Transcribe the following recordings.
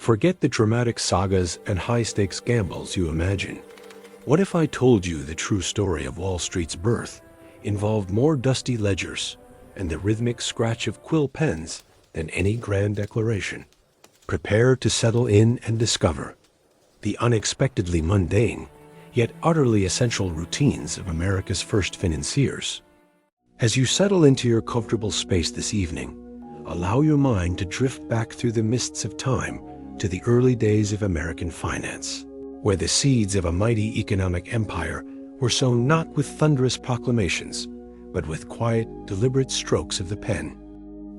Forget the dramatic sagas and high-stakes gambles you imagine. What if I told you the true story of Wall Street's birth involved more dusty ledgers and the rhythmic scratch of quill pens than any grand declaration? Prepare to settle in and discover the unexpectedly mundane, yet utterly essential routines of America's first financiers. As you settle into your comfortable space this evening, allow your mind to drift back through the mists of time to the early days of American finance, where the seeds of a mighty economic empire were sown not with thunderous proclamations, but with quiet, deliberate strokes of the pen.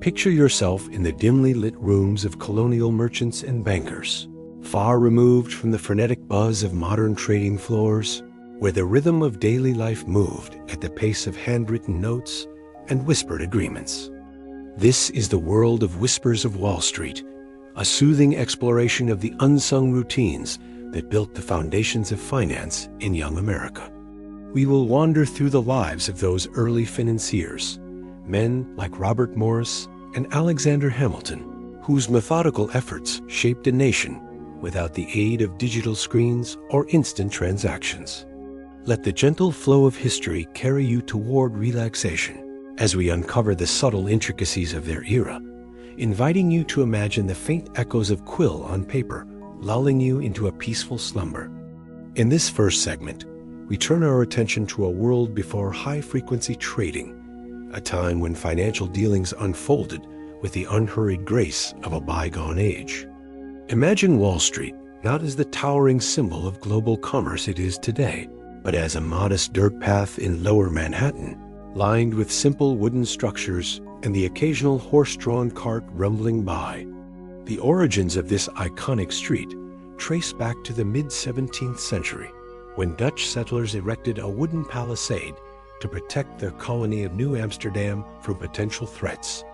Picture yourself in the dimly lit rooms of colonial merchants and bankers, far removed from the frenetic buzz of modern trading floors, where the rhythm of daily life moved at the pace of handwritten notes and whispered agreements. This is the world of Whispers of Wall Street, a soothing exploration of the unsung routines that built the foundations of finance in young America. We will wander through the lives of those early financiers, men like Robert Morris and Alexander Hamilton, whose methodical efforts shaped a nation without the aid of digital screens or instant transactions. Let the gentle flow of history carry you toward relaxation as we uncover the subtle intricacies of their era, inviting you to imagine the faint echoes of quill on paper, lulling you into a peaceful slumber. In this first segment, we turn our attention to a world before high-frequency trading, a time when financial dealings unfolded with the unhurried grace of a bygone age. Imagine Wall Street not as the towering symbol of global commerce it is today, but as a modest dirt path in lower Manhattan, lined with simple wooden structures and the occasional horse-drawn cart rumbling by. The origins of this iconic street trace back to the mid-17th century, when Dutch settlers erected a wooden palisade to protect their colony of New Amsterdam from potential threats,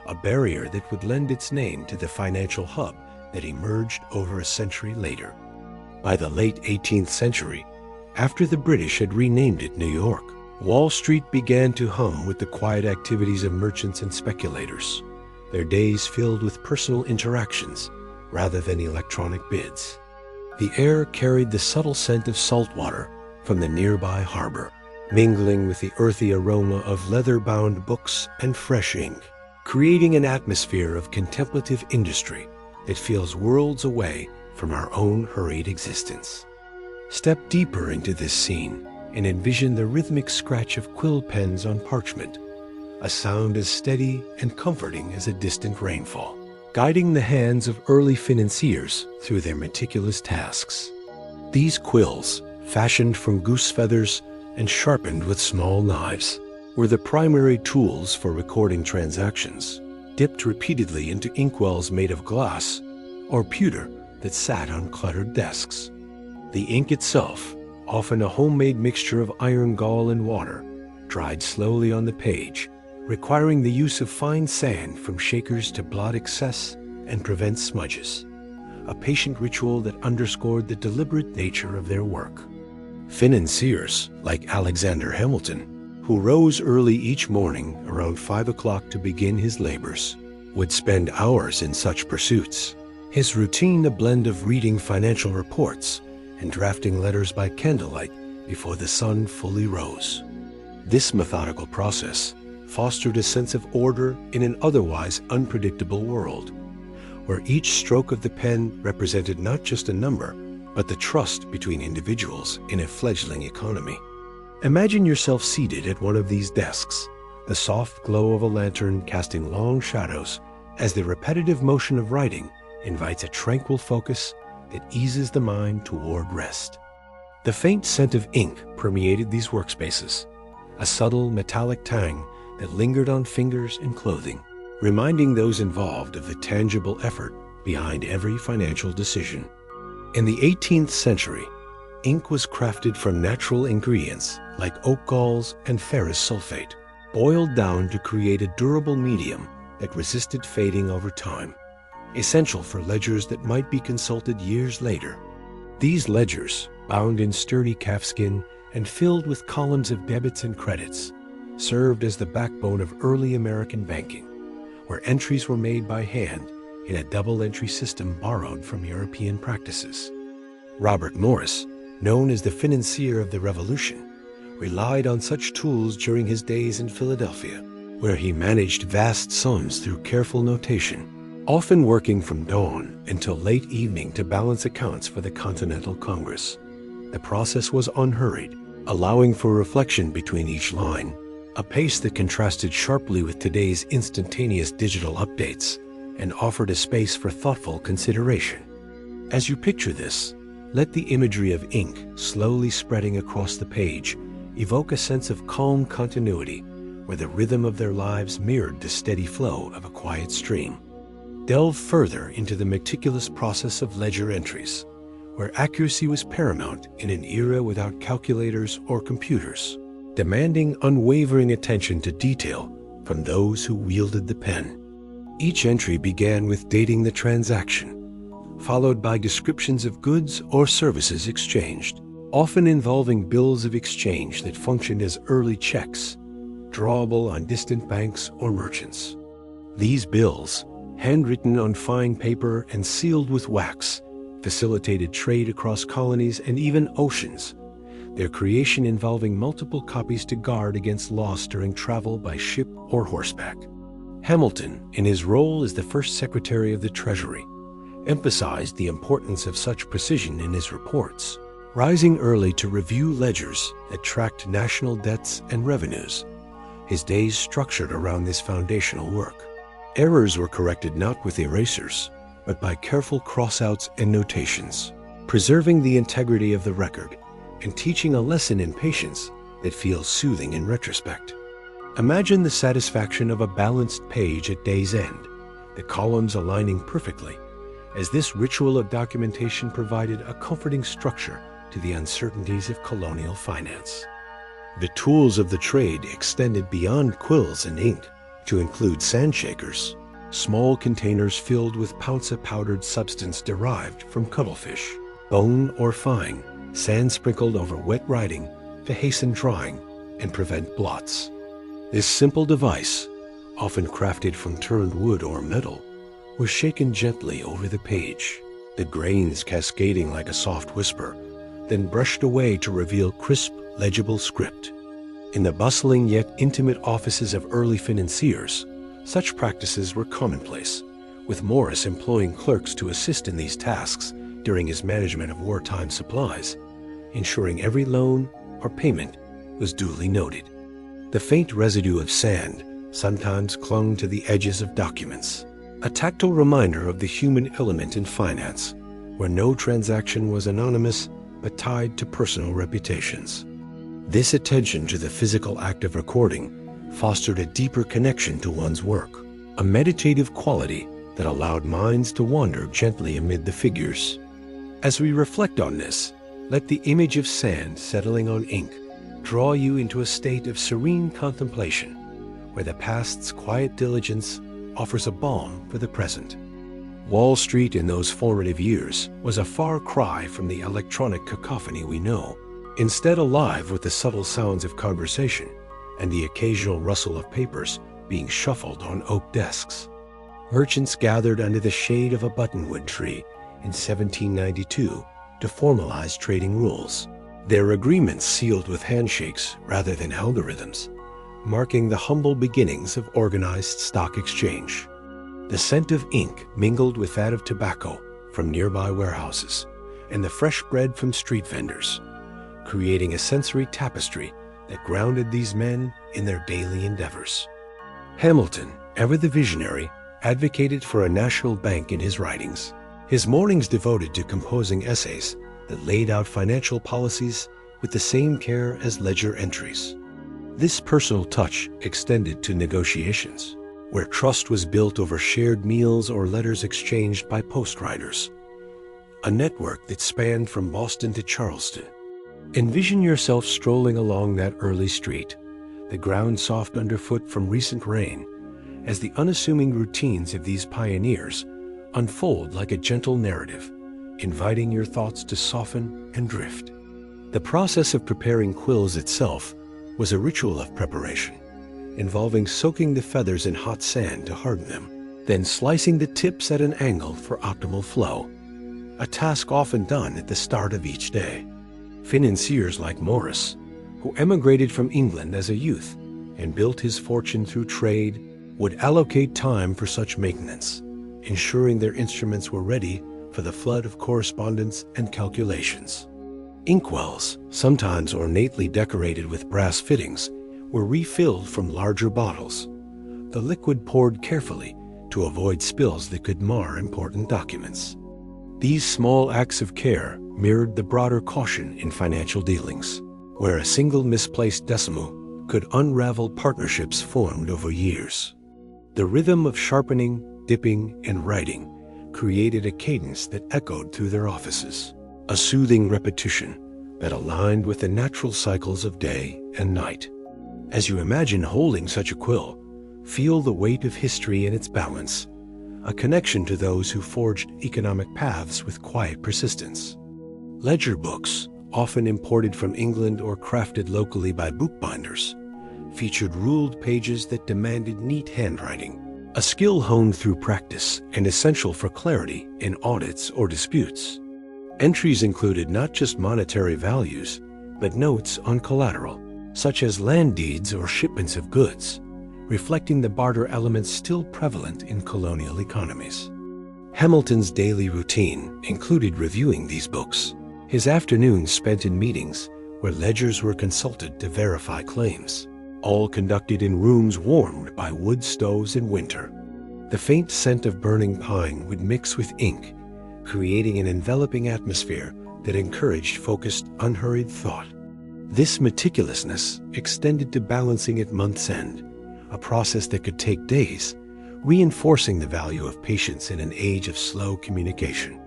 a barrier that would lend its name to the financial hub that emerged over a century later. By the late 18th century, after the British had renamed it New York, Wall Street began to hum with the quiet activities of merchants and speculators, their days filled with personal interactions rather than electronic bids. The air carried the subtle scent of salt water from the nearby harbor, mingling with the earthy aroma of leather-bound books and fresh ink, creating an atmosphere of contemplative industry that feels worlds away from our own hurried existence. Step deeper into this scene and envision the rhythmic scratch of quill pens on parchment, a sound as steady and comforting as a distant rainfall, guiding the hands of early financiers through their meticulous tasks. These quills, fashioned from goose feathers and sharpened with small knives, were the primary tools for recording transactions, dipped repeatedly into inkwells made of glass or pewter that sat on cluttered desks. The ink itself, often a homemade mixture of iron gall and water, dried slowly on the page, requiring the use of fine sand from shakers to blot excess and prevent smudges, a patient ritual that underscored the deliberate nature of their work. Financiers, like Alexander Hamilton, who rose early each morning around 5 o'clock to begin his labors, would spend hours in such pursuits, his routine a blend of reading financial reports and drafting letters by candlelight before the sun fully rose. This methodical process fostered a sense of order in an otherwise unpredictable world, where each stroke of the pen represented not just a number, but the trust between individuals in a fledgling economy. Imagine yourself seated at one of these desks, the soft glow of a lantern casting long shadows as the repetitive motion of writing invites a tranquil focus that eases the mind toward rest. The faint scent of ink permeated these workspaces, a subtle metallic tang that lingered on fingers and clothing, reminding those involved of the tangible effort behind every financial decision. In the 18th century, ink was crafted from natural ingredients like oak galls and ferrous sulfate, boiled down to create a durable medium that resisted fading over time, essential for ledgers that might be consulted years later. These ledgers, bound in sturdy calfskin and filled with columns of debits and credits, served as the backbone of early American banking, where entries were made by hand in a double-entry system borrowed from European practices. Robert Morris, known as the financier of the Revolution, relied on such tools during his days in Philadelphia, where he managed vast sums through careful notation, often working from dawn until late evening to balance accounts for the Continental Congress. The process was unhurried, allowing for reflection between each line, a pace that contrasted sharply with today's instantaneous digital updates and offered a space for thoughtful consideration. As you picture this, let the imagery of ink slowly spreading across the page evoke a sense of calm continuity where the rhythm of their lives mirrored the steady flow of a quiet stream. Delve further into the meticulous process of ledger entries, where accuracy was paramount in an era without calculators or computers, demanding unwavering attention to detail from those who wielded the pen. Each entry began with dating the transaction, followed by descriptions of goods or services exchanged, often involving bills of exchange that functioned as early checks, drawable on distant banks or merchants. These bills, handwritten on fine paper and sealed with wax, facilitated trade across colonies and even oceans, their creation involving multiple copies to guard against loss during travel by ship or horseback. Hamilton, in his role as the first Secretary of the Treasury, emphasized the importance of such precision in his reports, rising early to review ledgers that tracked national debts and revenues. His days structured around this foundational work. Errors were corrected not with erasers, but by careful crossouts and notations, preserving the integrity of the record and teaching a lesson in patience that feels soothing in retrospect. Imagine the satisfaction of a balanced page at day's end, the columns aligning perfectly, as this ritual of documentation provided a comforting structure to the uncertainties of colonial finance. The tools of the trade extended beyond quills and ink to include sand shakers, small containers filled with pounce-powdered substance derived from cuttlefish, bone or fine, sand sprinkled over wet writing to hasten drying and prevent blots. This simple device, often crafted from turned wood or metal, was shaken gently over the page, the grains cascading like a soft whisper, then brushed away to reveal crisp, legible script. In the bustling yet intimate offices of early financiers, such practices were commonplace, with Morris employing clerks to assist in these tasks during his management of wartime supplies, ensuring every loan or payment was duly noted. The faint residue of sand sometimes clung to the edges of documents, a tactile reminder of the human element in finance, where no transaction was anonymous but tied to personal reputations. This attention to the physical act of recording fostered a deeper connection to one's work, a meditative quality that allowed minds to wander gently amid the figures. As we reflect on this, let the image of sand settling on ink draw you into a state of serene contemplation, where the past's quiet diligence offers a balm for the present. Wall Street in those formative years was a far cry from the electronic cacophony we know, instead alive with the subtle sounds of conversation and the occasional rustle of papers being shuffled on oak desks. Merchants gathered under the shade of a buttonwood tree in 1792 to formalize trading rules, their agreements sealed with handshakes rather than algorithms, marking the humble beginnings of organized stock exchange. The scent of ink mingled with that of tobacco from nearby warehouses and the fresh bread from street vendors, creating a sensory tapestry that grounded these men in their daily endeavors. Hamilton, ever the visionary, advocated for a national bank in his writings, his mornings devoted to composing essays that laid out financial policies with the same care as ledger entries. This personal touch extended to negotiations, where trust was built over shared meals or letters exchanged by postriders, a network that spanned from Boston to Charleston. Envision yourself strolling along that early street, the ground soft underfoot from recent rain, as the unassuming routines of these pioneers unfold like a gentle narrative, inviting your thoughts to soften and drift. The process of preparing quills itself was a ritual of preparation, involving soaking the feathers in hot sand to harden them, then slicing the tips at an angle for optimal flow, a task often done at the start of each day. Financiers like Morris, who emigrated from England as a youth and built his fortune through trade, would allocate time for such maintenance, ensuring their instruments were ready for the flood of correspondence and calculations. Inkwells, sometimes ornately decorated with brass fittings, were refilled from larger bottles, the liquid poured carefully to avoid spills that could mar important documents. These small acts of care mirrored the broader caution in financial dealings, where a single misplaced decimal could unravel partnerships formed over years. The rhythm of sharpening, dipping, and writing created a cadence that echoed through their offices, a soothing repetition that aligned with the natural cycles of day and night. As you imagine holding such a quill, feel the weight of history in its balance, a connection to those who forged economic paths with quiet persistence. Ledger books, often imported from England or crafted locally by bookbinders, featured ruled pages that demanded neat handwriting, a skill honed through practice and essential for clarity in audits or disputes. Entries included not just monetary values, but notes on collateral, such as land deeds or shipments of goods, reflecting the barter elements still prevalent in colonial economies. Hamilton's daily routine included reviewing these books, his afternoons spent in meetings where ledgers were consulted to verify claims, all conducted in rooms warmed by wood stoves in winter. The faint scent of burning pine would mix with ink, creating an enveloping atmosphere that encouraged focused, unhurried thought. This meticulousness extended to balancing at month's end, a process that could take days, reinforcing the value of patience in an age of slow communication.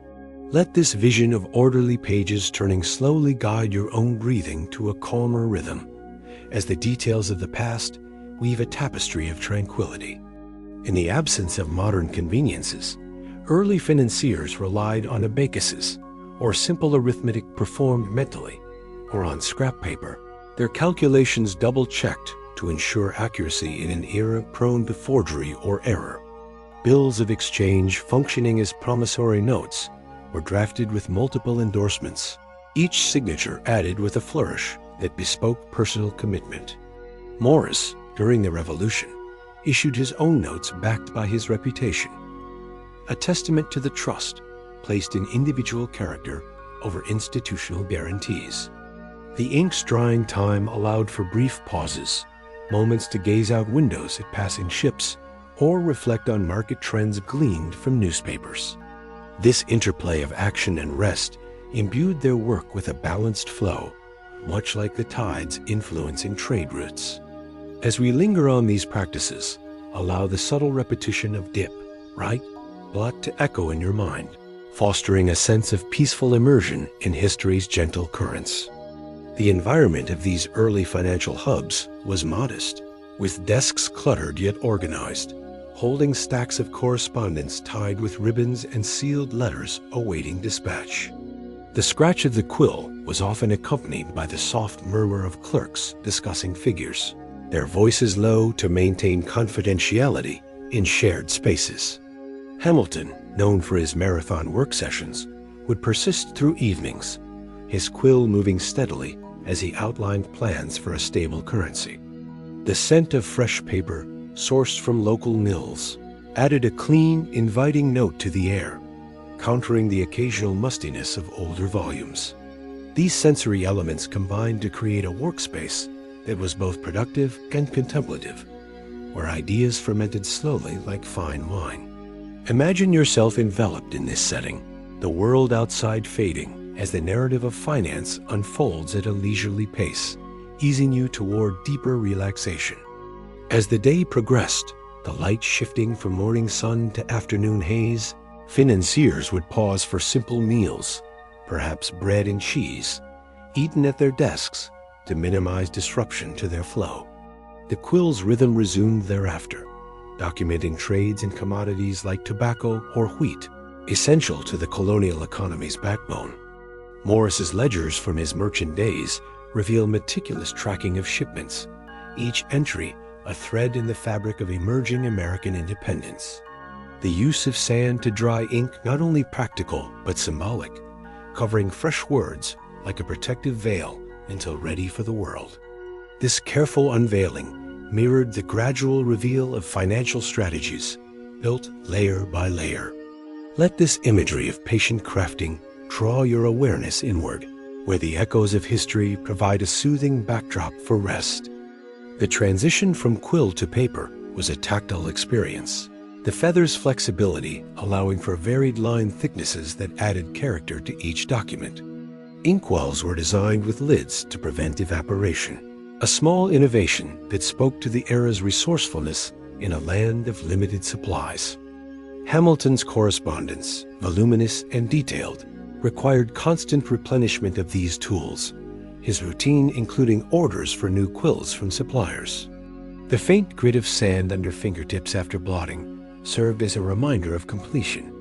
Let this vision of orderly pages turning slowly guide your own breathing to a calmer rhythm, as the details of the past weave a tapestry of tranquility. In the absence of modern conveniences, early financiers relied on abacuses, or simple arithmetic performed mentally, or on scrap paper. Their calculations double-checked to ensure accuracy in an era prone to forgery or error. Bills of exchange functioning as promissory notes were drafted with multiple endorsements, each signature added with a flourish that bespoke personal commitment. Morris, during the Revolution, issued his own notes backed by his reputation, a testament to the trust placed in individual character over institutional guarantees. The ink's drying time allowed for brief pauses, moments to gaze out windows at passing ships, or reflect on market trends gleaned from newspapers. This interplay of action and rest imbued their work with a balanced flow, much like the tides influencing trade routes. As we linger on these practices, allow the subtle repetition of dip, write, blot to echo in your mind, fostering a sense of peaceful immersion in history's gentle currents. The environment of these early financial hubs was modest, with desks cluttered yet organized, holding stacks of correspondence tied with ribbons and sealed letters awaiting dispatch. The scratch of the quill was often accompanied by the soft murmur of clerks discussing figures, their voices low to maintain confidentiality in shared spaces. Hamilton, known for his marathon work sessions, would persist through evenings, his quill moving steadily as he outlined plans for a stable currency. The scent of fresh paper, sourced from local mills, added a clean, inviting note to the air, countering the occasional mustiness of older volumes. These sensory elements combined to create a workspace that was both productive and contemplative, where ideas fermented slowly like fine wine. Imagine yourself enveloped in this setting, the world outside fading as the narrative of finance unfolds at a leisurely pace, easing you toward deeper relaxation. As the day progressed, the light shifting from morning sun to afternoon haze, financiers would pause for simple meals, perhaps bread and cheese, eaten at their desks to minimize disruption to their flow. The quill's rhythm resumed thereafter, documenting trades in commodities like tobacco or wheat, essential to the colonial economy's backbone. Morris's ledgers from his merchant days reveal meticulous tracking of shipments, each entry a thread in the fabric of emerging American independence. The use of sand to dry ink not only practical but symbolic, covering fresh words like a protective veil until ready for the world. This careful unveiling mirrored the gradual reveal of financial strategies, built layer by layer. Let this imagery of patient crafting draw your awareness inward, where the echoes of history provide a soothing backdrop for rest. The transition from quill to paper was a tactile experience, the feather's flexibility allowing for varied line thicknesses that added character to each document. Inkwells were designed with lids to prevent evaporation, a small innovation that spoke to the era's resourcefulness in a land of limited supplies. Hamilton's correspondence, voluminous and detailed, required constant replenishment of these tools, his routine including orders for new quills from suppliers. The faint grit of sand under fingertips after blotting served as a reminder of completion,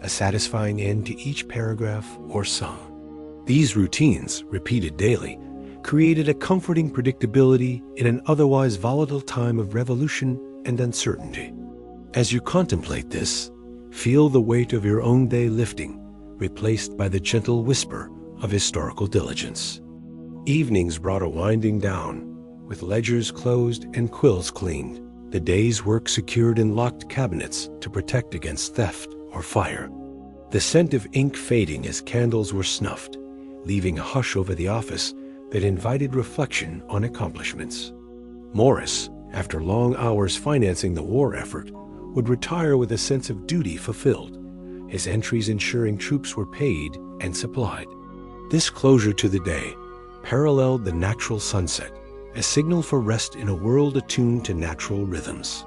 a satisfying end to each paragraph or sum. These routines, repeated daily, created a comforting predictability in an otherwise volatile time of revolution and uncertainty. As you contemplate this, feel the weight of your own day lifting, replaced by the gentle whisper of historical diligence. Evenings brought a winding down, with ledgers closed and quills cleaned, the day's work secured in locked cabinets to protect against theft or fire. The scent of ink fading as candles were snuffed, leaving a hush over the office that invited reflection on accomplishments. Morris, after long hours financing the war effort, would retire with a sense of duty fulfilled, his entries ensuring troops were paid and supplied. This closure to the day paralleled the natural sunset, a signal for rest in a world attuned to natural rhythms.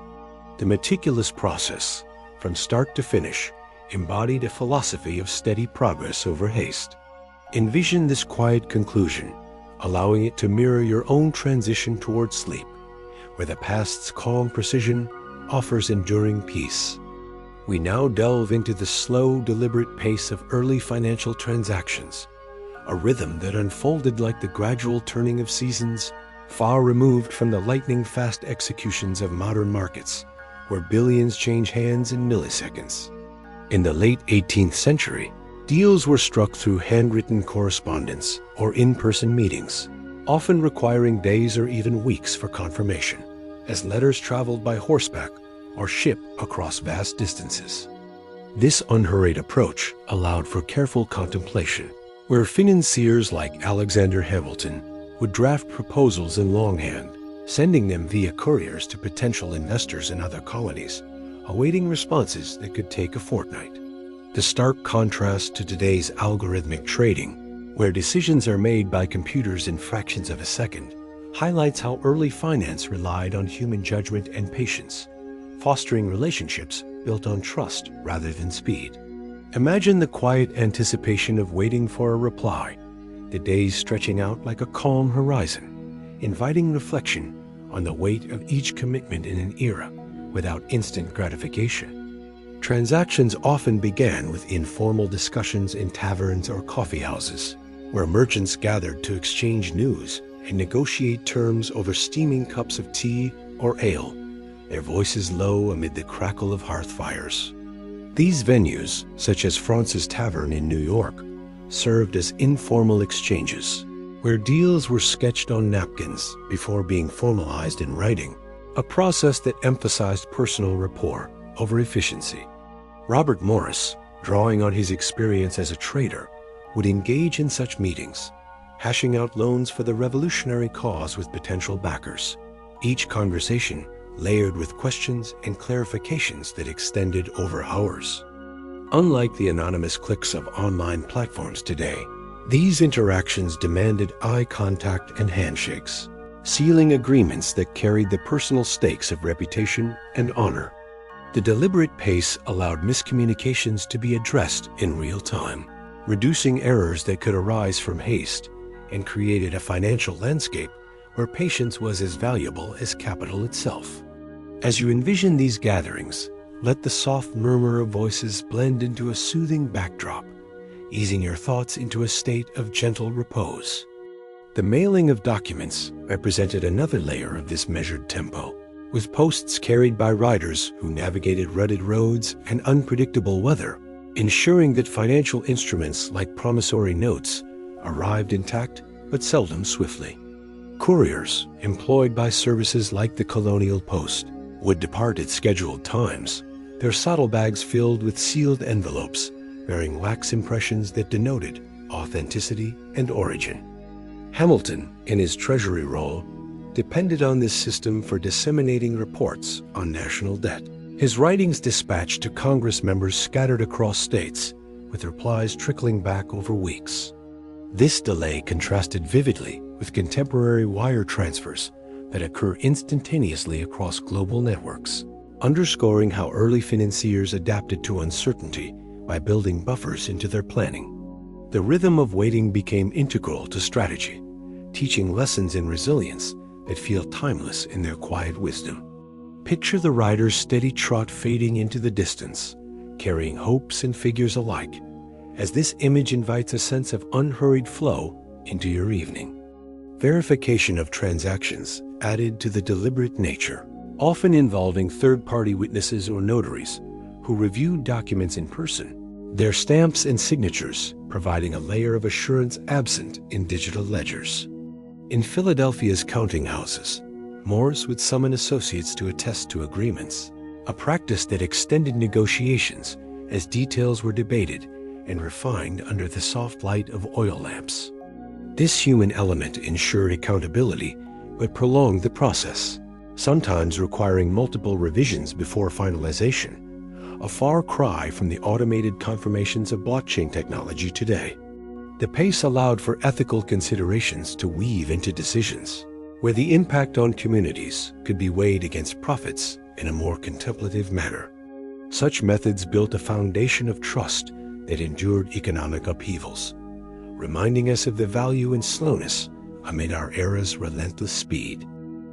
The meticulous process, from start to finish, embodied a philosophy of steady progress over haste. Envision this quiet conclusion, allowing it to mirror your own transition towards sleep, where the past's calm precision offers enduring peace. We now delve into the slow, deliberate pace of early financial transactions, a rhythm that unfolded like the gradual turning of seasons, far removed from the lightning-fast executions of modern markets, where billions change hands in milliseconds. In the late 18th century, deals were struck through handwritten correspondence or in-person meetings, often requiring days or even weeks for confirmation, as letters traveled by horseback or ship across vast distances. This unhurried approach allowed for careful contemplation, where financiers like Alexander Hamilton would draft proposals in longhand, sending them via couriers to potential investors in other colonies, awaiting responses that could take a fortnight. The stark contrast to today's algorithmic trading, where decisions are made by computers in fractions of a second, highlights how early finance relied on human judgment and patience, fostering relationships built on trust rather than speed. Imagine the quiet anticipation of waiting for a reply, the days stretching out like a calm horizon, inviting reflection on the weight of each commitment in an era without instant gratification. Transactions often began with informal discussions in taverns or coffeehouses, where merchants gathered to exchange news and negotiate terms over steaming cups of tea or ale, their voices low amid the crackle of hearth fires. These venues, such as France's Tavern in New York, served as informal exchanges, where deals were sketched on napkins before being formalized in writing, a process that emphasized personal rapport over efficiency. Robert Morris, drawing on his experience as a trader, would engage in such meetings, hashing out loans for the revolutionary cause with potential backers, each conversation layered with questions and clarifications that extended over hours. Unlike the anonymous clicks of online platforms today, these interactions demanded eye contact and handshakes, sealing agreements that carried the personal stakes of reputation and honor. The deliberate pace allowed miscommunications to be addressed in real time, reducing errors that could arise from haste, and created a financial landscape where patience was as valuable as capital itself. As you envision these gatherings, let the soft murmur of voices blend into a soothing backdrop, easing your thoughts into a state of gentle repose. The mailing of documents represented another layer of this measured tempo, with posts carried by riders who navigated rutted roads and unpredictable weather, ensuring that financial instruments like promissory notes arrived intact but seldom swiftly. Couriers, employed by services like the Colonial Post, would depart at scheduled times, their saddlebags filled with sealed envelopes bearing wax impressions that denoted authenticity and origin. Hamilton, in his treasury role, depended on this system for disseminating reports on national debt. His writings dispatched to Congress members scattered across states, with replies trickling back over weeks. This delay contrasted vividly with contemporary wire transfers that occur instantaneously across global networks, underscoring how early financiers adapted to uncertainty by building buffers into their planning. The rhythm of waiting became integral to strategy, teaching lessons in resilience that feel timeless in their quiet wisdom. Picture the rider's steady trot fading into the distance, carrying hopes and figures alike, as this image invites a sense of unhurried flow into your evening. Verification of transactions added to the deliberate nature, often involving third-party witnesses or notaries who reviewed documents in person, their stamps and signatures providing a layer of assurance absent in digital ledgers. In Philadelphia's counting houses, Morris would summon associates to attest to agreements, a practice that extended negotiations as details were debated and refined under the soft light of oil lamps. This human element ensured accountability but prolonged the process, sometimes requiring multiple revisions before finalization, a far cry from the automated confirmations of blockchain technology today. The pace allowed for ethical considerations to weave into decisions, where the impact on communities could be weighed against profits in a more contemplative manner. Such methods built a foundation of trust that endured economic upheavals, reminding us of the value in slowness amid our era's relentless speed.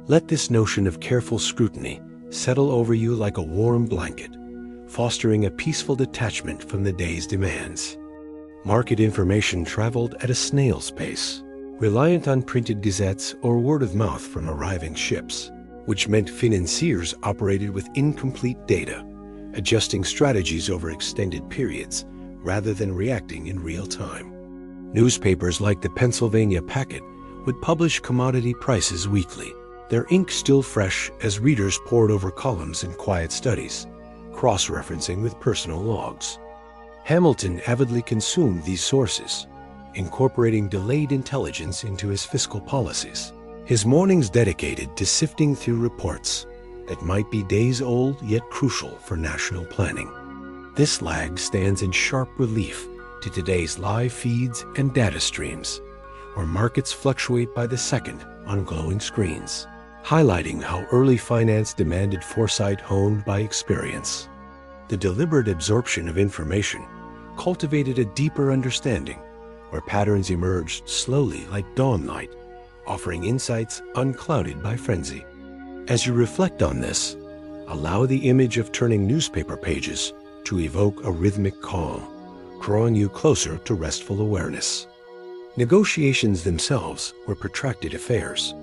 Let this notion of careful scrutiny settle over you like a warm blanket, fostering a peaceful detachment from the day's demands. Market information traveled at a snail's pace, reliant on printed gazettes or word of mouth from arriving ships, which meant financiers operated with incomplete data, adjusting strategies over extended periods rather than reacting in real time. Newspapers like the Pennsylvania Packet would publish commodity prices weekly, their ink still fresh as readers pored over columns in quiet studies, cross-referencing with personal logs. Hamilton avidly consumed these sources, incorporating delayed intelligence into his fiscal policies, his mornings dedicated to sifting through reports that might be days old yet crucial for national planning. This lag stands in sharp relief to today's live feeds and data streams, where markets fluctuate by the second on glowing screens, highlighting how early finance demanded foresight honed by experience. The deliberate absorption of information cultivated a deeper understanding, where patterns emerged slowly like dawn light, offering insights unclouded by frenzy. As you reflect on this, allow the image of turning newspaper pages to evoke a rhythmic calm, drawing you closer to restful awareness. Negotiations themselves were protracted affairs,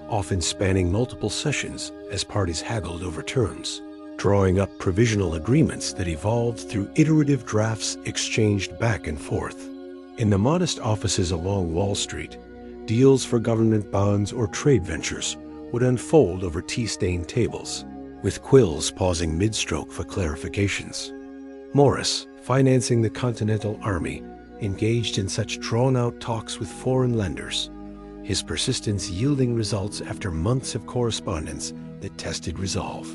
often spanning multiple sessions as parties haggled over terms, drawing up provisional agreements that evolved through iterative drafts exchanged back and forth. In the modest offices along Wall Street, deals for government bonds or trade ventures would unfold over tea-stained tables, with quills pausing mid-stroke for clarifications. Morris, financing the Continental Army, engaged in such drawn-out talks with foreign lenders, his persistence yielding results after months of correspondence that tested resolve.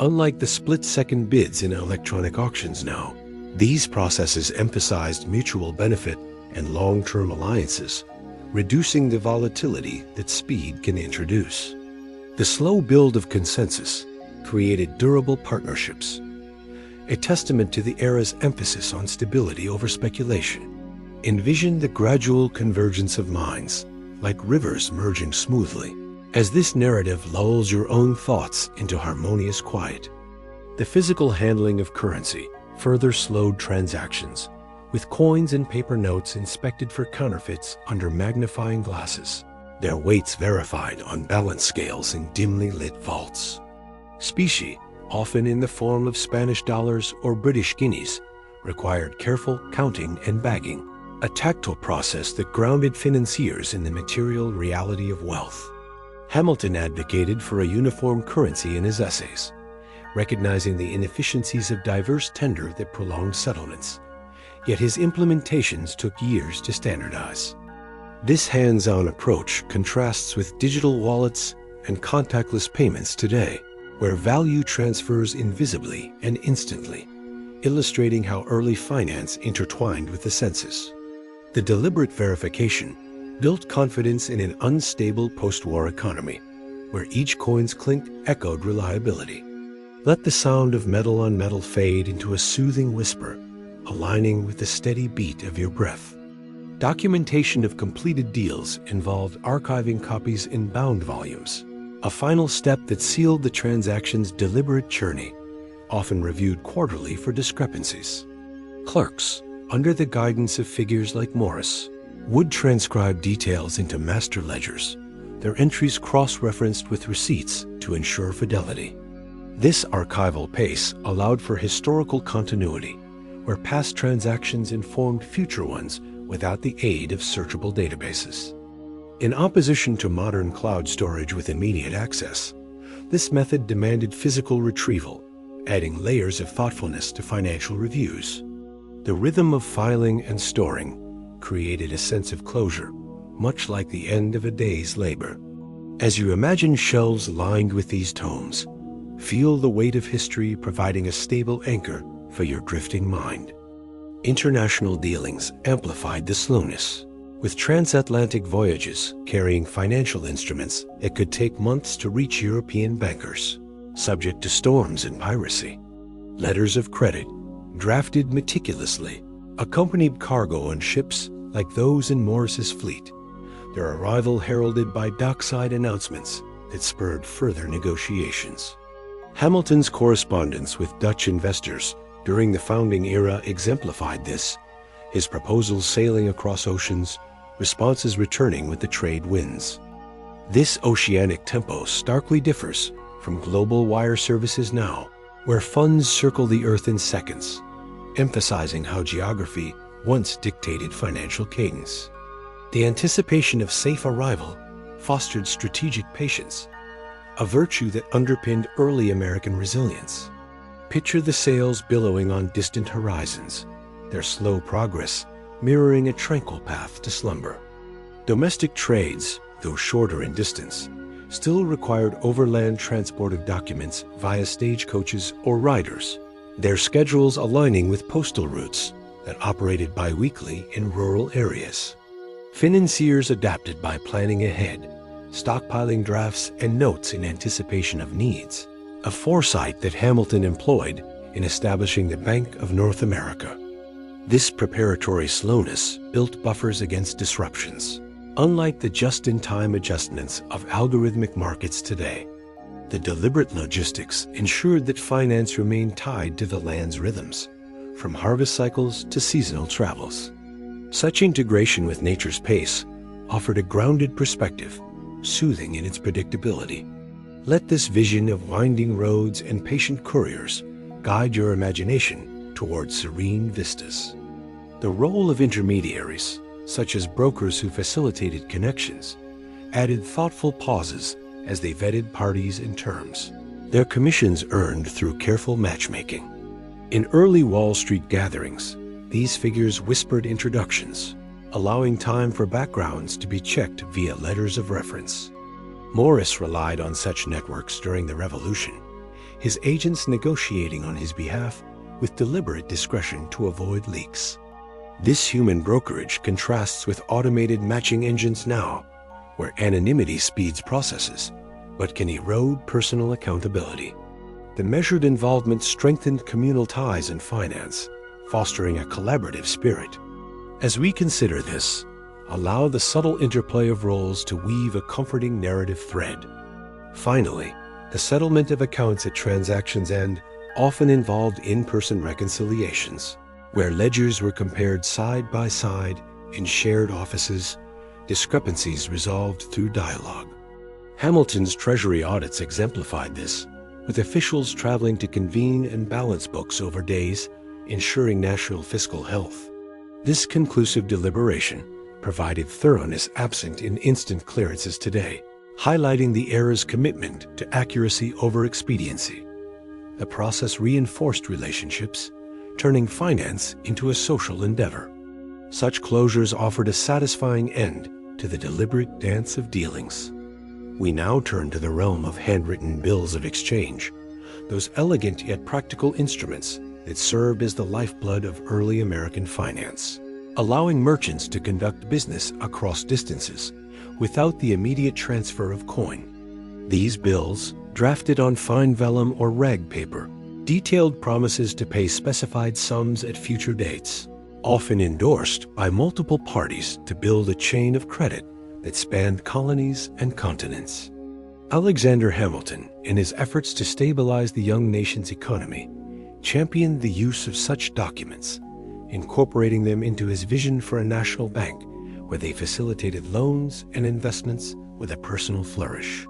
Unlike the split-second bids in electronic auctions now, these processes emphasized mutual benefit and long-term alliances, reducing the volatility that speed can introduce. The slow build of consensus created durable partnerships, a testament to the era's emphasis on stability over speculation. Envision the gradual convergence of minds, like rivers merging smoothly, as this narrative lulls your own thoughts into harmonious quiet. The physical handling of currency further slowed transactions, with coins and paper notes inspected for counterfeits under magnifying glasses, their weights verified on balance scales in dimly lit vaults. Specie, often in the form of Spanish dollars or British guineas, required careful counting and bagging, a tactile process that grounded financiers in the material reality of wealth. Hamilton advocated for a uniform currency in his essays, recognizing the inefficiencies of diverse tender that prolonged settlements. Yet his implementations took years to standardize. This hands-on approach contrasts with digital wallets and contactless payments today, where value transfers invisibly and instantly, illustrating how early finance intertwined with the census. The deliberate verification built confidence in an unstable post-war economy, where each coin's clink echoed reliability. Let the sound of metal on metal fade into a soothing whisper, aligning with the steady beat of your breath. Documentation of completed deals involved archiving copies in bound volumes, a final step that sealed the transaction's deliberate journey, often reviewed quarterly for discrepancies. Clerks, under the guidance of figures like Morris, would transcribe details into master ledgers, their entries cross-referenced with receipts to ensure fidelity. This archival pace allowed for historical continuity, where past transactions informed future ones without the aid of searchable databases. In opposition to modern cloud storage with immediate access, this method demanded physical retrieval, adding layers of thoughtfulness to financial reviews. The rhythm of filing and storing created a sense of closure, much like the end of a day's labor. As you imagine shelves lined with these tomes, feel the weight of history providing a stable anchor for your drifting mind. International dealings amplified the slowness, with transatlantic voyages carrying financial instruments that could take months to reach European bankers, subject to storms and piracy. Letters of credit, drafted meticulously, accompanied cargo on ships like those in Morris's fleet, their arrival heralded by dockside announcements that spurred further negotiations. Hamilton's correspondence with Dutch investors during the founding era exemplified this, his proposals sailing across oceans, responses returning with the trade winds. This oceanic tempo starkly differs from global wire services now, where funds circle the earth in seconds, emphasizing how geography once dictated financial cadence. The anticipation of safe arrival fostered strategic patience, a virtue that underpinned early American resilience. Picture the sails billowing on distant horizons, their slow progress mirroring a tranquil path to slumber. Domestic trades, though shorter in distance, still required overland transport of documents via stagecoaches or riders, their schedules aligning with postal routes that operated bi-weekly in rural areas. Financiers adapted by planning ahead, stockpiling drafts and notes in anticipation of needs, a foresight that Hamilton employed in establishing the Bank of North America. This preparatory slowness built buffers against disruptions. Unlike the just-in-time adjustments of algorithmic markets today, the deliberate logistics ensured that finance remained tied to the land's rhythms, from harvest cycles to seasonal travels. Such integration with nature's pace offered a grounded perspective, soothing in its predictability. Let this vision of winding roads and patient couriers guide your imagination towards serene vistas. The role of intermediaries, such as brokers who facilitated connections, added thoughtful pauses as they vetted parties and terms, their commissions earned through careful matchmaking. In early Wall Street gatherings, these figures whispered introductions, allowing time for backgrounds to be checked via letters of reference. Morris relied on such networks during the Revolution, his agents negotiating on his behalf with deliberate discretion to avoid leaks. This human brokerage contrasts with automated matching engines now, where anonymity speeds processes, but can erode personal accountability. The measured involvement strengthened communal ties in finance, fostering a collaborative spirit. As we consider this, allow the subtle interplay of roles to weave a comforting narrative thread. Finally, the settlement of accounts at transactions' end often involved in-person reconciliations, where ledgers were compared side by side in shared offices, discrepancies resolved through dialogue. Hamilton's treasury audits exemplified this, with officials traveling to convene and balance books over days, ensuring national fiscal health. This conclusive deliberation provided thoroughness absent in instant clearances today, highlighting the era's commitment to accuracy over expediency. The process reinforced relationships, turning finance into a social endeavor. Such closures offered a satisfying end to the deliberate dance of dealings. We now turn to the realm of handwritten bills of exchange, those elegant yet practical instruments that served as the lifeblood of early American finance, allowing merchants to conduct business across distances without the immediate transfer of coin. These bills, drafted on fine vellum or rag paper, detailed promises to pay specified sums at future dates, often endorsed by multiple parties to build a chain of credit that spanned colonies and continents. Alexander Hamilton, in his efforts to stabilize the young nation's economy, championed the use of such documents, incorporating them into his vision for a national bank where they facilitated loans and investments with a personal flourish.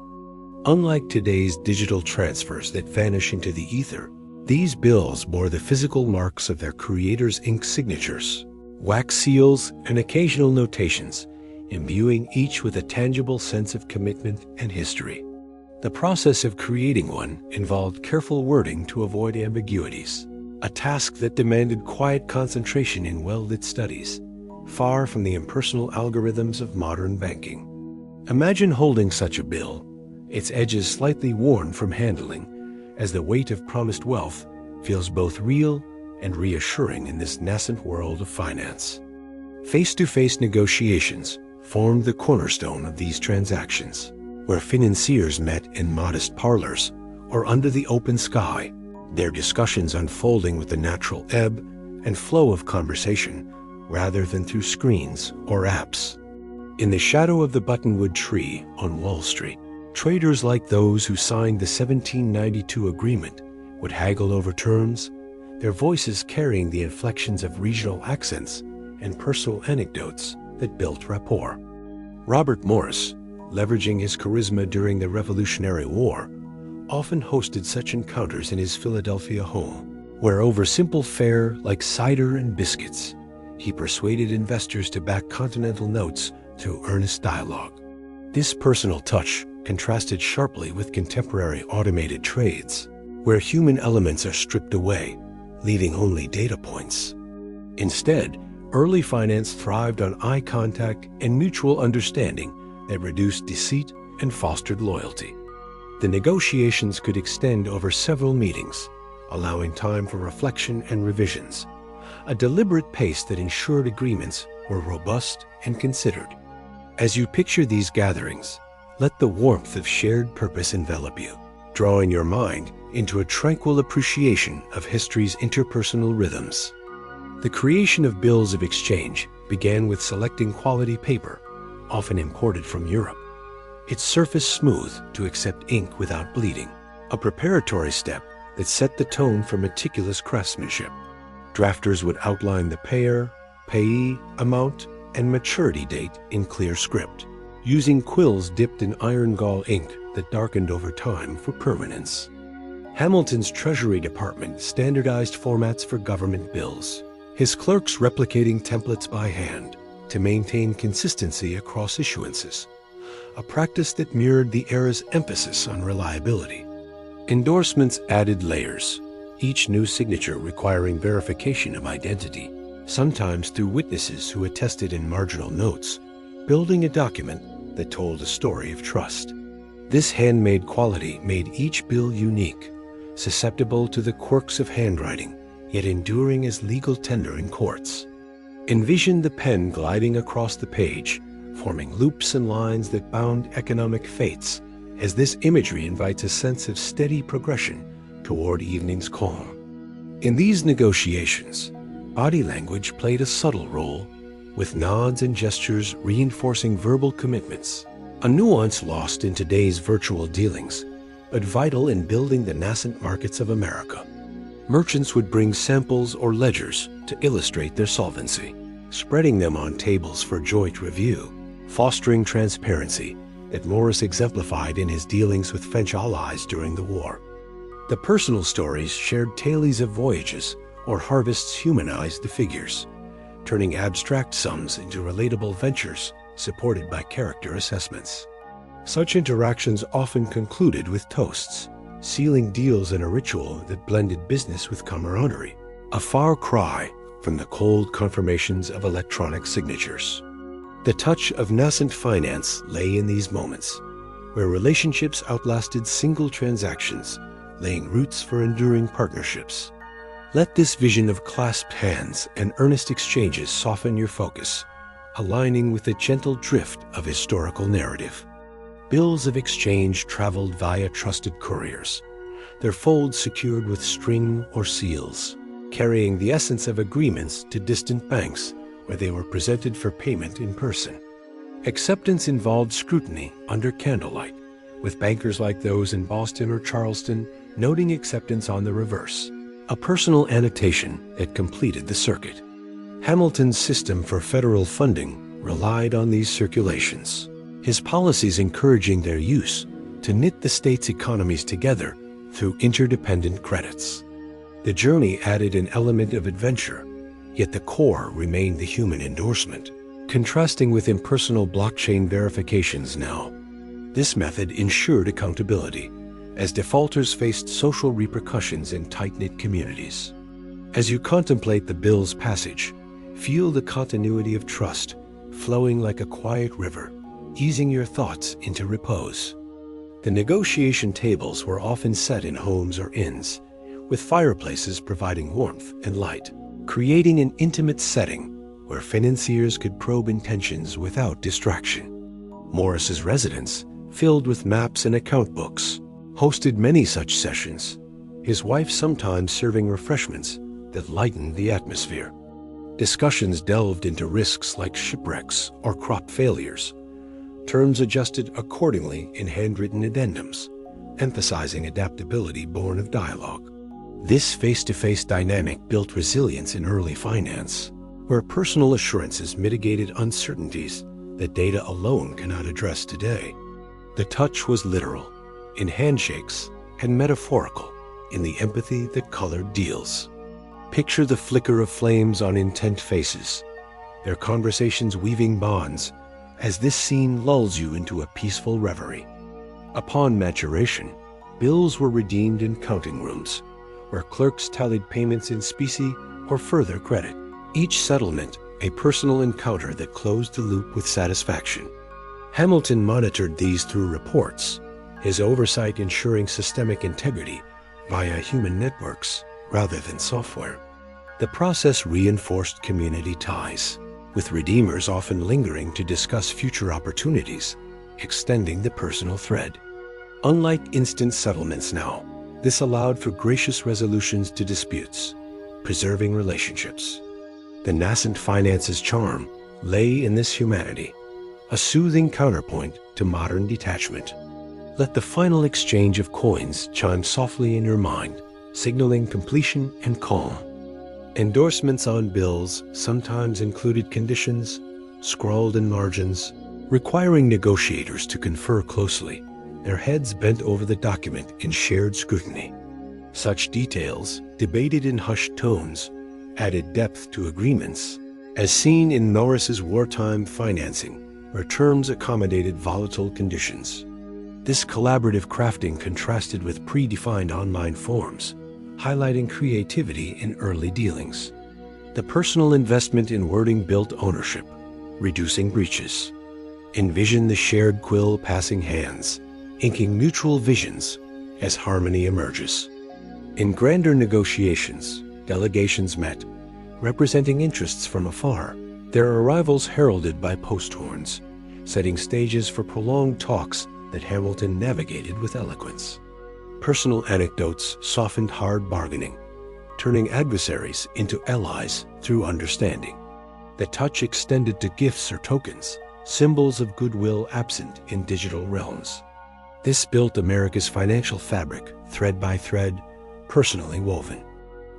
Unlike today's digital transfers that vanish into the ether, these bills bore the physical marks of their creators' ink signatures, wax seals, and occasional notations, imbuing each with a tangible sense of commitment and history. The process of creating one involved careful wording to avoid ambiguities, a task that demanded quiet concentration in well-lit studies, far from the impersonal algorithms of modern banking. Imagine holding such a bill, its edges slightly worn from handling, as the weight of promised wealth feels both real and reassuring in this nascent world of finance. Face-to-face negotiations formed the cornerstone of these transactions, where financiers met in modest parlors or under the open sky, their discussions unfolding with the natural ebb and flow of conversation rather than through screens or apps. In the shadow of the buttonwood tree on Wall Street, traders like those who signed the 1792 agreement would haggle over terms, their voices carrying the inflections of regional accents and personal anecdotes that built rapport. Robert Morris, leveraging his charisma during the Revolutionary War, often hosted such encounters in his Philadelphia home, where over simple fare like cider and biscuits, he persuaded investors to back continental notes through earnest dialogue. This personal touch contrasted sharply with contemporary automated trades, where human elements are stripped away, leaving only data points. Instead, early finance thrived on eye contact and mutual understanding that reduced deceit and fostered loyalty. The negotiations could extend over several meetings, allowing time for reflection and revisions, a deliberate pace that ensured agreements were robust and considered. As you picture these gatherings, let the warmth of shared purpose envelop you, drawing your mind into a tranquil appreciation of history's interpersonal rhythms. The creation of bills of exchange began with selecting quality paper, often imported from Europe, its surface smooth to accept ink without bleeding, a preparatory step that set the tone for meticulous craftsmanship. Drafters would outline the payer, payee, amount, and maturity date in clear script, using quills dipped in iron gall ink that darkened over time for permanence. Hamilton's Treasury Department standardized formats for government bills, his clerks replicating templates by hand to maintain consistency across issuances, a practice that mirrored the era's emphasis on reliability. Endorsements added layers, each new signature requiring verification of identity, sometimes through witnesses who attested in marginal notes, building a document that told a story of trust. This handmade quality made each bill unique, susceptible to the quirks of handwriting, yet enduring as legal tender in courts. Envision the pen gliding across the page, forming loops and lines that bound economic fates, as this imagery invites a sense of steady progression toward evening's calm. In these negotiations, body language played a subtle role, with nods and gestures reinforcing verbal commitments, a nuance lost in today's virtual dealings, but vital in building the nascent markets of America. Merchants would bring samples or ledgers to illustrate their solvency, spreading them on tables for joint review, fostering transparency that Morris exemplified in his dealings with French allies during the war. The personal stories shared tales of voyages or harvests humanized the figures, turning abstract sums into relatable ventures supported by character assessments. Such interactions often concluded with toasts, sealing deals in a ritual that blended business with camaraderie, a far cry from the cold confirmations of electronic signatures. The touch of nascent finance lay in these moments, where relationships outlasted single transactions, laying roots for enduring partnerships. Let this vision of clasped hands and earnest exchanges soften your focus, aligning with the gentle drift of historical narrative. Bills of exchange traveled via trusted couriers, their folds secured with string or seals, carrying the essence of agreements to distant banks where they were presented for payment in person. Acceptance involved scrutiny under candlelight, with bankers like those in Boston or Charleston noting acceptance on the reverse, a personal annotation that completed the circuit. Hamilton's system for federal funding relied on these circulations, his policies encouraging their use to knit the state's economies together through interdependent credits. The journey added an element of adventure, yet the core remained the human endorsement, contrasting with impersonal blockchain verifications now. This method ensured accountability, as defaulters faced social repercussions in tight-knit communities. As you contemplate the bill's passage, feel the continuity of trust flowing like a quiet river, easing your thoughts into repose. The negotiation tables were often set in homes or inns, with fireplaces providing warmth and light, creating an intimate setting where financiers could probe intentions without distraction. Morris's residence, filled with maps and account books, hosted many such sessions, his wife sometimes serving refreshments that lightened the atmosphere. Discussions delved into risks like shipwrecks or crop failures, terms adjusted accordingly in handwritten addendums, emphasizing adaptability born of dialogue. This face-to-face dynamic built resilience in early finance, where personal assurances mitigated uncertainties that data alone cannot address today. The touch was literal, in handshakes, and metaphorical, in the empathy that colored deals. Picture the flicker of flames on intent faces, their conversations weaving bonds, as this scene lulls you into a peaceful reverie. Upon maturation, bills were redeemed in counting rooms, where clerks tallied payments in specie or further credit. Each settlement a personal encounter that closed the loop with satisfaction. Hamilton monitored these through reports, his oversight ensuring systemic integrity via human networks rather than software. The process reinforced community ties, with redeemers often lingering to discuss future opportunities, extending the personal thread. Unlike instant settlements now, this allowed for gracious resolutions to disputes, preserving relationships. The nascent finance's charm lay in this humanity, a soothing counterpoint to modern detachment. Let the final exchange of coins chime softly in your mind, signaling completion and calm. Endorsements on bills sometimes included conditions, scrawled in margins, requiring negotiators to confer closely, their heads bent over the document in shared scrutiny. Such details, debated in hushed tones, added depth to agreements, as seen in Norris's wartime financing, where terms accommodated volatile conditions. This collaborative crafting contrasted with predefined online forms, highlighting creativity in early dealings. The personal investment in wording built ownership, reducing breaches. Envision the shared quill passing hands, inking mutual visions as harmony emerges. In grander negotiations, delegations met, representing interests from afar, their arrivals heralded by post horns, setting stages for prolonged talks that Hamilton navigated with eloquence. Personal anecdotes softened hard bargaining, turning adversaries into allies through understanding. The touch extended to gifts or tokens, symbols of goodwill absent in digital realms. This built America's financial fabric, thread by thread, personally woven.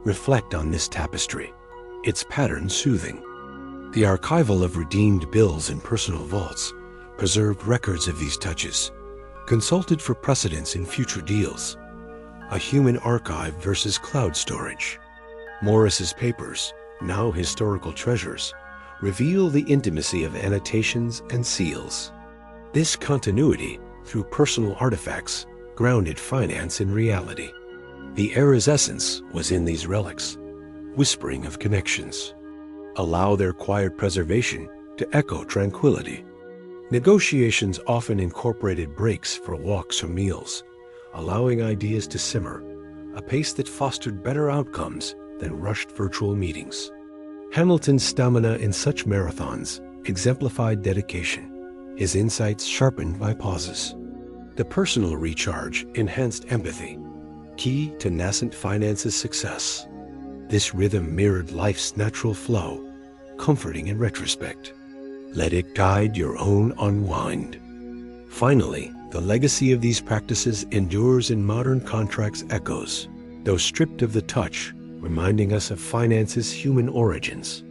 Reflect on this tapestry, its pattern soothing. The archival of redeemed bills in personal vaults preserved records of these touches, consulted for precedents in future deals. a human archive versus cloud storage. Morris's papers, now historical treasures, reveal the intimacy of annotations and seals. This continuity, through personal artifacts, grounded finance in reality. The era's essence was in these relics, whispering of connections. Allow their quiet preservation to echo tranquility. Negotiations often incorporated breaks for walks or meals, allowing ideas to simmer, a pace that fostered better outcomes than rushed virtual meetings. Hamilton's stamina in such marathons exemplified dedication, his insights sharpened by pauses. The personal recharge enhanced empathy, key to nascent finance's success. This rhythm mirrored life's natural flow, comforting in retrospect. Let it guide your own unwind. Finally, the legacy of these practices endures in modern contracts echoes, though stripped of the touch, reminding us of finance's human origins.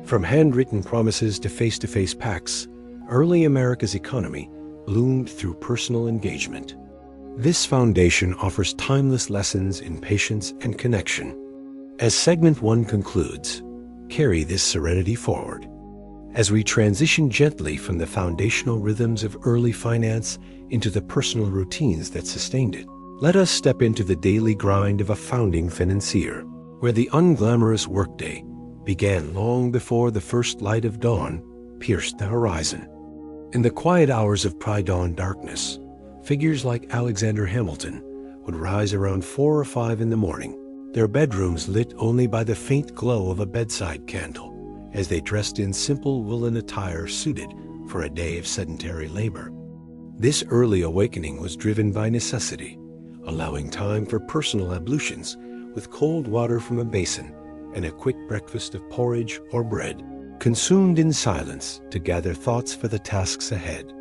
From handwritten promises to face-to-face pacts, early America's economy bloomed through personal engagement. This foundation offers timeless lessons in patience and connection. As segment 1 concludes, carry this serenity forward. As we transition gently from the foundational rhythms of early finance into the personal routines that sustained it, let us step into the daily grind of a founding financier, where the unglamorous workday began long before the first light of dawn pierced the horizon. In the quiet hours of pre-dawn darkness, figures like Alexander Hamilton would rise around 4 or 5 in the morning, their bedrooms lit only by the faint glow of a bedside candle, as they dressed in simple woolen attire suited for a day of sedentary labor. This early awakening was driven by necessity, allowing time for personal ablutions with cold water from a basin and a quick breakfast of porridge or bread, consumed in silence to gather thoughts for the tasks ahead.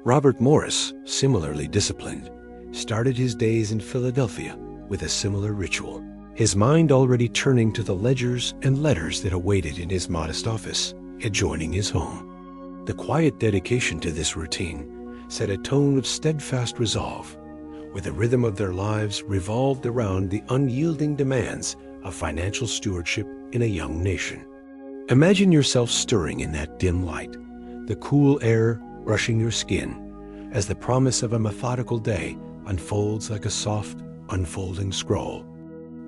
Robert Morris, similarly disciplined, started his days in Philadelphia with a similar ritual, his mind already turning to the ledgers and letters that awaited in his modest office adjoining his home. The quiet dedication to this routine set a tone of steadfast resolve, where the rhythm of their lives revolved around the unyielding demands of financial stewardship in a young nation. Imagine yourself stirring in that dim light, the cool air brushing your skin, as the promise of a methodical day unfolds like a soft, unfolding scroll.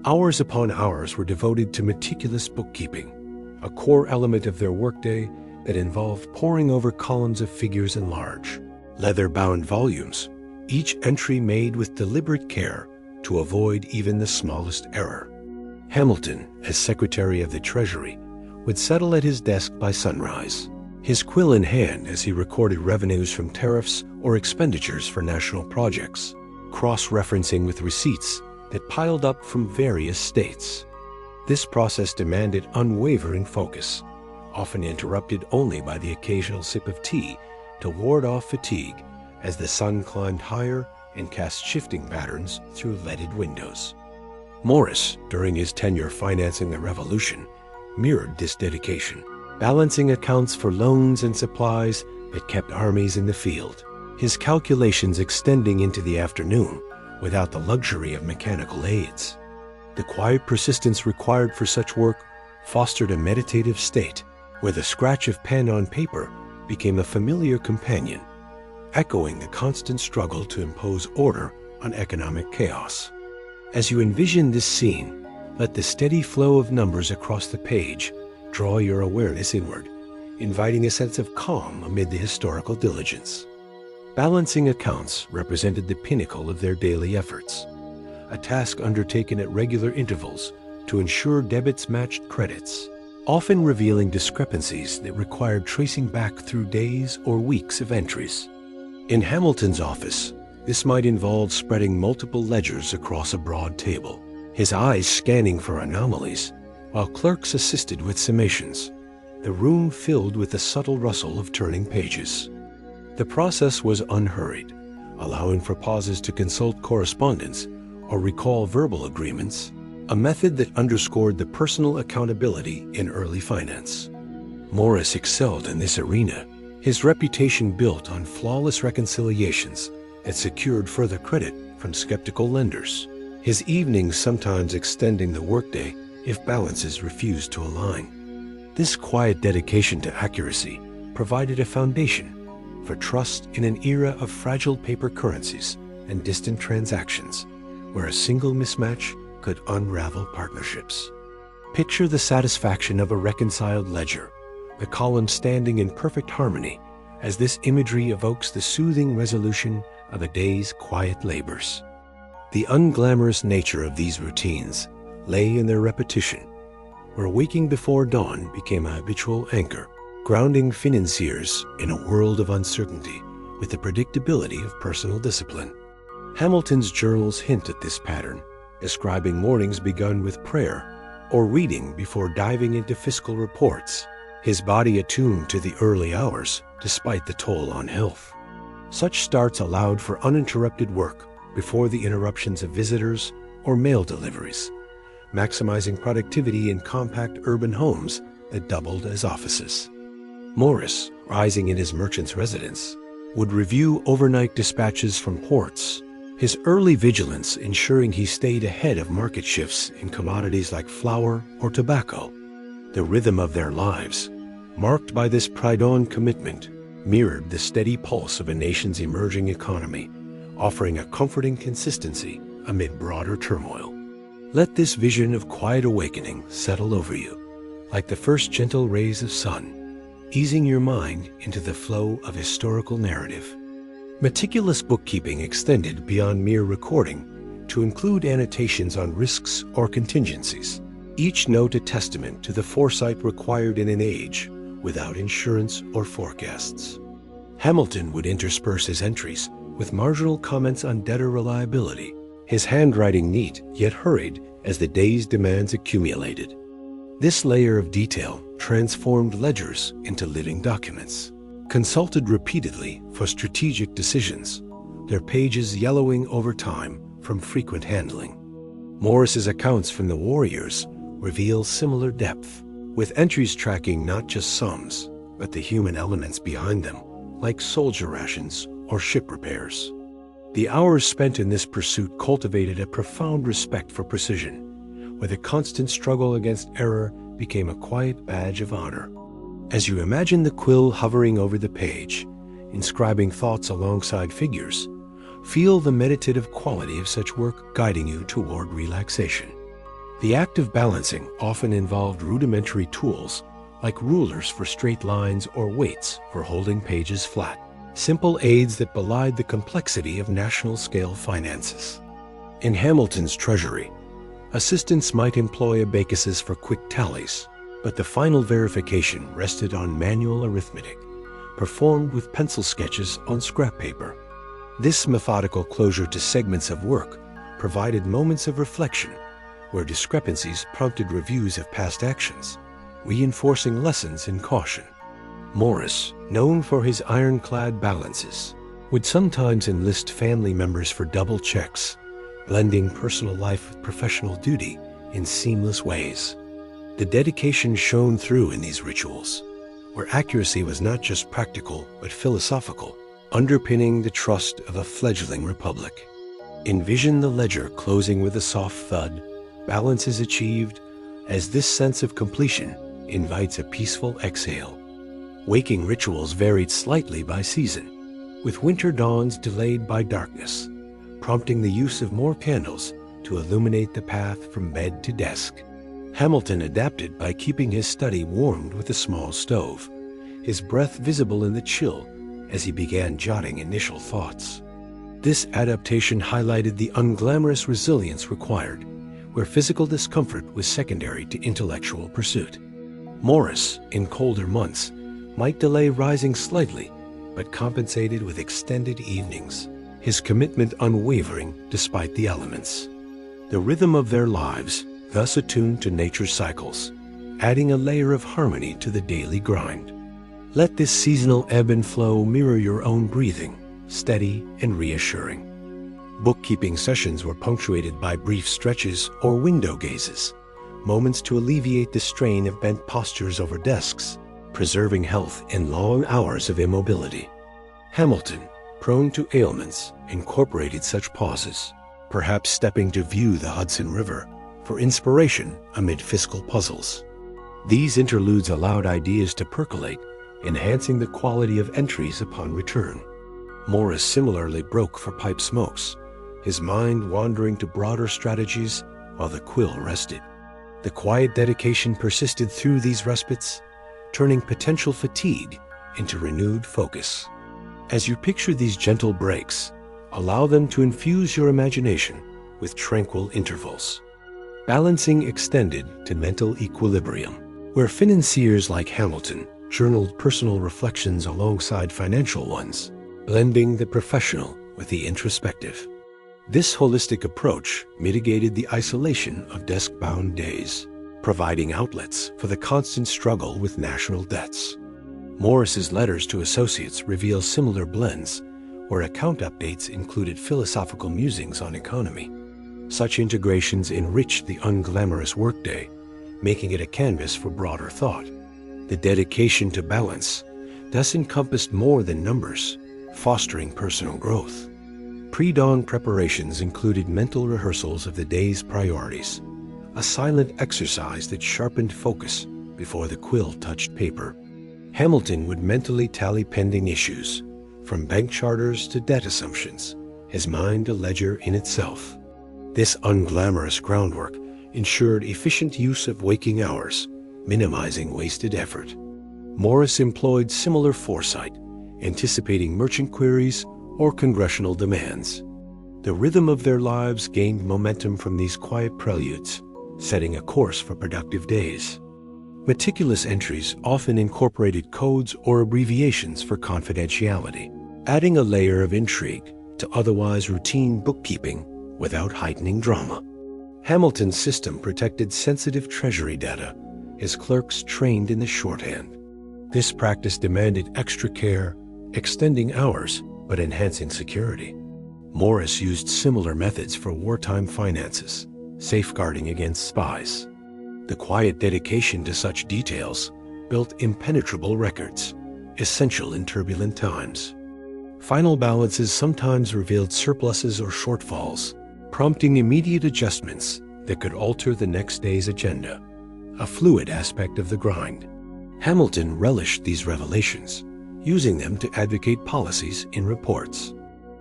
Hours upon hours were devoted to meticulous bookkeeping, a core element of their workday that involved poring over columns of figures in large, leather-bound volumes, each entry made with deliberate care to avoid even the smallest error. Hamilton, as Secretary of the Treasury, would settle at his desk by sunrise, his quill in hand as he recorded revenues from tariffs or expenditures for national projects, cross-referencing with receipts that piled up from various states. This process demanded unwavering focus, often interrupted only by the occasional sip of tea to ward off fatigue as the sun climbed higher and cast shifting patterns through leaded windows. Morris, during his tenure financing the Revolution, mirrored this dedication, balancing accounts for loans and supplies that kept armies in the field, his calculations extending into the afternoon without the luxury of mechanical aids. The quiet persistence required for such work fostered a meditative state where the scratch of pen on paper became a familiar companion, echoing the constant struggle to impose order on economic chaos. As you envision this scene, let the steady flow of numbers across the page draw your awareness inward, inviting a sense of calm amid the historical diligence. Balancing accounts represented the pinnacle of their daily efforts, a task undertaken at regular intervals to ensure debits matched credits, often revealing discrepancies that required tracing back through days or weeks of entries. In Hamilton's office, this might involve spreading multiple ledgers across a broad table, his eyes scanning for anomalies, while clerks assisted with summations, the room filled with the subtle rustle of turning pages. The process was unhurried, allowing for pauses to consult correspondence or recall verbal agreements, a method that underscored the personal accountability in early finance. Morris excelled in this arena, his reputation built on flawless reconciliations that secured further credit from skeptical lenders. his evenings sometimes extending the workday if balances refused to align. This quiet dedication to accuracy provided a foundation for trust in an era of fragile paper currencies and distant transactions, where a single mismatch could unravel partnerships. Picture the satisfaction of a reconciled ledger, the columns standing in perfect harmony, as this imagery evokes the soothing resolution of a day's quiet labors. The unglamorous nature of these routines lay in their repetition, where waking before dawn became a habitual anchor, grounding financiers in a world of uncertainty with the predictability of personal discipline. Hamilton's journals hint at this pattern, describing mornings begun with prayer or reading before diving into fiscal reports, his body attuned to the early hours despite the toll on health. Such starts allowed for uninterrupted work before the interruptions of visitors or mail deliveries, maximizing productivity in compact urban homes that doubled as offices. Morris, rising in his merchant's residence, would review overnight dispatches from ports, his early vigilance ensuring he stayed ahead of market shifts in commodities like flour or tobacco. The rhythm of their lives, marked by this pride-on commitment, mirrored the steady pulse of a nation's emerging economy, offering a comforting consistency amid broader turmoil. Let this vision of quiet awakening settle over you, like the first gentle rays of sun, easing your mind into the flow of historical narrative. Meticulous bookkeeping extended beyond mere recording to include annotations on risks or contingencies, each note a testament to the foresight required in an age without insurance or forecasts. Hamilton would intersperse his entries with marginal comments on debtor reliability, his handwriting neat yet hurried as the day's demands accumulated. This layer of detail transformed ledgers into living documents, consulted repeatedly for strategic decisions, their pages yellowing over time from frequent handling. Morris's accounts from the war years reveal similar depth, with entries tracking not just sums, but the human elements behind them, like soldier rations or ship repairs. The hours spent in this pursuit cultivated a profound respect for precision, where the constant struggle against error became a quiet badge of honor. As you imagine the quill hovering over the page, inscribing thoughts alongside figures, feel the meditative quality of such work guiding you toward relaxation. The act of balancing often involved rudimentary tools like rulers for straight lines or weights for holding pages flat, simple aids that belied the complexity of national-scale finances. In Hamilton's treasury, assistants might employ abacuses for quick tallies, but the final verification rested on manual arithmetic, performed with pencil sketches on scrap paper. This methodical closure to segments of work provided moments of reflection, where discrepancies prompted reviews of past actions, reinforcing lessons in caution. Morris, known for his ironclad balances, would sometimes enlist family members for double checks, blending personal life with professional duty in seamless ways. The dedication shone through in these rituals, where accuracy was not just practical but philosophical, underpinning the trust of a fledgling republic. Envision the ledger closing with a soft thud, balance is achieved, as this sense of completion invites a peaceful exhale. Waking rituals varied slightly by season, with winter dawns delayed by darkness, prompting the use of more candles to illuminate the path from bed to desk. Hamilton adapted by keeping his study warmed with a small stove, his breath visible in the chill as he began jotting initial thoughts. This adaptation highlighted the unglamorous resilience required, where physical discomfort was secondary to intellectual pursuit. Morris, in colder months, might delay rising slightly, but compensated with extended evenings, his commitment unwavering despite the elements. The rhythm of their lives thus attuned to nature's cycles, adding a layer of harmony to the daily grind. Let this seasonal ebb and flow mirror your own breathing, steady and reassuring. Bookkeeping sessions were punctuated by brief stretches or window gazes, moments to alleviate the strain of bent postures over desks, preserving health in long hours of immobility. Hamilton, prone to ailments, incorporated such pauses, perhaps stepping to view the Hudson River for inspiration amid fiscal puzzles. These interludes allowed ideas to percolate, enhancing the quality of entries upon return. Morris similarly broke for pipe smokes, his mind wandering to broader strategies while the quill rested. The quiet dedication persisted through these respites, turning potential fatigue into renewed focus. As you picture these gentle breaks, allow them to infuse your imagination with tranquil intervals. Balancing extended to mental equilibrium, where financiers like Hamilton journaled personal reflections alongside financial ones, blending the professional with the introspective. This holistic approach mitigated the isolation of desk-bound days, providing outlets for the constant struggle with national debts. Morris's letters to associates reveal similar blends, where account updates included philosophical musings on economy. Such integrations enriched the unglamorous workday, making it a canvas for broader thought. The dedication to balance thus encompassed more than numbers, fostering personal growth. Pre-dawn preparations included mental rehearsals of the day's priorities, a silent exercise that sharpened focus before the quill touched paper. Hamilton would mentally tally pending issues, from bank charters to debt assumptions, his mind a ledger in itself. This unglamorous groundwork ensured efficient use of waking hours, minimizing wasted effort. Morris employed similar foresight, anticipating merchant queries or congressional demands. The rhythm of their lives gained momentum from these quiet preludes, setting a course for productive days. Meticulous entries often incorporated codes or abbreviations for confidentiality, adding a layer of intrigue to otherwise routine bookkeeping without heightening drama. Hamilton's system protected sensitive treasury data, his clerks trained in the shorthand. This practice demanded extra care, extending hours but enhancing security. Morris used similar methods for wartime finances, safeguarding against spies. The quiet dedication to such details built impenetrable records, essential in turbulent times. Final balances sometimes revealed surpluses or shortfalls, prompting immediate adjustments that could alter the next day's agenda, a fluid aspect of the grind. Hamilton relished these revelations, using them to advocate policies in reports.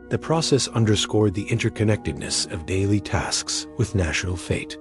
The process underscored the interconnectedness of daily tasks with national fate.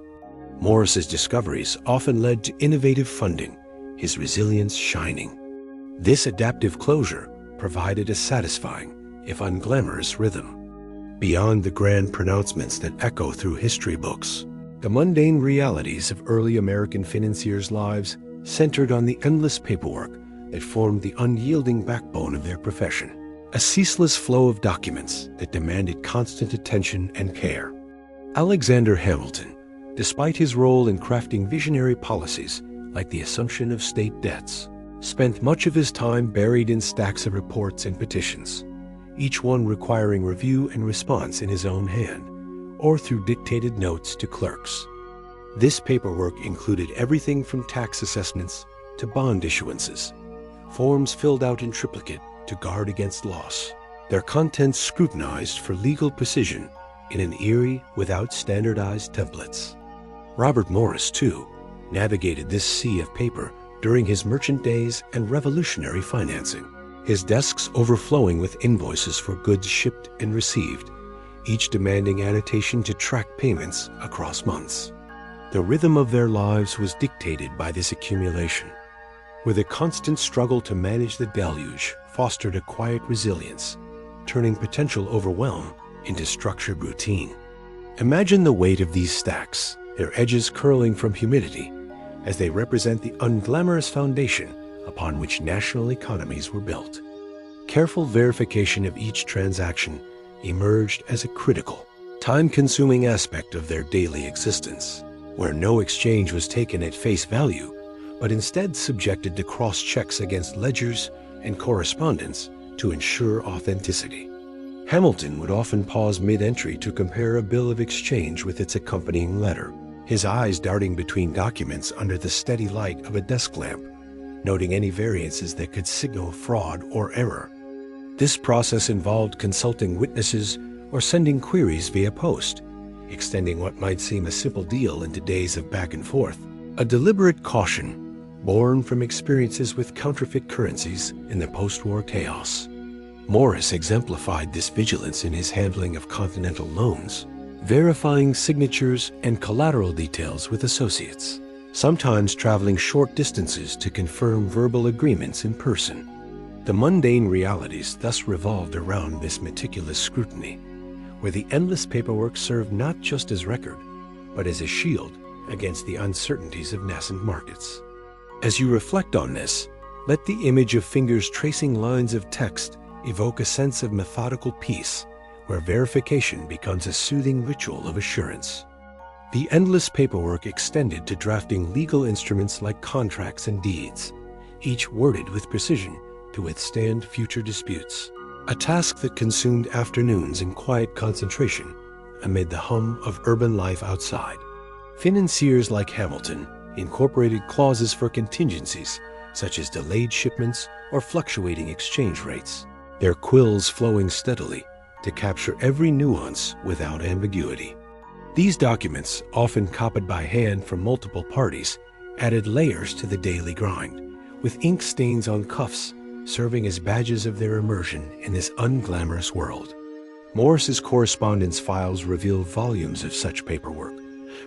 Morris's discoveries often led to innovative funding, his resilience shining. This adaptive closure provided a satisfying, if unglamorous, rhythm. Beyond the grand pronouncements that echo through history books, the mundane realities of early American financiers' lives centered on the endless paperwork that formed the unyielding backbone of their profession, a ceaseless flow of documents that demanded constant attention and care. Alexander Hamilton, despite his role in crafting visionary policies like the assumption of state debts, spent much of his time buried in stacks of reports and petitions, each one requiring review and response in his own hand, or through dictated notes to clerks. This paperwork included everything from tax assessments to bond issuances, forms filled out in triplicate to guard against loss, their contents scrutinized for legal precision in an eerie without standardized templates. Robert Morris, too, navigated this sea of paper during his merchant days and revolutionary financing, his desks overflowing with invoices for goods shipped and received, each demanding annotation to track payments across months. The rhythm of their lives was dictated by this accumulation, where the constant struggle to manage the deluge fostered a quiet resilience, turning potential overwhelm into structured routine. Imagine the weight of these stacks, their edges curling from humidity, as they represent the unglamorous foundation upon which national economies were built. Careful verification of each transaction emerged as a critical, time-consuming aspect of their daily existence, where no exchange was taken at face value, but instead subjected to cross-checks against ledgers and correspondence to ensure authenticity. Hamilton would often pause mid-entry to compare a bill of exchange with its accompanying letter, his eyes darting between documents under the steady light of a desk lamp, noting any variances that could signal fraud or error. This process involved consulting witnesses or sending queries via post, extending what might seem a simple deal into days of back and forth. A deliberate caution, born from experiences with counterfeit currencies in the post-war chaos. Morris exemplified this vigilance in his handling of continental loans, verifying signatures and collateral details with associates, sometimes traveling short distances to confirm verbal agreements in person. The mundane realities thus revolved around this meticulous scrutiny, where the endless paperwork served not just as record, but as a shield against the uncertainties of nascent markets. As you reflect on this, let the image of fingers tracing lines of text evoke a sense of methodical peace, where verification becomes a soothing ritual of assurance. The endless paperwork extended to drafting legal instruments like contracts and deeds, each worded with precision to withstand future disputes, a task that consumed afternoons in quiet concentration amid the hum of urban life outside. Financiers like Hamilton incorporated clauses for contingencies such as delayed shipments or fluctuating exchange rates, their quills flowing steadily to capture every nuance without ambiguity. These documents, often copied by hand from multiple parties, added layers to the daily grind, with ink stains on cuffs serving as badges of their immersion in this unglamorous world. Morris's correspondence files reveal volumes of such paperwork,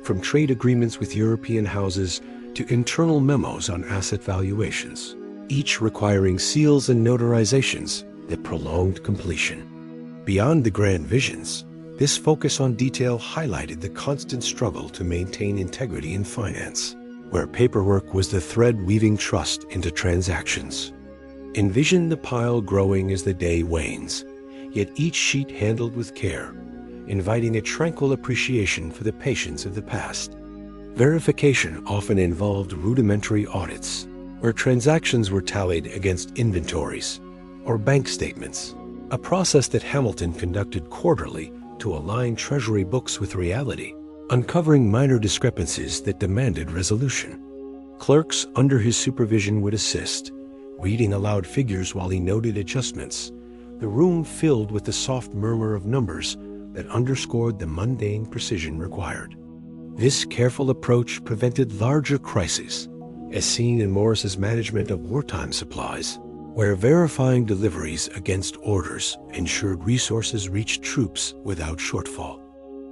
from trade agreements with European houses to internal memos on asset valuations, each requiring seals and notarizations that prolonged completion. Beyond the grand visions, this focus on detail highlighted the constant struggle to maintain integrity in finance, where paperwork was the thread weaving trust into transactions. Envision the pile growing as the day wanes, yet each sheet handled with care, inviting a tranquil appreciation for the patience of the past. Verification often involved rudimentary audits, where transactions were tallied against inventories or bank statements, a process that Hamilton conducted quarterly to align treasury books with reality, uncovering minor discrepancies that demanded resolution. Clerks under his supervision would assist, reading aloud figures while he noted adjustments, the room filled with the soft murmur of numbers that underscored the mundane precision required. This careful approach prevented larger crises, as seen in Morris's management of wartime supplies, where verifying deliveries against orders ensured resources reached troops without shortfall.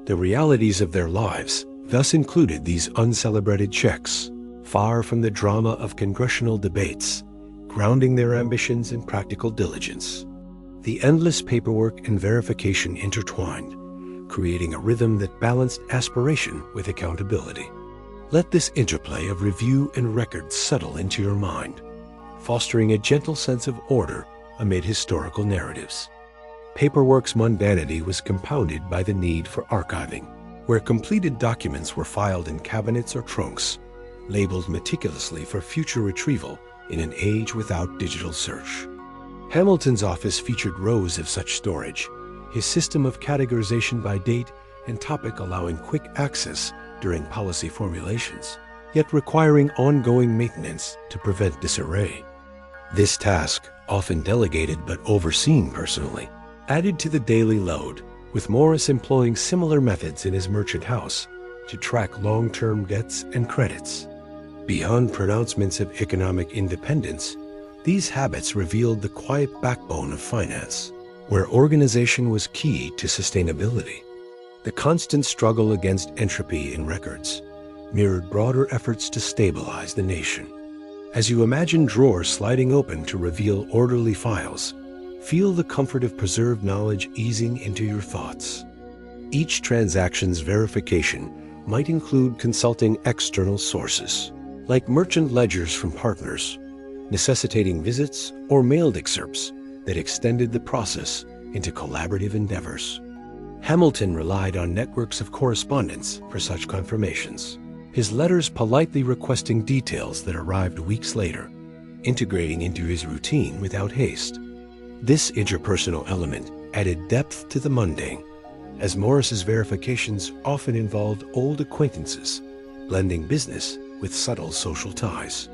The realities of their lives thus included these uncelebrated checks, far from the drama of congressional debates, grounding their ambitions in practical diligence. The endless paperwork and verification intertwined, creating a rhythm that balanced aspiration with accountability. Let this interplay of review and record settle into your mind, fostering a gentle sense of order amid historical narratives. Paperwork's mundanity was compounded by the need for archiving, where completed documents were filed in cabinets or trunks, labeled meticulously for future retrieval in an age without digital search. Hamilton's office featured rows of such storage, his system of categorization by date and topic allowing quick access during policy formulations, yet requiring ongoing maintenance to prevent disarray. This task, often delegated but overseen personally, added to the daily load, with Morris employing similar methods in his merchant house to track long-term debts and credits. Beyond pronouncements of economic independence, these habits revealed the quiet backbone of finance, where organization was key to sustainability. The constant struggle against entropy in records mirrored broader efforts to stabilize the nation. As you imagine drawers sliding open to reveal orderly files, feel the comfort of preserved knowledge easing into your thoughts. Each transaction's verification might include consulting external sources, like merchant ledgers from partners, necessitating visits or mailed excerpts that extended the process into collaborative endeavors. Hamilton relied on networks of correspondence for such confirmations, his letters politely requesting details that arrived weeks later, integrating into his routine without haste. This interpersonal element added depth to the mundane, as Morris's verifications often involved old acquaintances, blending business with subtle social ties.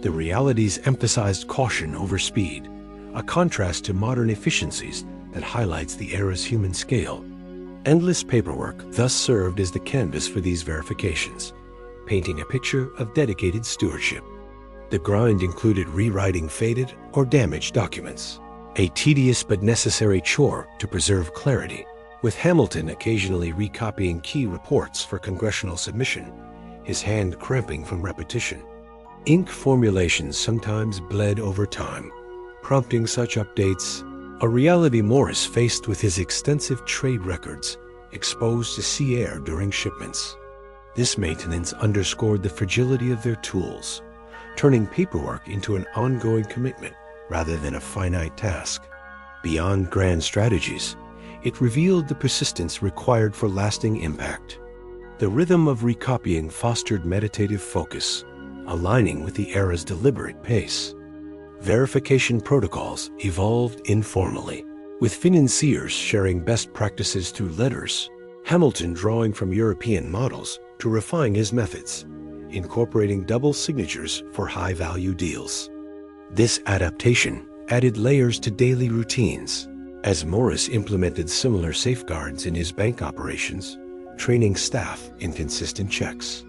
The realities emphasized caution over speed, a contrast to modern efficiencies that highlights the era's human scale. Endless paperwork thus served as the canvas for these verifications, painting a picture of dedicated stewardship. The grind included rewriting faded or damaged documents, a tedious but necessary chore to preserve clarity, with Hamilton occasionally recopying key reports for congressional submission, his hand cramping from repetition. Ink formulations sometimes bled over time, prompting such updates, a reality Morris faced with his extensive trade records exposed to sea air during shipments. This maintenance underscored the fragility of their tools, turning paperwork into an ongoing commitment rather than a finite task. Beyond grand strategies, it revealed the persistence required for lasting impact. The rhythm of recopying fostered meditative focus, aligning with the era's deliberate pace. Verification protocols evolved informally, with financiers sharing best practices through letters, Hamilton drawing from European models to refine his methods, incorporating double signatures for high-value deals. This adaptation added layers to daily routines, as Morris implemented similar safeguards in his bank operations, training staff in consistent checks.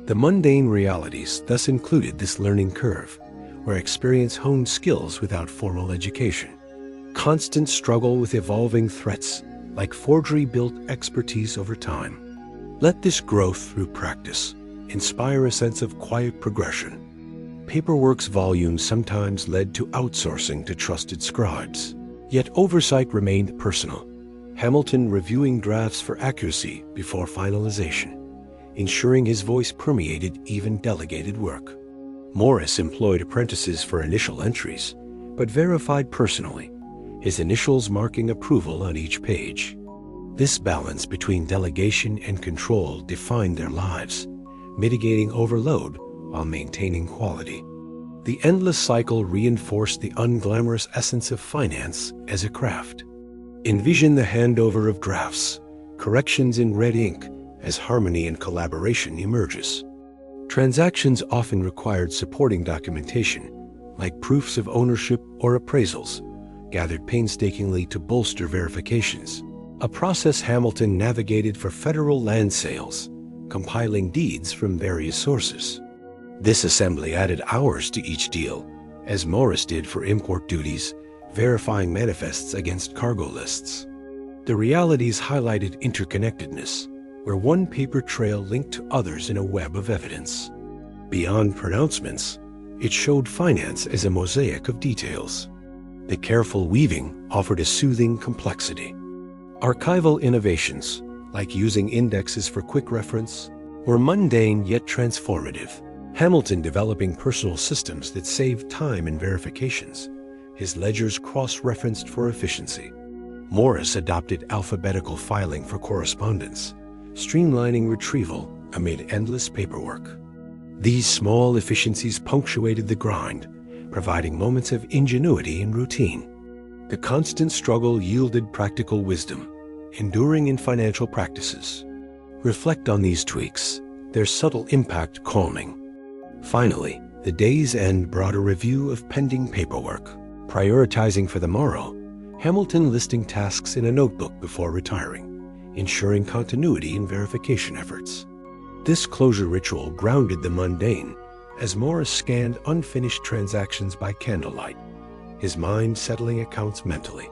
The mundane realities thus included this learning curve, where experience honed skills without formal education. Constant struggle with evolving threats, like forgery, built expertise over time. Let this growth through practice inspire a sense of quiet progression. Paperwork's volume sometimes led to outsourcing to trusted scribes, yet oversight remained personal. Hamilton reviewing drafts for accuracy before finalization, ensuring his voice permeated even delegated work. Morris employed apprentices for initial entries, but verified personally, his initials marking approval on each page. This balance between delegation and control defined their lives, mitigating overload while maintaining quality. The endless cycle reinforced the unglamorous essence of finance as a craft. Envision the handover of drafts, corrections in red ink as harmony and collaboration emerges. Transactions often required supporting documentation, like proofs of ownership or appraisals, gathered painstakingly to bolster verifications, a process Hamilton navigated for federal land sales, compiling deeds from various sources. This assembly added hours to each deal, as Morris did for import duties, verifying manifests against cargo lists. The realities highlighted interconnectedness, where one paper trail linked to others in a web of evidence. Beyond pronouncements, it showed finance as a mosaic of details. The careful weaving offered a soothing complexity. Archival innovations, like using indexes for quick reference, were mundane yet transformative. Hamilton developing personal systems that saved time in verifications, his ledgers cross-referenced for efficiency. Morris adopted alphabetical filing for correspondence, streamlining retrieval amid endless paperwork. These small efficiencies punctuated the grind, providing moments of ingenuity in routine. The constant struggle yielded practical wisdom, enduring in financial practices. Reflect on these tweaks, their subtle impact calming. Finally, the day's end brought a review of pending paperwork. Prioritizing for the morrow, Hamilton listing tasks in a notebook before retiring, ensuring continuity in verification efforts. This closure ritual grounded the mundane as Morris scanned unfinished transactions by candlelight, his mind settling accounts mentally.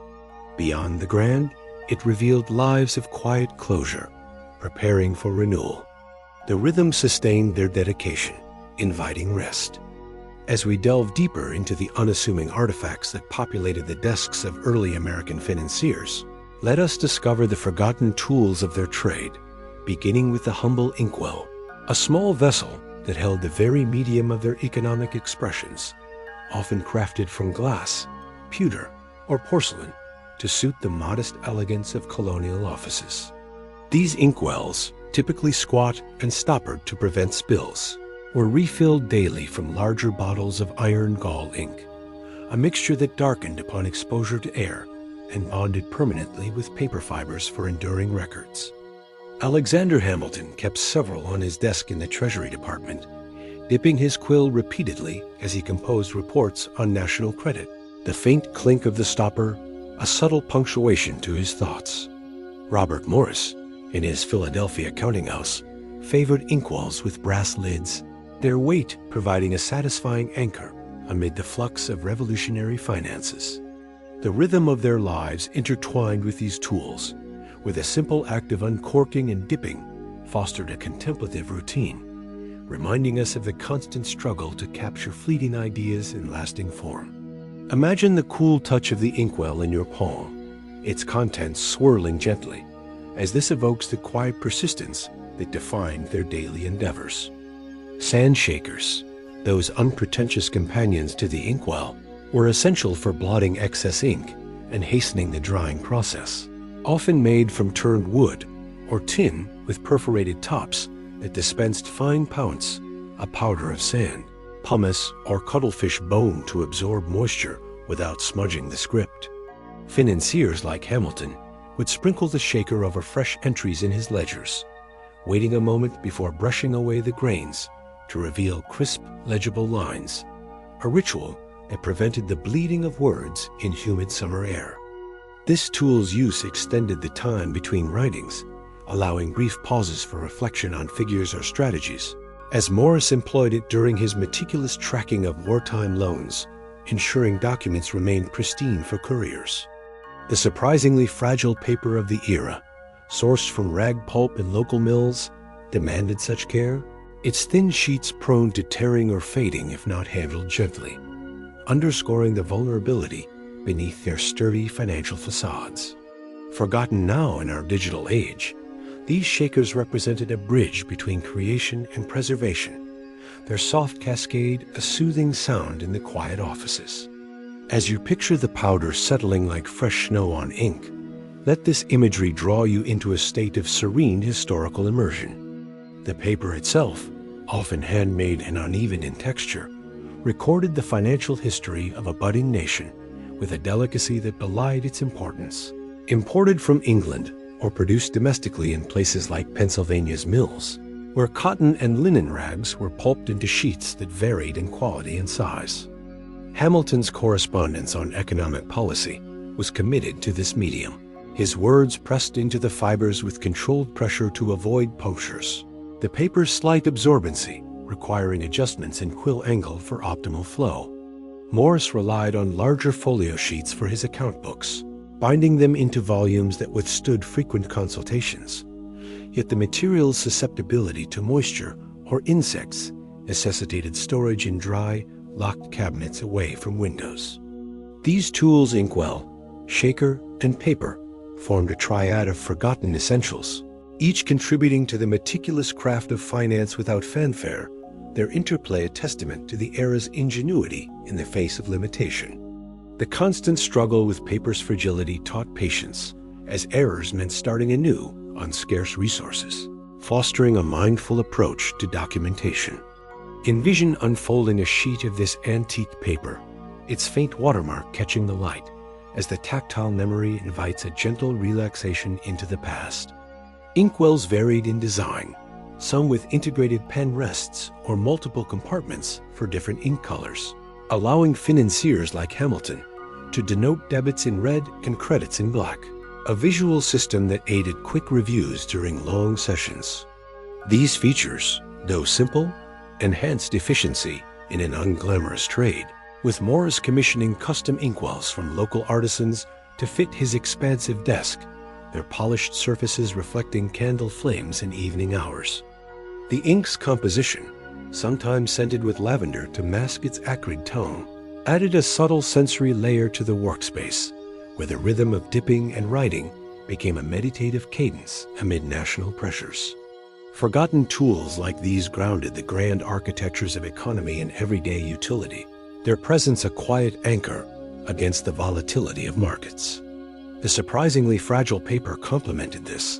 Beyond the grand, it revealed lives of quiet closure, preparing for renewal. The rhythm sustained their dedication, inviting rest. As we delve deeper into the unassuming artifacts that populated the desks of early American financiers, let us discover the forgotten tools of their trade, beginning with the humble inkwell, a small vessel that held the very medium of their economic expressions, often crafted from glass, pewter, or porcelain to suit the modest elegance of colonial offices. These inkwells, typically squat and stoppered to prevent spills, were refilled daily from larger bottles of iron gall ink, a mixture that darkened upon exposure to air and bonded permanently with paper fibers for enduring records. Alexander Hamilton kept several on his desk in the Treasury Department, dipping his quill repeatedly as he composed reports on national credit. The faint clink of the stopper, a subtle punctuation to his thoughts. Robert Morris, in his Philadelphia counting house, favored inkwells with brass lids, their weight providing a satisfying anchor amid the flux of revolutionary finances. The rhythm of their lives intertwined with these tools, with a simple act of uncorking and dipping, fostered a contemplative routine, reminding us of the constant struggle to capture fleeting ideas in lasting form. Imagine the cool touch of the inkwell in your palm, its contents swirling gently, as this evokes the quiet persistence that defined their daily endeavors. Sand shakers, those unpretentious companions to the inkwell, were essential for blotting excess ink and hastening the drying process. Often made from turned wood or tin with perforated tops that dispensed fine pounce, a powder of sand, pumice, or cuttlefish bone to absorb moisture without smudging the script. Financiers like Hamilton would sprinkle the shaker over fresh entries in his ledgers, waiting a moment before brushing away the grains to reveal crisp, legible lines, a ritual that prevented the bleeding of words in humid summer air. This tool's use extended the time between writings, allowing brief pauses for reflection on figures or strategies, as Morris employed it during his meticulous tracking of wartime loans, ensuring documents remained pristine for couriers. The surprisingly fragile paper of the era, sourced from rag pulp in local mills, demanded such care, its thin sheets prone to tearing or fading if not handled gently, underscoring the vulnerability beneath their sturdy financial facades. Forgotten now in our digital age, these shakers represented a bridge between creation and preservation, their soft cascade a soothing sound in the quiet offices. As you picture the powder settling like fresh snow on ink, let this imagery draw you into a state of serene historical immersion. The paper itself, often handmade and uneven in texture, recorded the financial history of a budding nation with a delicacy that belied its importance. Imported from England or produced domestically in places like Pennsylvania's mills, where cotton and linen rags were pulped into sheets that varied in quality and size. Hamilton's correspondence on economic policy was committed to this medium, his words pressed into the fibers with controlled pressure to avoid punctures, the paper's slight absorbency requiring adjustments in quill angle for optimal flow. Morris relied on larger folio sheets for his account books, binding them into volumes that withstood frequent consultations. Yet the material's susceptibility to moisture or insects necessitated storage in dry, locked cabinets away from windows. These tools, inkwell, shaker, and paper, formed a triad of forgotten essentials, each contributing to the meticulous craft of finance without fanfare, their interplay a testament to the era's ingenuity in the face of limitation. The constant struggle with paper's fragility taught patience, as errors meant starting anew on scarce resources, fostering a mindful approach to documentation. Envision unfolding a sheet of this antique paper, its faint watermark catching the light, as the tactile memory invites a gentle relaxation into the past. Inkwells varied in design, some with integrated pen rests or multiple compartments for different ink colors, allowing financiers like Hamilton to denote debits in red and credits in black, a visual system that aided quick reviews during long sessions. These features, though simple, enhanced efficiency in an unglamorous trade, with Morris commissioning custom inkwells from local artisans to fit his expansive desk, their polished surfaces reflecting candle flames in evening hours. The ink's composition, sometimes scented with lavender to mask its acrid tone, added a subtle sensory layer to the workspace, where the rhythm of dipping and writing became a meditative cadence amid national pressures. Forgotten tools like these grounded the grand architectures of economy and everyday utility, their presence a quiet anchor against the volatility of markets. The surprisingly fragile paper complemented this,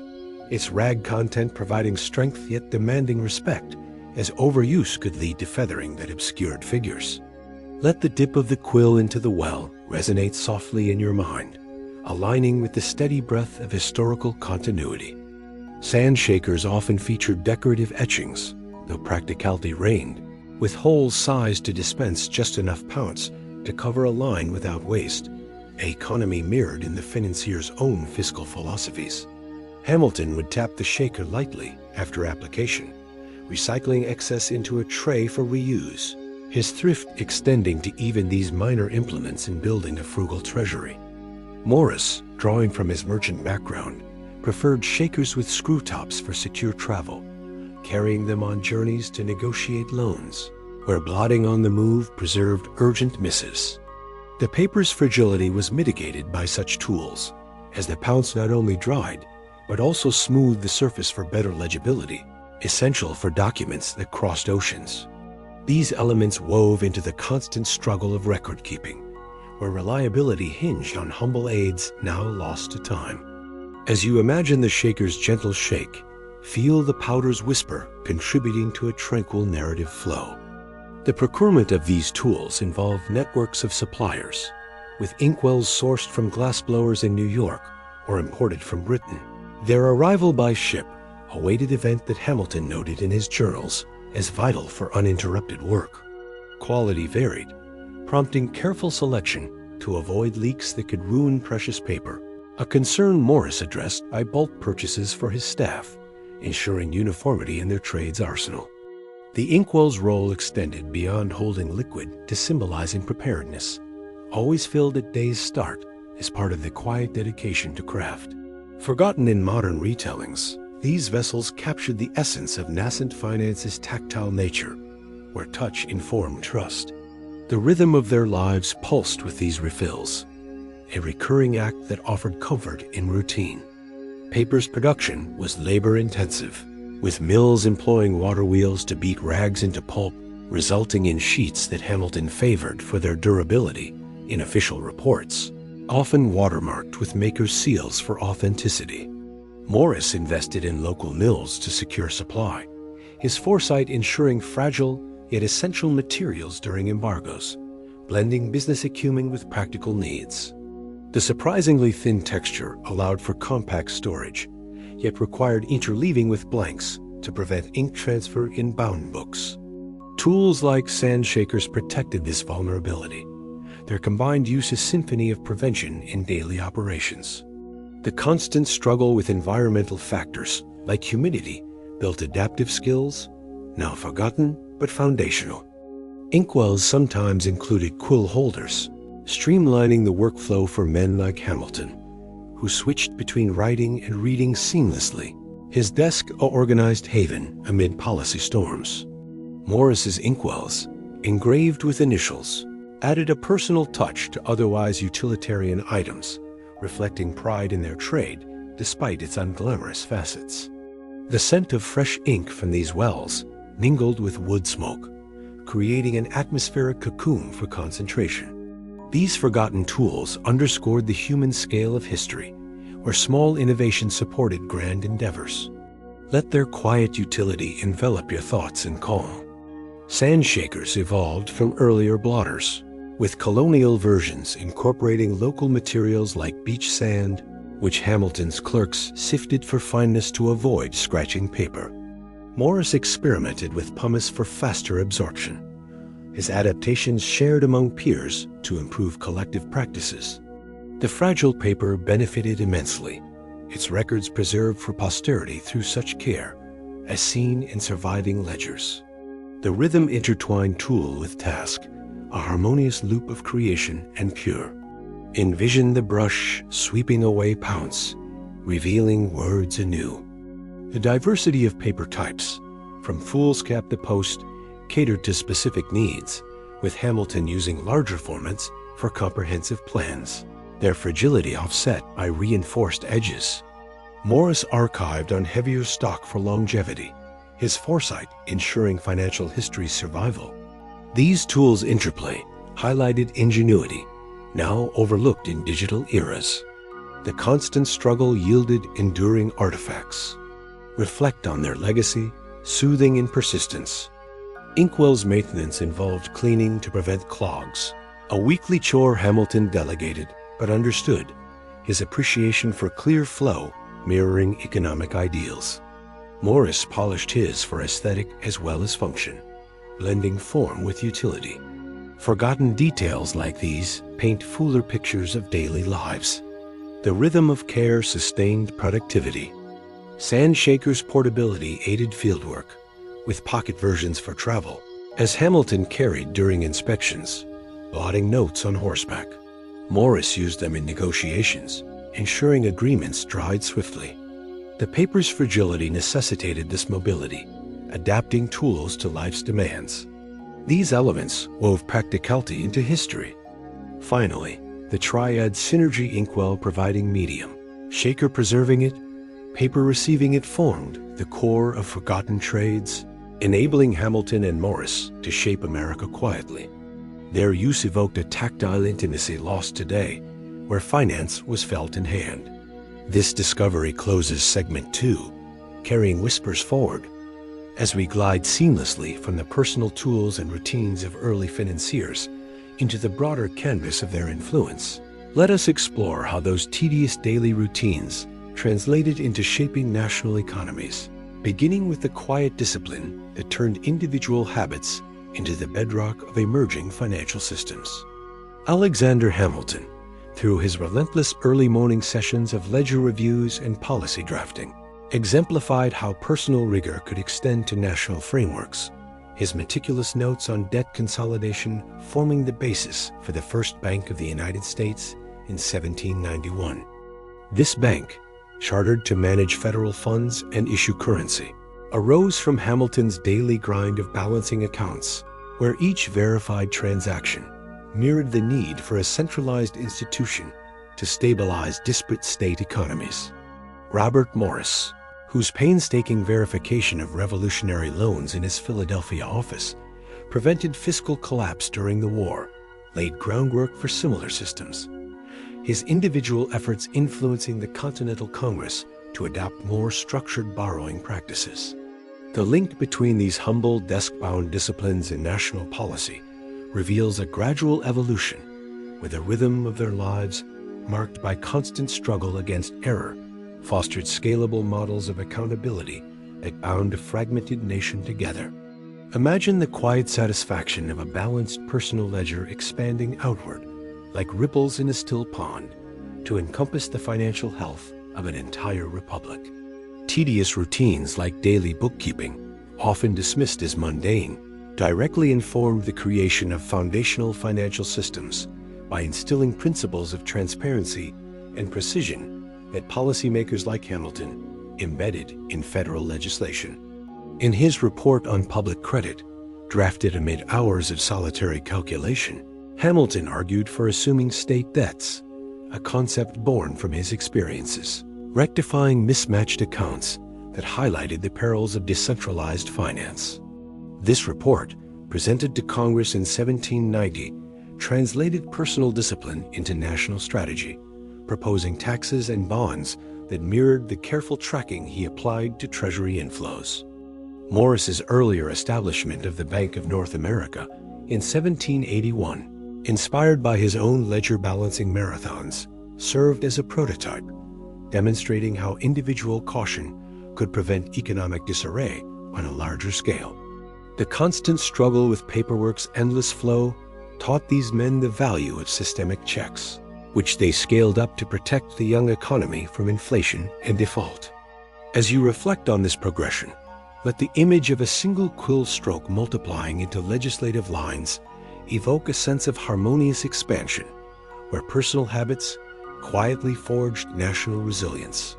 its rag content providing strength yet demanding respect, as overuse could lead to feathering that obscured figures. Let the dip of the quill into the well resonate softly in your mind, aligning with the steady breath of historical continuity. Sand shakers often featured decorative etchings, though practicality reigned, with holes sized to dispense just enough pounce to cover a line without waste, an economy mirrored in the financier's own fiscal philosophies. Hamilton would tap the shaker lightly after application, recycling excess into a tray for reuse, his thrift extending to even these minor implements in building a frugal treasury. Morris, drawing from his merchant background, preferred shakers with screw tops for secure travel, carrying them on journeys to negotiate loans, where blotting on the move preserved urgent missives. The paper's fragility was mitigated by such tools, as the pounce not only dried, but also smoothed the surface for better legibility, essential for documents that crossed oceans. These elements wove into the constant struggle of record-keeping, where reliability hinged on humble aids now lost to time. As you imagine the shaker's gentle shake, feel the powder's whisper contributing to a tranquil narrative flow. The procurement of these tools involved networks of suppliers, with inkwells sourced from glassblowers in New York or imported from Britain. Their arrival by ship, a weighted event that Hamilton noted in his journals as vital for uninterrupted work. Quality varied, prompting careful selection to avoid leaks that could ruin precious paper, a concern Morris addressed by bulk purchases for his staff, ensuring uniformity in their trade's arsenal. The inkwell's role extended beyond holding liquid to symbolizing preparedness, always filled at day's start as part of the quiet dedication to craft. Forgotten in modern retellings, these vessels captured the essence of nascent finance's tactile nature, where touch informed trust. The rhythm of their lives pulsed with these refills, a recurring act that offered comfort in routine. Paper's production was labor-intensive, with mills employing water wheels to beat rags into pulp, resulting in sheets that Hamilton favored for their durability in official reports, often watermarked with maker's seals for authenticity. Morris invested in local mills to secure supply, his foresight ensuring fragile yet essential materials during embargoes, blending business acumen with practical needs. The surprisingly thin texture allowed for compact storage, yet required interleaving with blanks to prevent ink transfer in bound books. Tools like sand shakers protected this vulnerability, their combined use a symphony of prevention in daily operations. The constant struggle with environmental factors, like humidity, built adaptive skills, now forgotten but foundational. Inkwells sometimes included quill holders, streamlining the workflow for men like Hamilton, who switched between writing and reading seamlessly, his desk a organized haven amid policy storms. Morris's inkwells, engraved with initials, added a personal touch to otherwise utilitarian items, reflecting pride in their trade despite its unglamorous facets. The scent of fresh ink from these wells mingled with wood smoke, creating an atmospheric cocoon for concentration. These forgotten tools underscored the human scale of history, where small innovations supported grand endeavors. Let their quiet utility envelop your thoughts in calm. Sand shakers evolved from earlier blotters, with colonial versions incorporating local materials like beach sand, which Hamilton's clerks sifted for fineness to avoid scratching paper. Morris experimented with pumice for faster absorption, his adaptations shared among peers to improve collective practices. The fragile paper benefited immensely, its records preserved for posterity through such care, as seen in surviving ledgers. The rhythm intertwined tool with task, a harmonious loop of creation and pure. Envision the brush sweeping away pounce, revealing words anew. The diversity of paper types, from foolscap to post, catered to specific needs, with Hamilton using larger formats for comprehensive plans, their fragility offset by reinforced edges. Morris archived on heavier stock for longevity, his foresight ensuring financial history's survival. These tools' interplay highlighted ingenuity, now overlooked in digital eras. The constant struggle yielded enduring artifacts. Reflect on their legacy, soothing in persistence. Inkwell's maintenance involved cleaning to prevent clogs, a weekly chore Hamilton delegated but understood, his appreciation for clear flow mirroring economic ideals. Morris polished his for aesthetic as well as function, blending form with utility. Forgotten details like these paint fuller pictures of daily lives. The rhythm of care sustained productivity, Sandshaker's portability aided fieldwork, with pocket versions for travel, as Hamilton carried during inspections, blotting notes on horseback. Morris used them in negotiations, ensuring agreements dried swiftly. The paper's fragility necessitated this mobility, adapting tools to life's demands. These elements wove practicality into history. Finally, the triad synergy inkwell providing medium, shaker preserving it, paper receiving it formed the core of forgotten trades, enabling Hamilton and Morris to shape America quietly. Their use evoked a tactile intimacy lost today, where finance was felt in hand. This discovery closes segment 2, carrying whispers forward, as we glide seamlessly from the personal tools and routines of early financiers into the broader canvas of their influence. Let us explore how those tedious daily routines translated into shaping national economies, beginning with the quiet discipline that turned individual habits into the bedrock of emerging financial systems. Alexander Hamilton, through his relentless early morning sessions of ledger reviews and policy drafting, exemplified how personal rigor could extend to national frameworks, his meticulous notes on debt consolidation forming the basis for the first Bank of the United States in 1791. This bank, chartered to manage federal funds and issue currency, arose from Hamilton's daily grind of balancing accounts, where each verified transaction mirrored the need for a centralized institution to stabilize disparate state economies. Robert Morris, whose painstaking verification of revolutionary loans in his Philadelphia office prevented fiscal collapse during the war, laid groundwork for similar systems, his individual efforts influencing the Continental Congress to adopt more structured borrowing practices. The link between these humble, desk-bound disciplines and national policy reveals a gradual evolution, where the rhythm of their lives, marked by constant struggle against error, fostered scalable models of accountability that bound a fragmented nation together. Imagine the quiet satisfaction of a balanced personal ledger expanding outward, like ripples in a still pond, to encompass the financial health of an entire republic. Tedious routines like daily bookkeeping, often dismissed as mundane, directly informed the creation of foundational financial systems by instilling principles of transparency and precision that policymakers like Hamilton embedded in federal legislation. In his report on public credit, drafted amid hours of solitary calculation, Hamilton argued for assuming state debts, a concept born from his experiences, rectifying mismatched accounts that highlighted the perils of decentralized finance. This report, presented to Congress in 1790, translated personal discipline into national strategy, proposing taxes and bonds that mirrored the careful tracking he applied to Treasury inflows. Morris's earlier establishment of the Bank of North America in 1781, inspired by his own ledger balancing marathons, served as a prototype, demonstrating how individual caution could prevent economic disarray on a larger scale. The constant struggle with paperwork's endless flow taught these men the value of systemic checks, which they scaled up to protect the young economy from inflation and default. As you reflect on this progression, let the image of a single quill stroke multiplying into legislative lines evoke a sense of harmonious expansion, where personal habits quietly forged national resilience.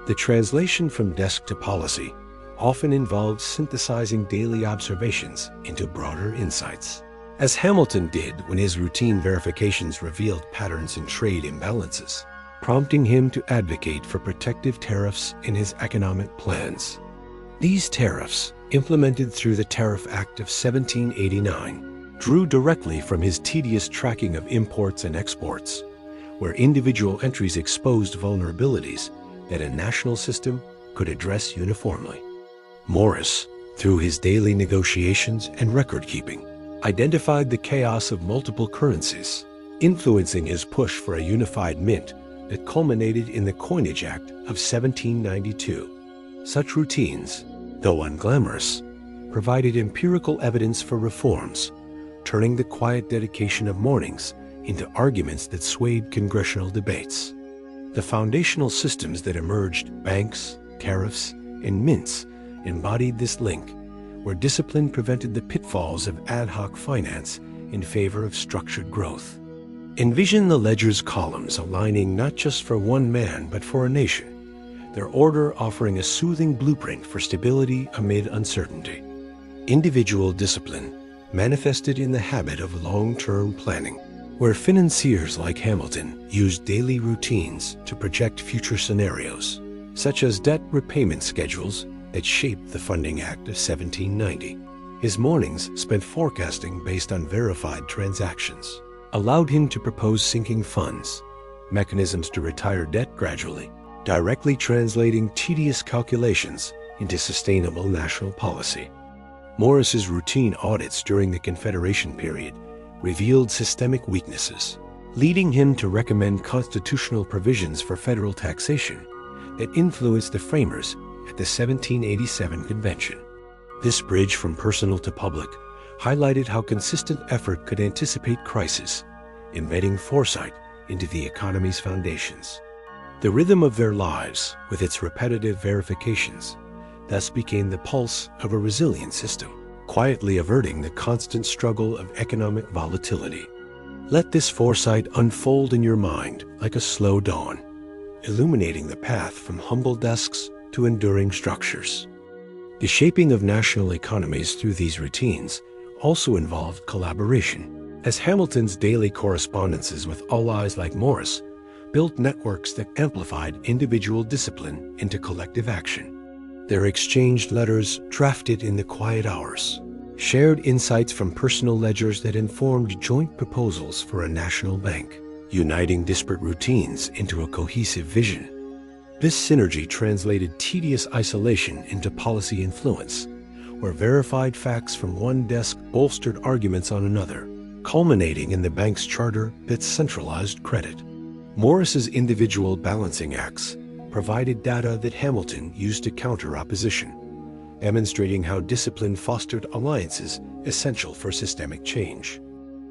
The translation from desk to policy often involved synthesizing daily observations into broader insights, as Hamilton did when his routine verifications revealed patterns in trade imbalances, prompting him to advocate for protective tariffs in his economic plans. These tariffs, implemented through the Tariff Act of 1789, drew directly from his tedious tracking of imports and exports, where individual entries exposed vulnerabilities that a national system could address uniformly. Morris, through his daily negotiations and record-keeping, identified the chaos of multiple currencies, influencing his push for a unified mint that culminated in the Coinage Act of 1792. Such routines, though unglamorous, provided empirical evidence for reforms, turning the quiet dedication of mornings into arguments that swayed congressional debates. The foundational systems that emerged, banks, tariffs, and mints embodied this link, where discipline prevented the pitfalls of ad hoc finance in favor of structured growth. Envision the ledger's columns aligning not just for one man but for a nation, their order offering a soothing blueprint for stability amid uncertainty. Individual discipline manifested in the habit of long-term planning, where financiers like Hamilton used daily routines to project future scenarios, such as debt repayment schedules that shaped the Funding Act of 1790. His mornings spent forecasting based on verified transactions allowed him to propose sinking funds, mechanisms to retire debt gradually, directly translating tedious calculations into sustainable national policy. Morris's routine audits during the Confederation period revealed systemic weaknesses, leading him to recommend constitutional provisions for federal taxation that influenced the framers at the 1787 convention. This bridge from personal to public highlighted how consistent effort could anticipate crisis, embedding foresight into the economy's foundations. The rhythm of their lives, with its repetitive verifications, thus became the pulse of a resilient system, quietly averting the constant struggle of economic volatility. Let this foresight unfold in your mind like a slow dawn, illuminating the path from humble desks to enduring structures. The shaping of national economies through these routines also involved collaboration, as Hamilton's daily correspondences with allies like Morris built networks that amplified individual discipline into collective action. Their exchanged letters, drafted in the quiet hours, shared insights from personal ledgers that informed joint proposals for a national bank, uniting disparate routines into a cohesive vision. This synergy translated tedious isolation into policy influence, where verified facts from one desk bolstered arguments on another, culminating in the bank's charter that centralized credit. Morris's individual balancing acts provided data that Hamilton used to counter opposition, demonstrating how discipline fostered alliances essential for systemic change.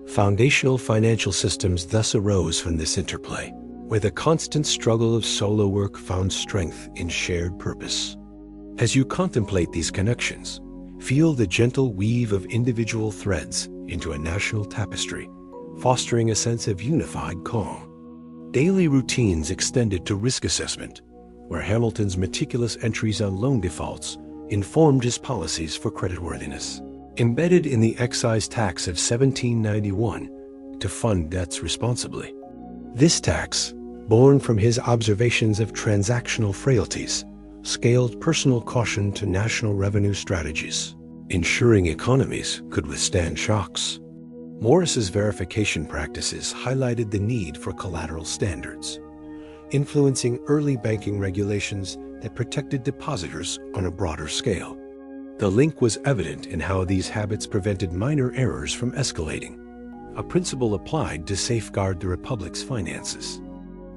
Foundational financial systems thus arose from this interplay, where the constant struggle of solo work found strength in shared purpose. As you contemplate these connections, feel the gentle weave of individual threads into a national tapestry, fostering a sense of unified calm. Daily routines extended to risk assessment, where Hamilton's meticulous entries on loan defaults informed his policies for creditworthiness. Embedded in the excise tax of 1791 to fund debts responsibly. This tax, born from his observations of transactional frailties, scaled personal caution to national revenue strategies, ensuring economies could withstand shocks. Morris's verification practices highlighted the need for collateral standards, influencing early banking regulations that protected depositors on a broader scale. The link was evident in how these habits prevented minor errors from escalating, a principle applied to safeguard the Republic's finances.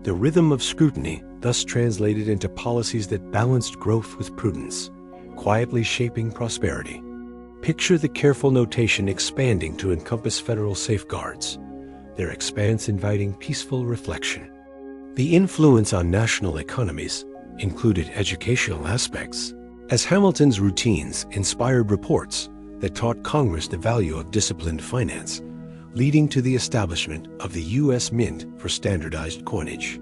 The rhythm of scrutiny thus translated into policies that balanced growth with prudence, quietly shaping prosperity. Picture the careful notation expanding to encompass federal safeguards, their expanse inviting peaceful reflection. The influence on national economies included educational aspects, as Hamilton's routines inspired reports that taught Congress the value of disciplined finance, leading to the establishment of the U.S. Mint for standardized coinage.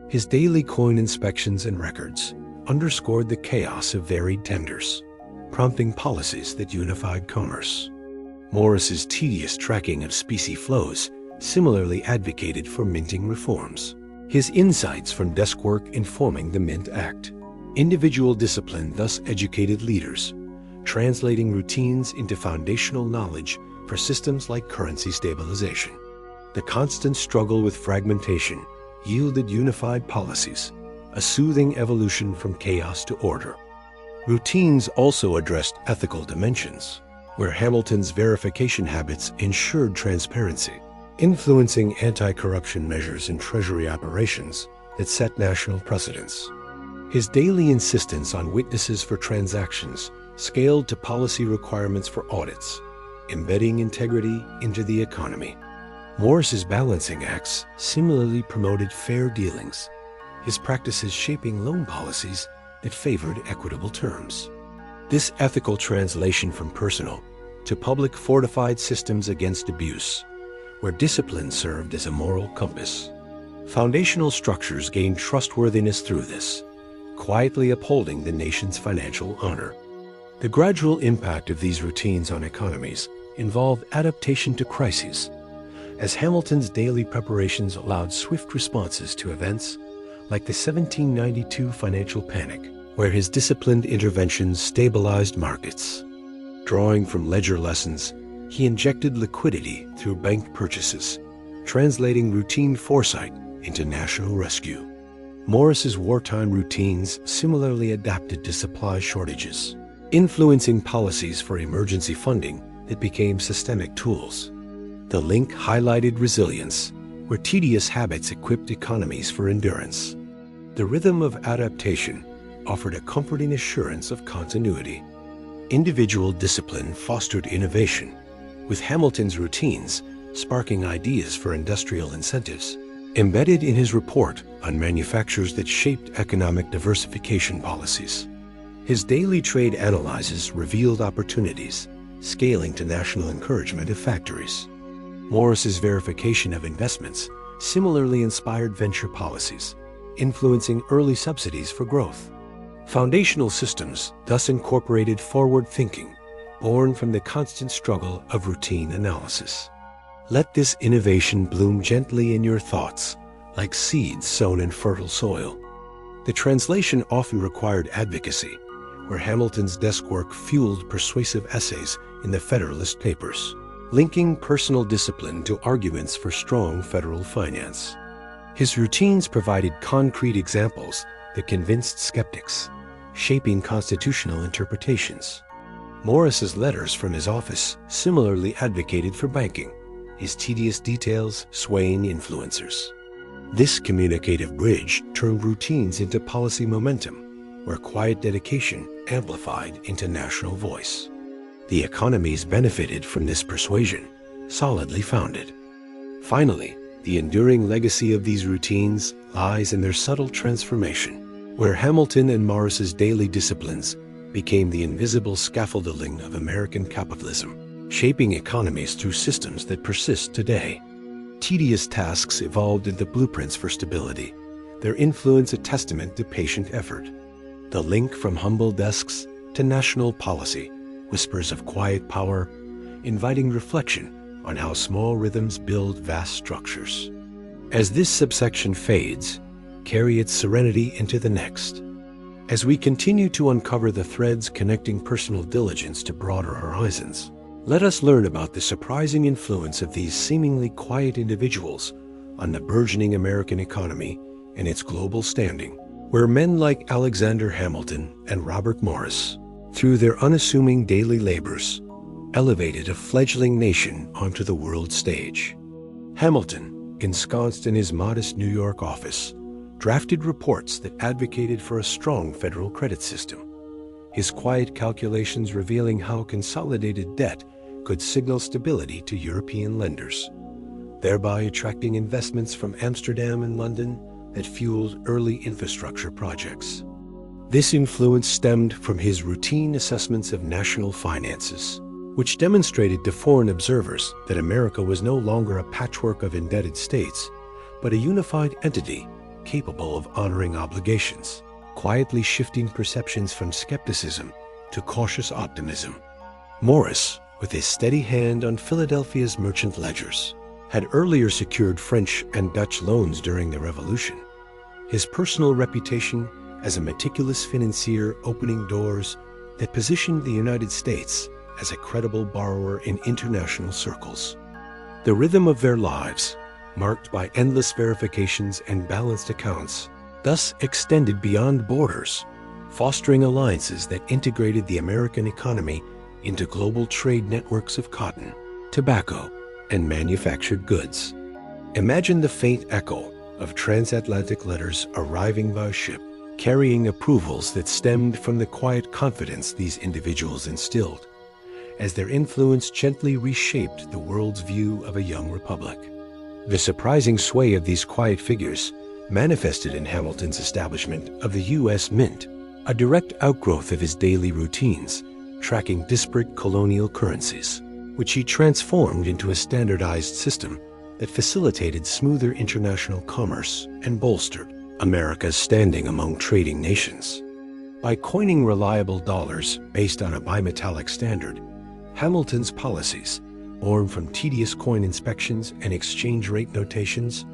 His daily coin inspections and records underscored the chaos of varied tenders, prompting policies that unified commerce. Morris's tedious tracking of specie flows similarly advocated for minting reforms, his insights from desk work informing the Mint Act. Individual discipline thus educated leaders, translating routines into foundational knowledge for systems like currency stabilization. The constant struggle with fragmentation yielded unified policies, a soothing evolution from chaos to order. Routines also addressed ethical dimensions, where Hamilton's verification habits ensured transparency, influencing anti-corruption measures in Treasury operations that set national precedents. His daily insistence on witnesses for transactions scaled to policy requirements for audits, embedding integrity into the economy. Morris's balancing acts similarly promoted fair dealings, his practices shaping loan policies that favored equitable terms. This ethical translation from personal to public fortified systems against abuse, where discipline served as a moral compass. Foundational structures gained trustworthiness through this, quietly upholding the nation's financial honor. The gradual impact of these routines on economies involved adaptation to crises, as Hamilton's daily preparations allowed swift responses to events like the 1792 financial panic, where his disciplined interventions stabilized markets. Drawing from ledger lessons, he injected liquidity through bank purchases, translating routine foresight into national rescue. Morris's wartime routines similarly adapted to supply shortages, influencing policies for emergency funding that became systemic tools. The link highlighted resilience, where tedious habits equipped economies for endurance. The rhythm of adaptation offered a comforting assurance of continuity. Individual discipline fostered innovation, with Hamilton's routines sparking ideas for industrial incentives. Embedded in his report on manufactures that shaped economic diversification policies, his daily trade analyses revealed opportunities, scaling to national encouragement of factories. Morris's verification of investments similarly inspired venture policies, influencing early subsidies for growth. Foundational systems thus incorporated forward thinking, born from the constant struggle of routine analysis. Let this innovation bloom gently in your thoughts, like seeds sown in fertile soil. The translation often required advocacy, where Hamilton's desk work fueled persuasive essays in the Federalist Papers, linking personal discipline to arguments for strong federal finance. His routines provided concrete examples that convinced skeptics, shaping constitutional interpretations. Morris's letters from his office similarly advocated for banking, his tedious details swaying influencers. This communicative bridge turned routines into policy momentum, where quiet dedication amplified into national voice. The economies benefited from this persuasion, solidly founded. Finally, the enduring legacy of these routines lies in their subtle transformation, where Hamilton and Morris's daily disciplines became the invisible scaffolding of American capitalism, shaping economies through systems that persist today. Tedious tasks evolved into blueprints for stability, their influence a testament to patient effort. The link from humble desks to national policy, whispers of quiet power, inviting reflection on how small rhythms build vast structures. As this subsection fades, carry its serenity into the next. As we continue to uncover the threads connecting personal diligence to broader horizons, let us learn about the surprising influence of these seemingly quiet individuals on the burgeoning American economy and its global standing, where men like Alexander Hamilton and Robert Morris, through their unassuming daily labors, elevated a fledgling nation onto the world stage. Hamilton, ensconced in his modest New York office, drafted reports that advocated for a strong federal credit system, his quiet calculations revealing how consolidated debt could signal stability to European lenders, thereby attracting investments from Amsterdam and London that fueled early infrastructure projects. This influence stemmed from his routine assessments of national finances, which demonstrated to foreign observers that America was no longer a patchwork of indebted states, but a unified entity capable of honoring obligations, quietly shifting perceptions from skepticism to cautious optimism. Morris, with his steady hand on Philadelphia's merchant ledgers, had earlier secured French and Dutch loans during the Revolution. His personal reputation as a meticulous financier opening doors that positioned the United States as a credible borrower in international circles. The rhythm of their lives, marked by endless verifications and balanced accounts, thus extended beyond borders, fostering alliances that integrated the American economy into global trade networks of cotton, tobacco, and manufactured goods. Imagine the faint echo of transatlantic letters arriving by ship, carrying approvals that stemmed from the quiet confidence these individuals instilled, as their influence gently reshaped the world's view of a young republic. The surprising sway of these quiet figures manifested in Hamilton's establishment of the U.S. Mint, a direct outgrowth of his daily routines, tracking disparate colonial currencies, which he transformed into a standardized system that facilitated smoother international commerce and bolstered America's standing among trading nations. By coining reliable dollars based on a bimetallic standard, Hamilton's policies, born from tedious coin inspections and exchange rate notations,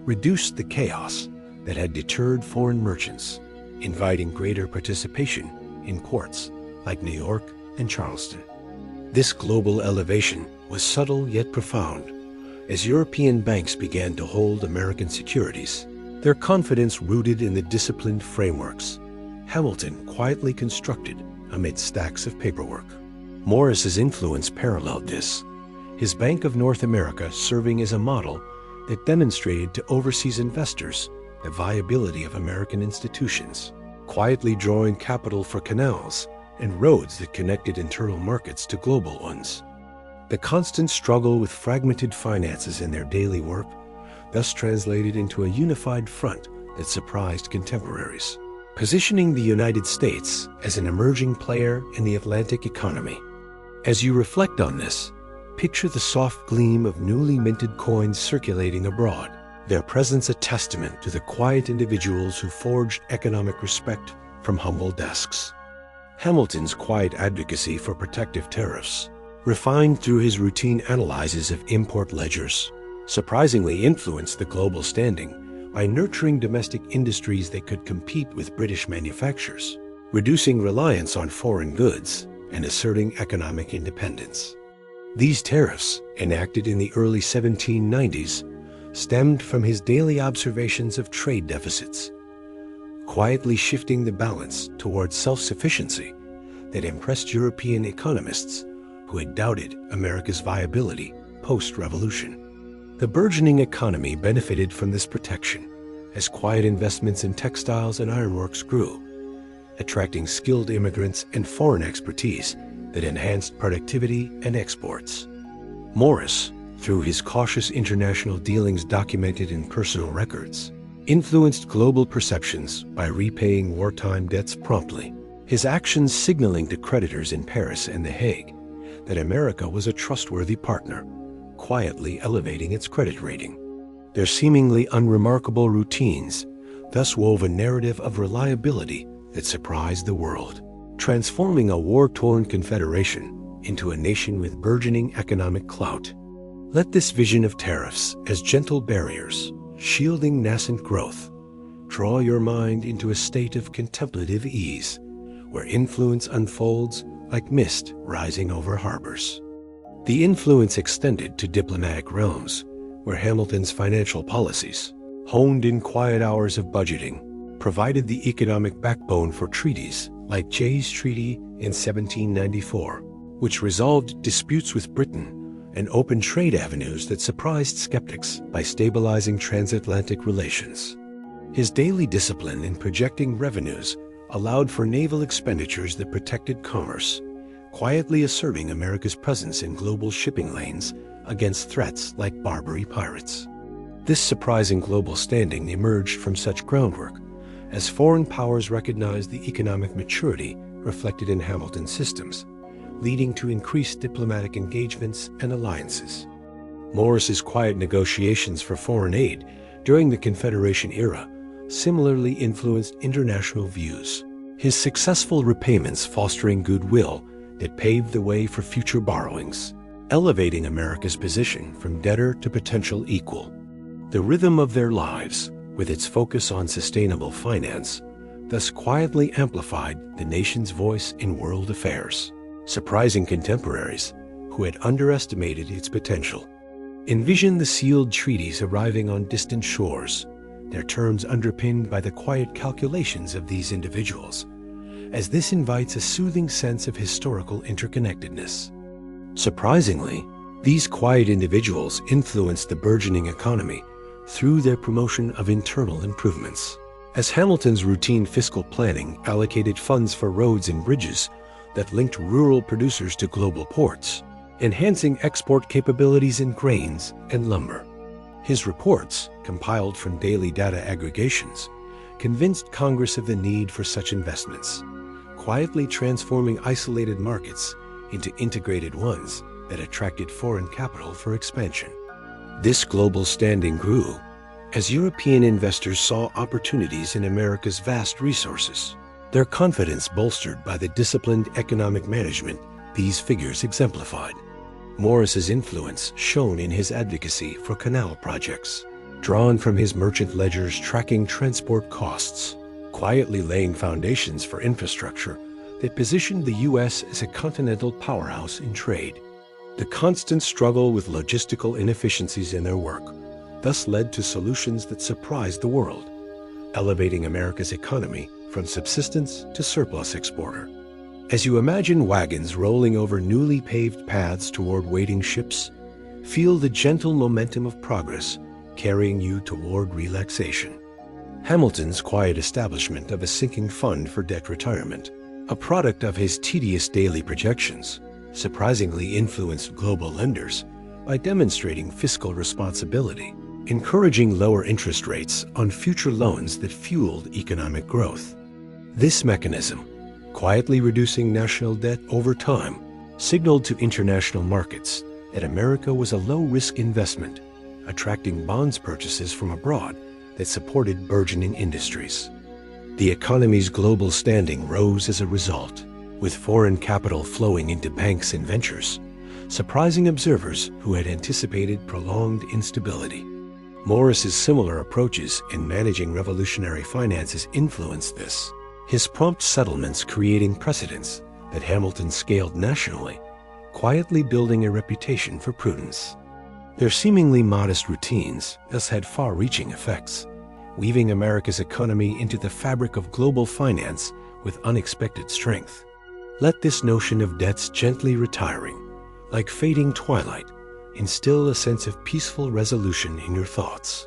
reduced the chaos that had deterred foreign merchants, inviting greater participation in ports like New York and Charleston. This global elevation was subtle yet profound. As European banks began to hold American securities, their confidence rooted in the disciplined frameworks Hamilton quietly constructed amid stacks of paperwork. Morris's influence paralleled this, his Bank of North America serving as a model that demonstrated to overseas investors the viability of American institutions, quietly drawing capital for canals and roads that connected internal markets to global ones. The constant struggle with fragmented finances in their daily work thus translated into a unified front that surprised contemporaries, positioning the United States as an emerging player in the Atlantic economy. As you reflect on this, picture the soft gleam of newly minted coins circulating abroad, their presence a testament to the quiet individuals who forged economic respect from humble desks. Hamilton's quiet advocacy for protective tariffs, refined through his routine analyses of import ledgers, surprisingly influenced the global standing by nurturing domestic industries that could compete with British manufacturers, reducing reliance on foreign goods and asserting economic independence. These tariffs, enacted in the early 1790s, stemmed from his daily observations of trade deficits, quietly shifting the balance towards self-sufficiency that impressed European economists who had doubted America's viability post-revolution. The burgeoning economy benefited from this protection as quiet investments in textiles and ironworks grew, attracting skilled immigrants and foreign expertise that enhanced productivity and exports. Morris, through his cautious international dealings documented in personal records, influenced global perceptions by repaying wartime debts promptly, his actions signaling to creditors in Paris and The Hague that America was a trustworthy partner, quietly elevating its credit rating. Their seemingly unremarkable routines thus wove a narrative of reliability that surprised the world, transforming a war-torn confederation into a nation with burgeoning economic clout. Let this vision of tariffs as gentle barriers, shielding nascent growth, draw your mind into a state of contemplative ease, where influence unfolds like mist rising over harbors. The influence extended to diplomatic realms, where Hamilton's financial policies, honed in quiet hours of budgeting, provided the economic backbone for treaties like Jay's Treaty in 1794, which resolved disputes with Britain and opened trade avenues that surprised skeptics by stabilizing transatlantic relations. His daily discipline in projecting revenues allowed for naval expenditures that protected commerce, quietly asserting America's presence in global shipping lanes against threats like Barbary pirates. This surprising global standing emerged from such groundwork as foreign powers recognized the economic maturity reflected in Hamilton's systems, leading to increased diplomatic engagements and alliances. Morris's quiet negotiations for foreign aid during the Confederation era similarly influenced international views, his successful repayments fostering goodwill that paved the way for future borrowings, elevating America's position from debtor to potential equal. The rhythm of their lives, with its focus on sustainable finance, thus quietly amplified the nation's voice in world affairs, surprising contemporaries who had underestimated its potential. Envision the sealed treaties arriving on distant shores, their terms underpinned by the quiet calculations of these individuals, as this invites a soothing sense of historical interconnectedness. Surprisingly, these quiet individuals influenced the burgeoning economy through their promotion of internal improvements. As Hamilton's routine fiscal planning allocated funds for roads and bridges that linked rural producers to global ports, enhancing export capabilities in grains and lumber. His reports, compiled from daily data aggregations, convinced Congress of the need for such investments, quietly transforming isolated markets into integrated ones that attracted foreign capital for expansion. This global standing grew as European investors saw opportunities in America's vast resources, their confidence bolstered by the disciplined economic management these figures exemplified. Morris's influence shone in his advocacy for canal projects, drawn from his merchant ledgers tracking transport costs, quietly laying foundations for infrastructure that positioned the U.S. as a continental powerhouse in trade. The constant struggle with logistical inefficiencies in their work thus led to solutions that surprised the world, elevating America's economy from subsistence to surplus exporter. As you imagine wagons rolling over newly paved paths toward waiting ships, feel the gentle momentum of progress carrying you toward relaxation. Hamilton's quiet establishment of a sinking fund for debt retirement, a product of his tedious daily projections, surprisingly influenced global lenders by demonstrating fiscal responsibility, encouraging lower interest rates on future loans that fueled economic growth. This mechanism, quietly reducing national debt over time, signaled to international markets that America was a low-risk investment, attracting bonds purchases from abroad that supported burgeoning industries. The economy's global standing rose as a result, with foreign capital flowing into banks and ventures, surprising observers who had anticipated prolonged instability. Morris's similar approaches in managing revolutionary finances influenced this, his prompt settlements creating precedents that Hamilton scaled nationally, quietly building a reputation for prudence. Their seemingly modest routines thus had far-reaching effects, weaving America's economy into the fabric of global finance with unexpected strength. Let this notion of debts gently retiring, like fading twilight, instill a sense of peaceful resolution in your thoughts.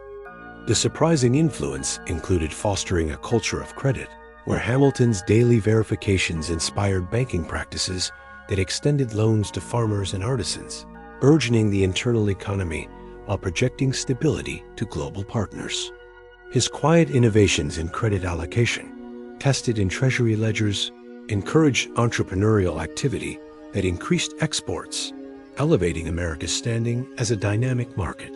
The surprising influence included fostering a culture of credit, where Hamilton's daily verifications inspired banking practices that extended loans to farmers and artisans, burgeoning the internal economy while projecting stability to global partners. His quiet innovations in credit allocation, tested in treasury ledgers, encouraged entrepreneurial activity that increased exports, elevating America's standing as a dynamic market.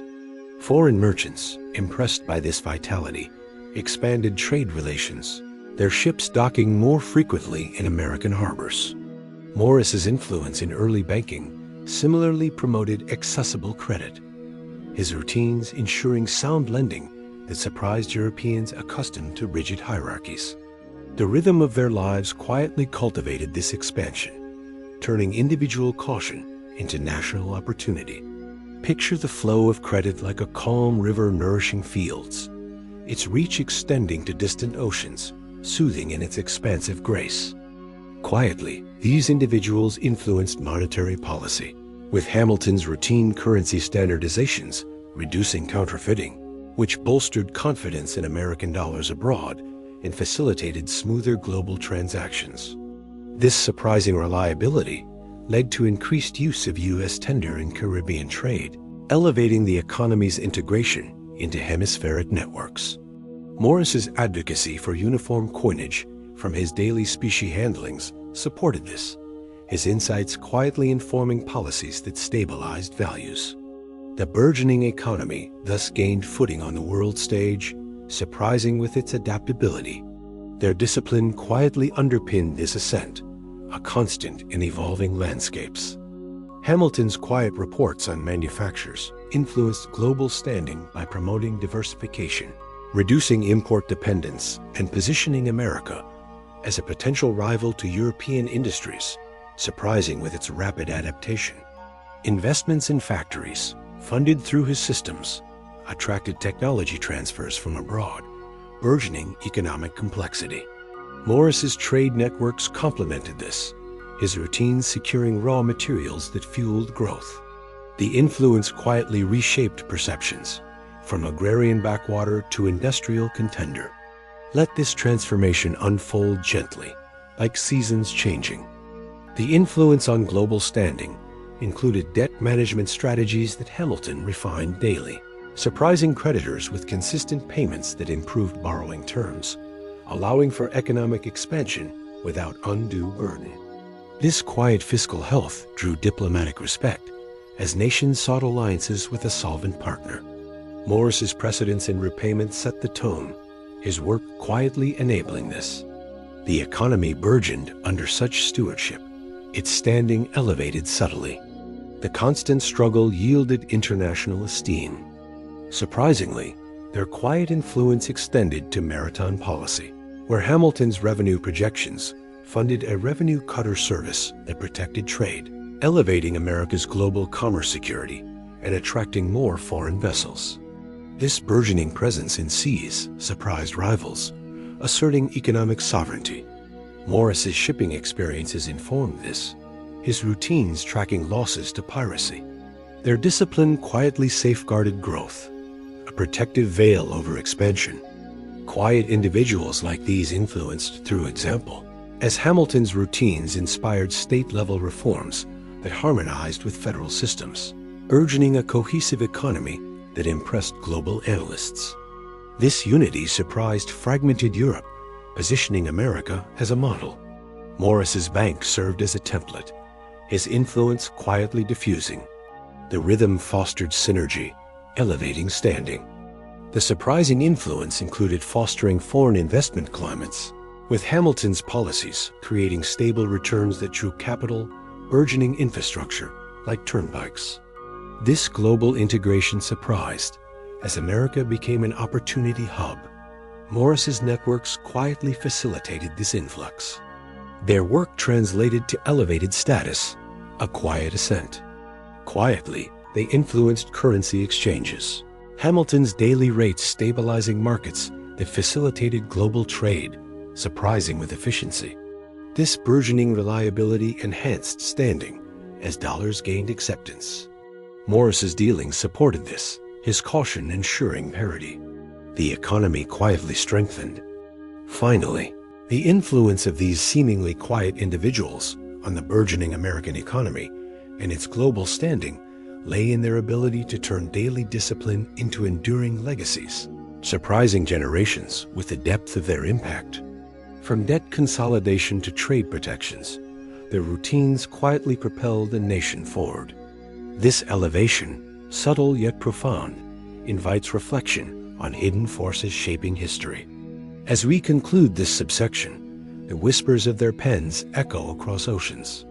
Foreign merchants, impressed by this vitality, expanded trade relations, their ships docking more frequently in American harbors. Morris's influence in early banking similarly promoted accessible credit, his routines ensuring sound lending that surprised Europeans accustomed to rigid hierarchies. The rhythm of their lives quietly cultivated this expansion, turning individual caution into national opportunity. Picture the flow of credit like a calm river nourishing fields, its reach extending to distant oceans, soothing in its expansive grace. Quietly, these individuals influenced monetary policy, with Hamilton's routine currency standardizations reducing counterfeiting, which bolstered confidence in American dollars abroad and facilitated smoother global transactions. This surprising reliability led to increased use of U.S. tender in Caribbean trade, elevating the economy's integration into hemispheric networks. Morris's advocacy for uniform coinage from his daily specie handlings supported this, his insights quietly informing policies that stabilized values. The burgeoning economy thus gained footing on the world stage, surprising with its adaptability. Their discipline quietly underpinned this ascent, a constant in evolving landscapes. Hamilton's quiet reports on manufactures influenced global standing by promoting diversification, reducing import dependence, and positioning America as a potential rival to European industries, surprising with its rapid adaptation. Investments in factories, funded through his systems, attracted technology transfers from abroad, burgeoning economic complexity. Morris's trade networks complemented this, his routines securing raw materials that fueled growth. The influence quietly reshaped perceptions, from agrarian backwater to industrial contender. Let this transformation unfold gently, like seasons changing. The influence on global standing included debt management strategies that Hamilton refined daily, surprising creditors with consistent payments that improved borrowing terms, allowing for economic expansion without undue burden. This quiet fiscal health drew diplomatic respect as nations sought alliances with a solvent partner. Morris's precedence in repayment set the tone, his work quietly enabling this. The economy burgeoned under such stewardship, its standing elevated subtly. The constant struggle yielded international esteem. Surprisingly, their quiet influence extended to maritime policy, where Hamilton's revenue projections funded a revenue cutter service that protected trade, elevating America's global commerce security and attracting more foreign vessels. This burgeoning presence in seas surprised rivals, asserting economic sovereignty. Morris's shipping experiences informed this, his routines tracking losses to piracy. Their discipline quietly safeguarded growth, a protective veil over expansion. Quiet individuals like these influenced through example, as Hamilton's routines inspired state-level reforms that harmonized with federal systems, urging a cohesive economy that impressed global analysts. This unity surprised fragmented Europe, positioning America as a model. Morris's bank served as a template, his influence quietly diffusing. The rhythm fostered synergy, elevating standing. The surprising influence included fostering foreign investment climates, with Hamilton's policies creating stable returns that drew capital, burgeoning infrastructure like turnpikes. This global integration surprised, as America became an opportunity hub. Morris's networks quietly facilitated this influx. Their work translated to elevated status, a quiet ascent. Quietly, they influenced currency exchanges. Hamilton's daily rates stabilizing markets that facilitated global trade, surprising with efficiency. This burgeoning reliability enhanced standing as dollars gained acceptance. Morris's dealings supported this, his caution ensuring parity. The economy quietly strengthened. Finally, the influence of these seemingly quiet individuals on the burgeoning American economy and its global standing lay in their ability to turn daily discipline into enduring legacies, surprising generations with the depth of their impact. From debt consolidation to trade protections, their routines quietly propelled the nation forward. This elevation, subtle yet profound, invites reflection on hidden forces shaping history. As we conclude this subsection, the whispers of their pens echo across oceans.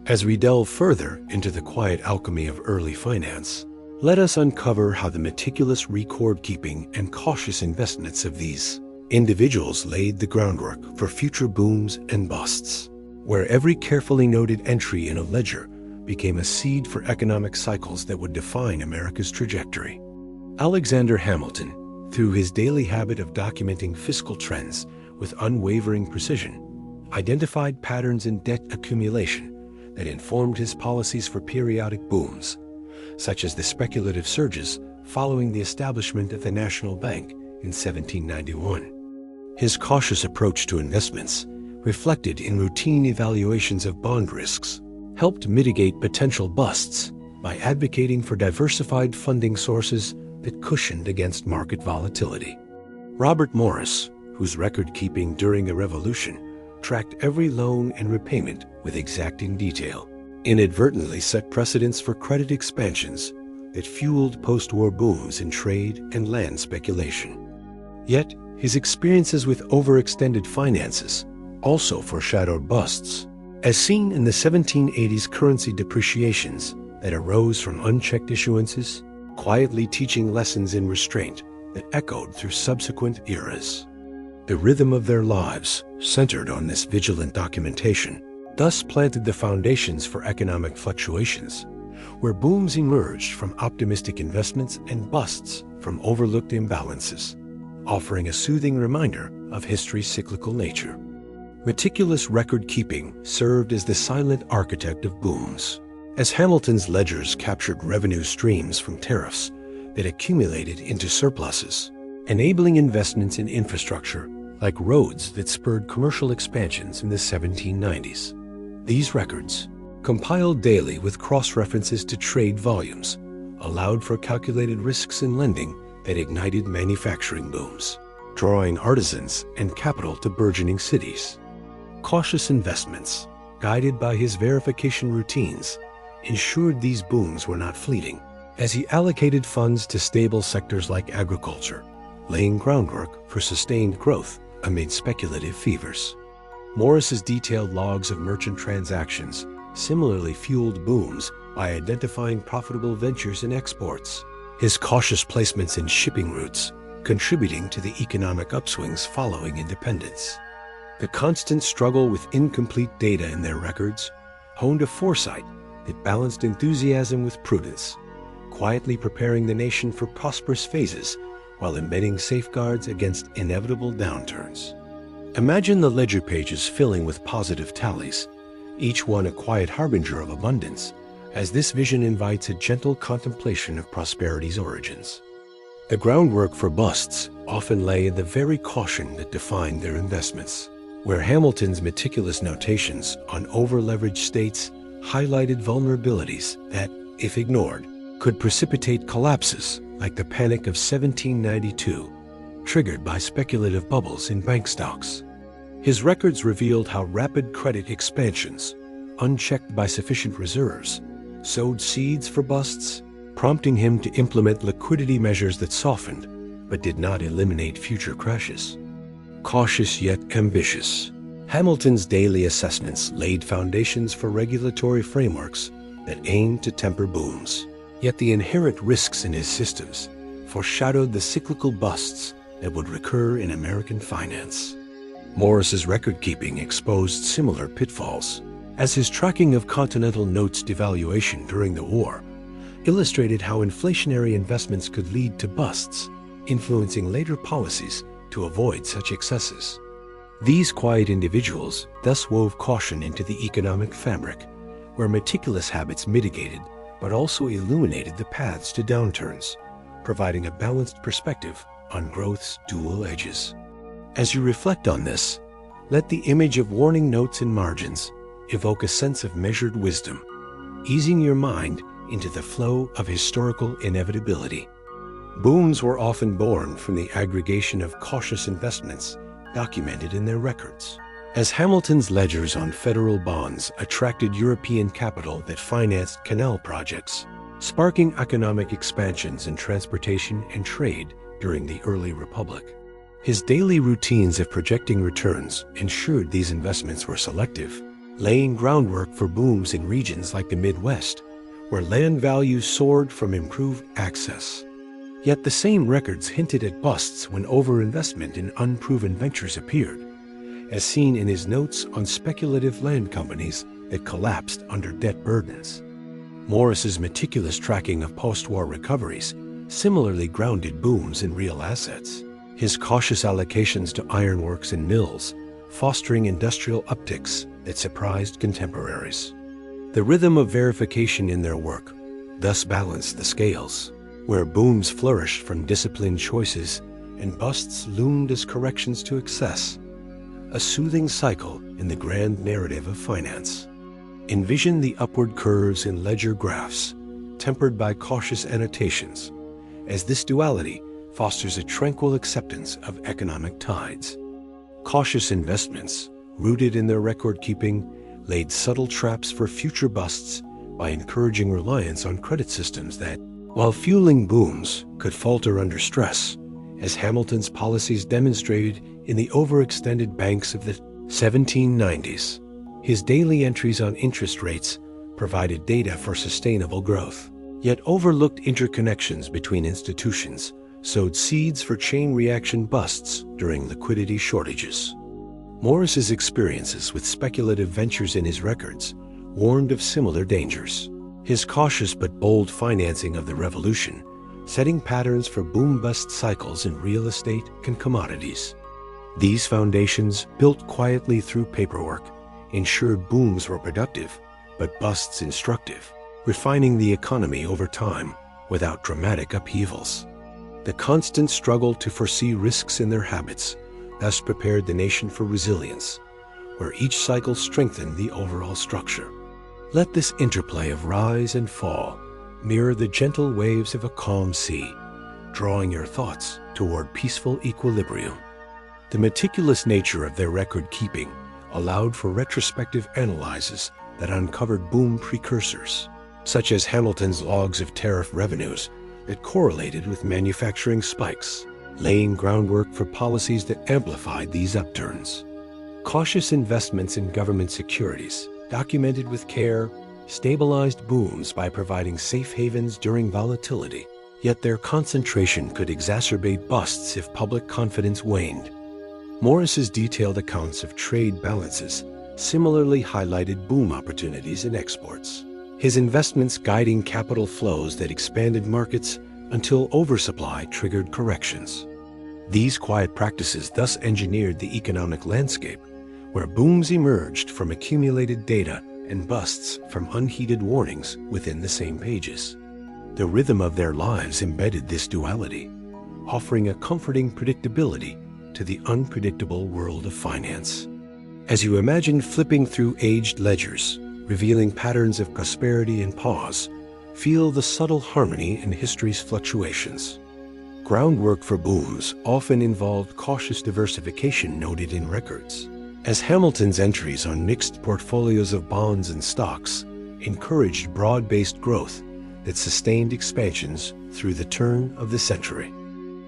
As we delve further into the quiet alchemy of early finance, let us uncover how the meticulous record-keeping and cautious investments of these individuals laid the groundwork for future booms and busts, where every carefully noted entry in a ledger became a seed for economic cycles that would define America's trajectory. Alexander Hamilton, through his daily habit of documenting fiscal trends with unwavering precision, identified patterns in debt accumulation that informed his policies for periodic booms, such as the speculative surges following the establishment of the National Bank in 1791. His cautious approach to investments, reflected in routine evaluations of bond risks, helped mitigate potential busts by advocating for diversified funding sources that cushioned against market volatility. Robert Morris, whose record-keeping during the Revolution tracked every loan and repayment with exacting detail, inadvertently set precedents for credit expansions that fueled post-war booms in trade and land speculation. Yet, his experiences with overextended finances also foreshadowed busts, as seen in the 1780s currency depreciations that arose from unchecked issuances, quietly teaching lessons in restraint that echoed through subsequent eras. The rhythm of their lives, centered on this vigilant documentation, thus planted the foundations for economic fluctuations, where booms emerged from optimistic investments and busts from overlooked imbalances, offering a soothing reminder of history's cyclical nature. Meticulous record-keeping served as the silent architect of booms, as Hamilton's ledgers captured revenue streams from tariffs that accumulated into surpluses, enabling investments in infrastructure like roads that spurred commercial expansions in the 1790s. These records, compiled daily with cross-references to trade volumes, allowed for calculated risks in lending that ignited manufacturing booms. drawing artisans and capital to burgeoning cities. Cautious investments, guided by his verification routines, ensured these booms were not fleeting, as he allocated funds to stable sectors like agriculture, laying groundwork for sustained growth amid speculative fevers. Morris's detailed logs of merchant transactions similarly fueled booms by identifying profitable ventures in exports, his cautious placements in shipping routes contributing to the economic upswings following independence. The constant struggle with incomplete data in their records honed a foresight that balanced enthusiasm with prudence, quietly preparing the nation for prosperous phases while embedding safeguards against inevitable downturns. Imagine the ledger pages filling with positive tallies, each one a quiet harbinger of abundance, as this vision invites a gentle contemplation of prosperity's origins. The groundwork for busts often lay in the very caution that defined their investments, where Hamilton's meticulous notations on over-leveraged states highlighted vulnerabilities that, if ignored, could precipitate collapses like the Panic of 1792, triggered by speculative bubbles in bank stocks. His records revealed how rapid credit expansions, unchecked by sufficient reserves, sowed seeds for busts, prompting him to implement liquidity measures that softened but did not eliminate future crashes. Cautious yet ambitious, Hamilton's daily assessments laid foundations for regulatory frameworks that aimed to temper booms. Yet the inherent risks in his systems foreshadowed the cyclical busts that would recur in American finance. Morris's record-keeping exposed similar pitfalls, as his tracking of Continental Notes devaluation during the war illustrated how inflationary investments could lead to busts, influencing later policies to avoid such excesses. These quiet individuals thus wove caution into the economic fabric, where meticulous habits mitigated but also illuminated the paths to downturns, providing a balanced perspective on growth's dual edges. As you reflect on this, let the image of warning notes and margins evoke a sense of measured wisdom, easing your mind into the flow of historical inevitability. Booms were often born from the aggregation of cautious investments documented in their records. As Hamilton's ledgers on federal bonds attracted European capital that financed canal projects, sparking economic expansions in transportation and trade during the early Republic. His daily routines of projecting returns ensured these investments were selective, laying groundwork for booms in regions like the Midwest, where land values soared from improved access. Yet the same records hinted at busts when overinvestment in unproven ventures appeared, as seen in his notes on speculative land companies that collapsed under debt burdens. Morris's meticulous tracking of post-war recoveries similarly grounded booms in real assets, his cautious allocations to ironworks and mills fostering industrial upticks that surprised contemporaries. The rhythm of verification in their work thus balanced the scales, where booms flourished from disciplined choices and busts loomed as corrections to excess, a soothing cycle in the grand narrative of finance. Envision the upward curves in ledger graphs, tempered by cautious annotations, as this duality fosters a tranquil acceptance of economic tides. Cautious investments, rooted in their record-keeping, laid subtle traps for future busts by encouraging reliance on credit systems that, while fueling booms, could falter under stress, as Hamilton's policies demonstrated in the overextended banks of the 1790s. His daily entries on interest rates provided data for sustainable growth. Yet overlooked interconnections between institutions sowed seeds for chain reaction busts during liquidity shortages. Morris's experiences with speculative ventures in his records warned of similar dangers. His cautious but bold financing of the revolution, setting patterns for boom-bust cycles in real estate and commodities. These foundations, built quietly through paperwork, ensured booms were productive, but busts instructive, refining the economy over time without dramatic upheavals. The constant struggle to foresee risks in their habits thus prepared the nation for resilience, where each cycle strengthened the overall structure. Let this interplay of rise and fall mirror the gentle waves of a calm sea, drawing your thoughts toward peaceful equilibrium. The meticulous nature of their record-keeping allowed for retrospective analyses that uncovered boom precursors, such as Hamilton's logs of tariff revenues that correlated with manufacturing spikes, laying groundwork for policies that amplified these upturns. Cautious investments in government securities, documented with care, stabilized booms by providing safe havens during volatility, yet their concentration could exacerbate busts if public confidence waned. Morris's detailed accounts of trade balances similarly highlighted boom opportunities in exports, his investments guiding capital flows that expanded markets until oversupply triggered corrections. These quiet practices thus engineered the economic landscape, where booms emerged from accumulated data and busts from unheeded warnings within the same pages. The rhythm of their lives embedded this duality, offering a comforting predictability to the unpredictable world of finance. As you imagine flipping through aged ledgers, revealing patterns of prosperity and pause, feel the subtle harmony in history's fluctuations. Groundwork for booms often involved cautious diversification noted in records, as Hamilton's entries on mixed portfolios of bonds and stocks encouraged broad-based growth that sustained expansions through the turn of the century.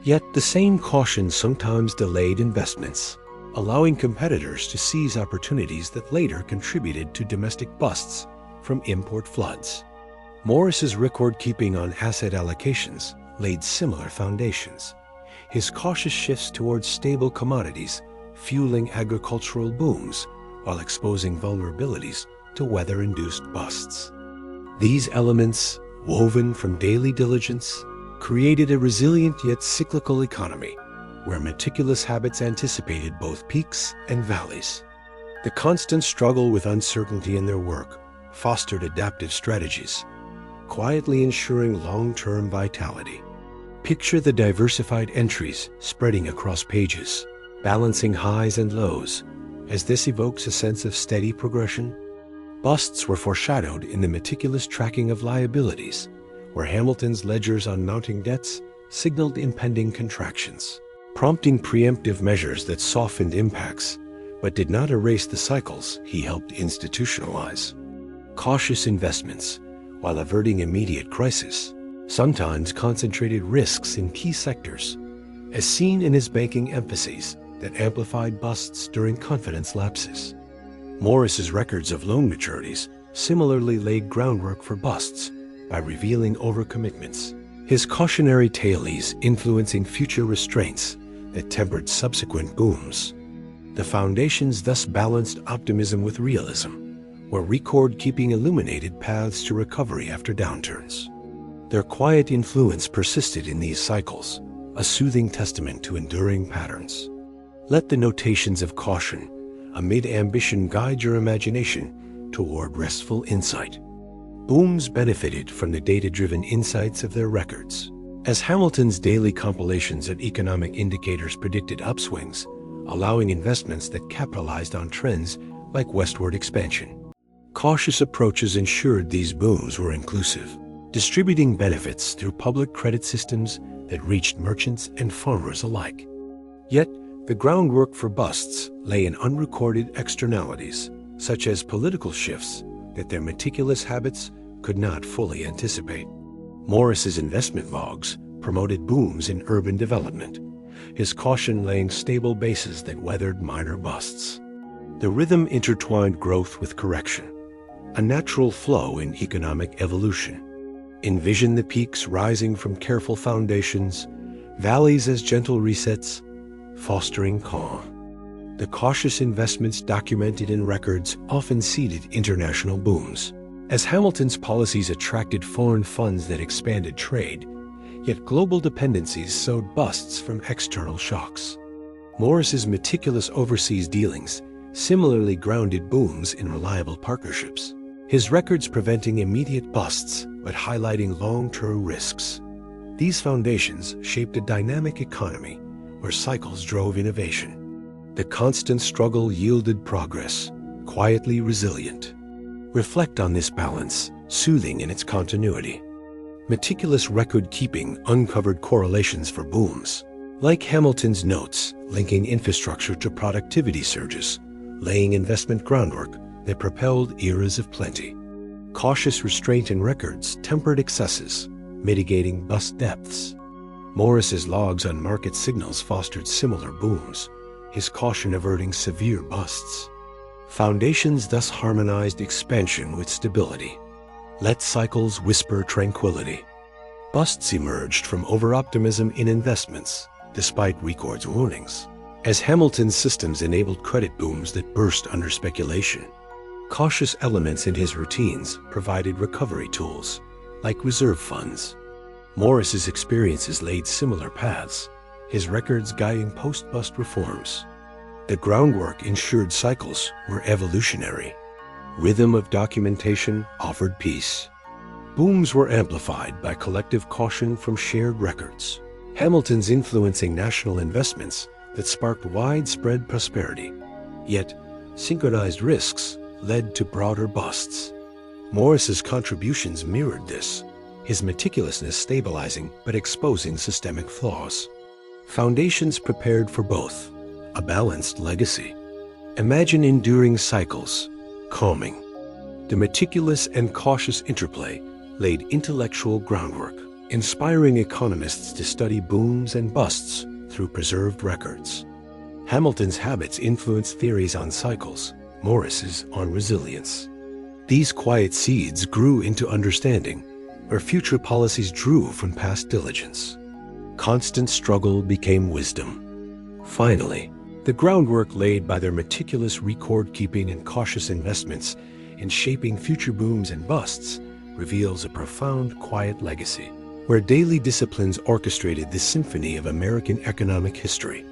Yet the same caution sometimes delayed investments, allowing competitors to seize opportunities that later contributed to domestic busts from import floods. Morris's record-keeping on asset allocations laid similar foundations, his cautious shifts towards stable commodities fueling agricultural booms while exposing vulnerabilities to weather-induced busts. These elements, woven from daily diligence, created a resilient yet cyclical economy where meticulous habits anticipated both peaks and valleys. The constant struggle with uncertainty in their work fostered adaptive strategies, quietly ensuring long-term vitality. Picture the diversified entries spreading across pages, balancing highs and lows, as this evokes a sense of steady progression. Busts were foreshadowed in the meticulous tracking of liabilities, where Hamilton's ledgers on mounting debts signaled impending contractions, prompting preemptive measures that softened impacts but did not erase the cycles he helped institutionalize. Cautious investments, while averting immediate crisis, sometimes concentrated risks in key sectors, as seen in his banking emphases that amplified busts during confidence lapses. Morris's records of loan maturities similarly laid groundwork for busts by revealing overcommitments, his cautionary tailings influencing future restraints that tempered subsequent booms. The foundations thus balanced optimism with realism, where record-keeping illuminated paths to recovery after downturns. Their quiet influence persisted in these cycles, a soothing testament to enduring patterns. Let the notations of caution amid ambition guide your imagination toward restful insight. Booms benefited from the data-driven insights of their records, as Hamilton's daily compilations of economic indicators predicted upswings, allowing investments that capitalized on trends like westward expansion. Cautious approaches ensured these booms were inclusive, distributing benefits through public credit systems that reached merchants and farmers alike. Yet, the groundwork for busts lay in unrecorded externalities, such as political shifts that their meticulous habits could not fully anticipate. Morris's investment logs promoted booms in urban development, his caution laying stable bases that weathered minor busts. The rhythm intertwined growth with correction, a natural flow in economic evolution. Envision the peaks rising from careful foundations, valleys as gentle resets, fostering calm. The cautious investments documented in records often seeded international booms, as Hamilton's policies attracted foreign funds that expanded trade, yet global dependencies sowed busts from external shocks. Morris's meticulous overseas dealings similarly grounded booms in reliable partnerships, his records preventing immediate busts but highlighting long-term risks. These foundations shaped a dynamic economy where cycles drove innovation. The constant struggle yielded progress, quietly resilient. Reflect on this balance, soothing in its continuity. Meticulous record-keeping uncovered correlations for booms, Like Hamilton's notes, linking infrastructure to productivity surges, laying investment groundwork that propelled eras of plenty. Cautious restraint in records tempered excesses, mitigating bust depths. Morris's logs on market signals fostered similar booms, his caution averting severe busts. Foundations thus harmonized expansion with stability. Let cycles whisper tranquility. Busts emerged from over-optimism in investments, despite record's warnings, as Hamilton's systems enabled credit booms that burst under speculation. Cautious elements in his routines provided recovery tools, like reserve funds. Morris's experiences laid similar paths, his records guiding post-bust reforms. The groundwork ensured cycles were evolutionary. Rhythm of documentation offered peace. Booms were amplified by collective caution from shared records. Hamilton's influencing national investments that sparked widespread prosperity. Yet, synchronized risks led to broader busts. Morris's contributions mirrored this, his meticulousness stabilizing but exposing systemic flaws. Foundations prepared for both, a balanced legacy. Imagine enduring cycles, calming. The meticulous and cautious interplay laid intellectual groundwork, inspiring economists to study booms and busts through preserved records. Hamilton's habits influenced theories on cycles, Morris's on resilience. These quiet seeds grew into understanding, where future policies drew from past diligence. Constant struggle became wisdom. Finally, the groundwork laid by their meticulous record-keeping and cautious investments in shaping future booms and busts reveals a profound, quiet legacy, where daily disciplines orchestrated the symphony of American economic history.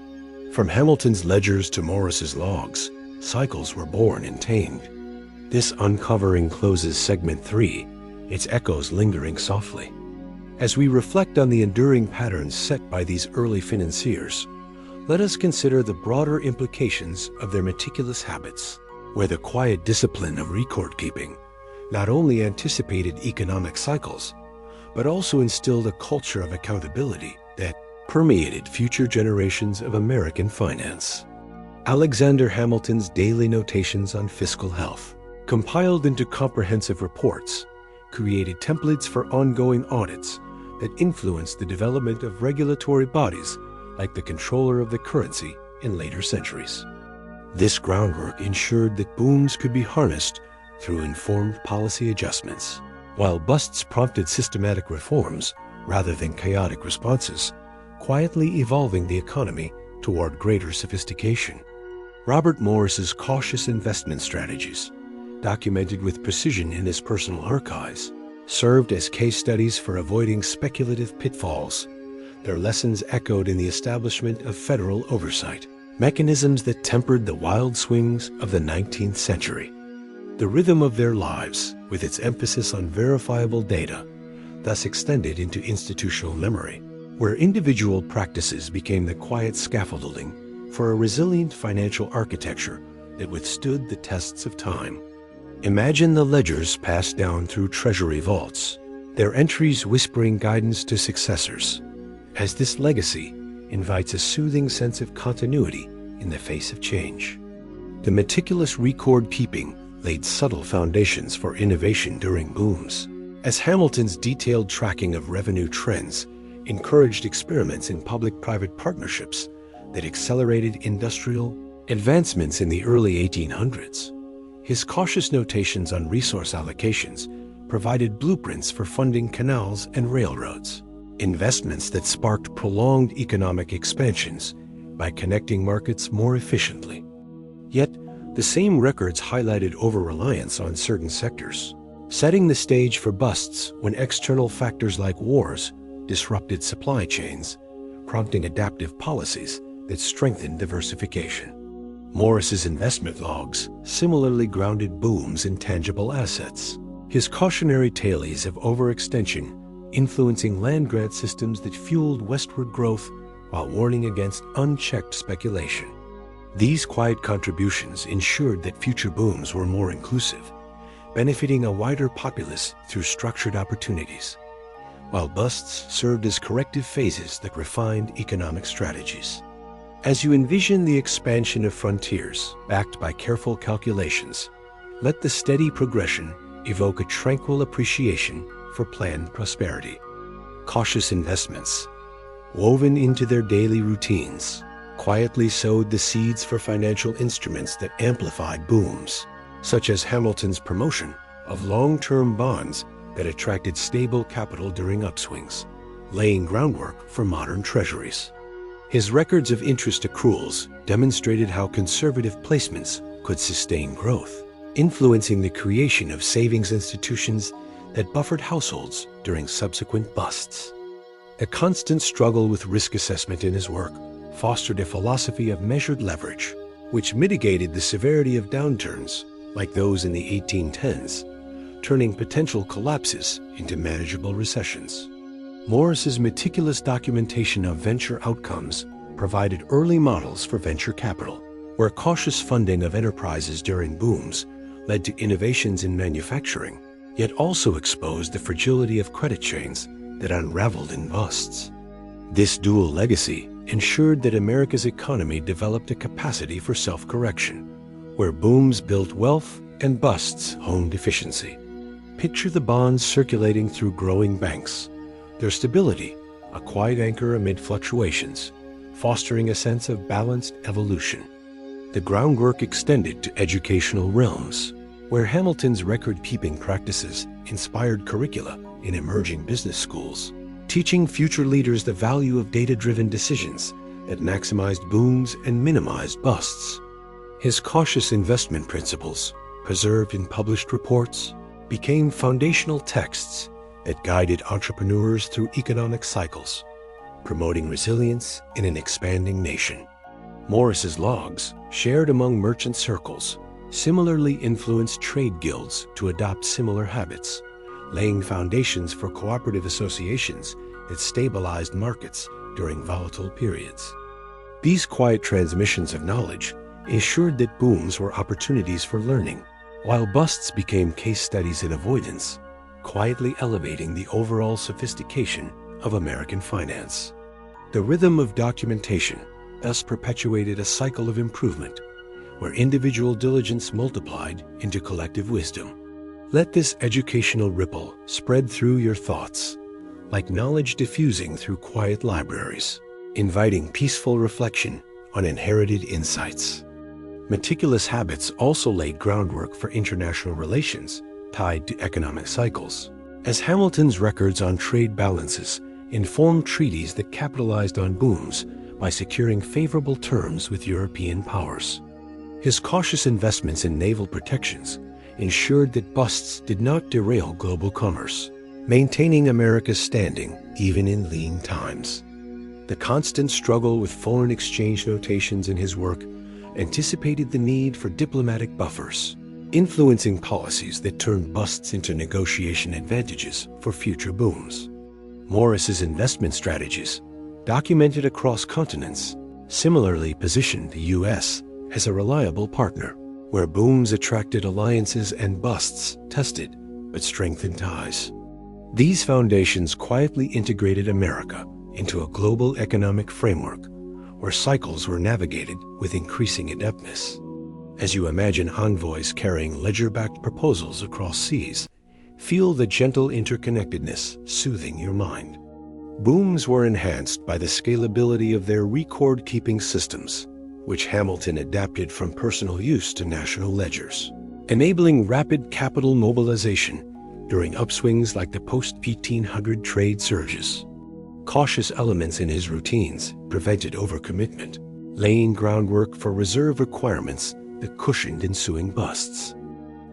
From Hamilton's ledgers to Morris's logs, cycles were born and tamed. This uncovering closes segment 3, its echoes lingering softly. As we reflect on the enduring patterns set by these early financiers, let us consider the broader implications of their meticulous habits, where the quiet discipline of record-keeping not only anticipated economic cycles, but also instilled a culture of accountability that permeated future generations of American finance. Alexander Hamilton's daily notations on fiscal health, compiled into comprehensive reports, created templates for ongoing audits that influenced the development of regulatory bodies like the controller of the currency in later centuries. This groundwork ensured that booms could be harnessed through informed policy adjustments, while busts prompted systematic reforms rather than chaotic responses, quietly evolving the economy toward greater sophistication. Robert Morris's cautious investment strategies, documented with precision in his personal archives, served as case studies for avoiding speculative pitfalls. Their lessons echoed in the establishment of federal oversight, mechanisms that tempered the wild swings of the 19th century. The rhythm of their lives, with its emphasis on verifiable data, thus extended into institutional memory, where individual practices became the quiet scaffolding for a resilient financial architecture that withstood the tests of time. Imagine the ledgers passed down through treasury vaults, their entries whispering guidance to successors, as this legacy invites a soothing sense of continuity in the face of change. The meticulous record-keeping laid subtle foundations for innovation during booms, as Hamilton's detailed tracking of revenue trends encouraged experiments in public-private partnerships that accelerated industrial advancements in the early 1800s. His cautious notations on resource allocations provided blueprints for funding canals and railroads, investments that sparked prolonged economic expansions by connecting markets more efficiently. Yet, the same records highlighted over-reliance on certain sectors, setting the stage for busts when external factors like wars disrupted supply chains, prompting adaptive policies that strengthened diversification. Morris's investment logs similarly grounded booms in tangible assets, his cautionary tales of overextension influencing land-grant systems that fueled westward growth while warning against unchecked speculation. These quiet contributions ensured that future booms were more inclusive, benefiting a wider populace through structured opportunities. while busts served as corrective phases that refined economic strategies. As you envision the expansion of frontiers backed by careful calculations, let the steady progression evoke a tranquil appreciation for planned prosperity. Cautious investments, woven into their daily routines, quietly sowed the seeds for financial instruments that amplified booms, such as Hamilton's promotion of long-term bonds that attracted stable capital during upswings, laying groundwork for modern treasuries. His records of interest accruals demonstrated how conservative placements could sustain growth, influencing the creation of savings institutions that buffered households during subsequent busts. A constant struggle with risk assessment in his work fostered a philosophy of measured leverage, which mitigated the severity of downturns like those in the 1810s, turning potential collapses into manageable recessions. Morris's meticulous documentation of venture outcomes provided early models for venture capital, where cautious funding of enterprises during booms led to innovations in manufacturing, yet also exposed the fragility of credit chains that unraveled in busts. This dual legacy ensured that America's economy developed a capacity for self-correction, where booms built wealth and busts honed efficiency. Picture the bonds circulating through growing banks, their stability a quiet anchor amid fluctuations, fostering a sense of balanced evolution. The groundwork extended to educational realms, where Hamilton's record-keeping practices inspired curricula in emerging business schools, teaching future leaders the value of data-driven decisions that maximized booms and minimized busts. His cautious investment principles, preserved in published reports, became foundational texts that guided entrepreneurs through economic cycles, promoting resilience in an expanding nation. Morris's logs, shared among merchant circles, similarly influenced trade guilds to adopt similar habits, laying foundations for cooperative associations that stabilized markets during volatile periods. These quiet transmissions of knowledge ensured that booms were opportunities for learning, while busts became case studies in avoidance, quietly elevating the overall sophistication of American finance. The rhythm of documentation thus perpetuated a cycle of improvement, where individual diligence multiplied into collective wisdom. Let this educational ripple spread through your thoughts, like knowledge diffusing through quiet libraries, inviting peaceful reflection on inherited insights. Meticulous habits also laid groundwork for international relations tied to economic cycles, as Hamilton's records on trade balances informed treaties that capitalized on booms by securing favorable terms with European powers. His cautious investments in naval protections ensured that busts did not derail global commerce, maintaining America's standing even in lean times. The constant struggle with foreign exchange notations in his work anticipated the need for diplomatic buffers, influencing policies that turned busts into negotiation advantages for future booms. Morris's investment strategies, documented across continents, similarly positioned the U.S. as a reliable partner, where booms attracted alliances and busts tested but strengthened ties. These foundations quietly integrated America into a global economic framework where cycles were navigated with increasing adeptness. As you imagine envoys carrying ledger-backed proposals across seas, feel the gentle interconnectedness soothing your mind. Booms were enhanced by the scalability of their record-keeping systems, which Hamilton adapted from personal use to national ledgers, enabling rapid capital mobilization during upswings like the post-1800 trade surges. Cautious elements in his routines prevented overcommitment, laying groundwork for reserve requirements that cushioned ensuing busts.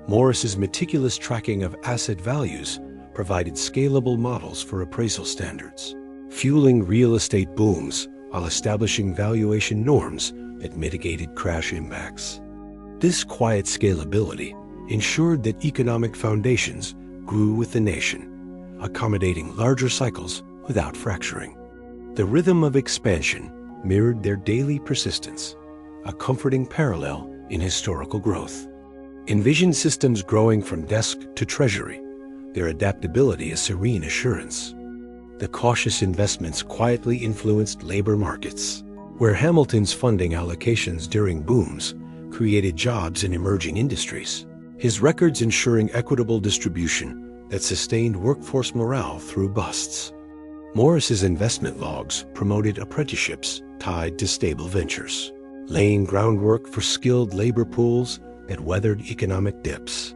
Morris's meticulous tracking of asset values provided scalable models for appraisal standards, fueling real estate booms while establishing valuation norms that mitigated crash impacts. This quiet scalability ensured that economic foundations grew with the nation, accommodating larger cycles without fracturing. The rhythm of expansion mirrored their daily persistence, a comforting parallel in historical growth. Envision systems growing from desk to treasury, their adaptability a serene assurance. The cautious investments quietly influenced labor markets, where Hamilton's funding allocations during booms created jobs in emerging industries, his records ensuring equitable distribution that sustained workforce morale through busts. Morris's investment logs promoted apprenticeships tied to stable ventures, laying groundwork for skilled labor pools that weathered economic dips.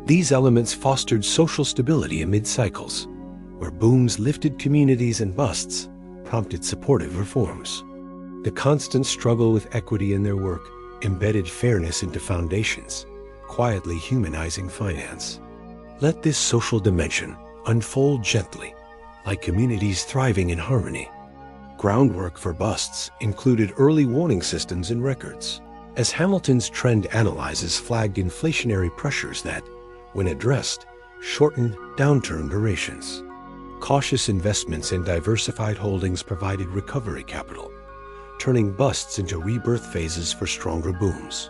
These elements fostered social stability amid cycles, where booms lifted communities and busts prompted supportive reforms. The constant struggle with equity in their work embedded fairness into foundations, quietly humanizing finance. Let this social dimension unfold gently, like communities thriving in harmony. Groundwork for busts included early warning systems and records, as Hamilton's trend analysis flagged inflationary pressures that, when addressed, shortened downturn durations. Cautious investments in diversified holdings provided recovery capital, turning busts into rebirth phases for stronger booms.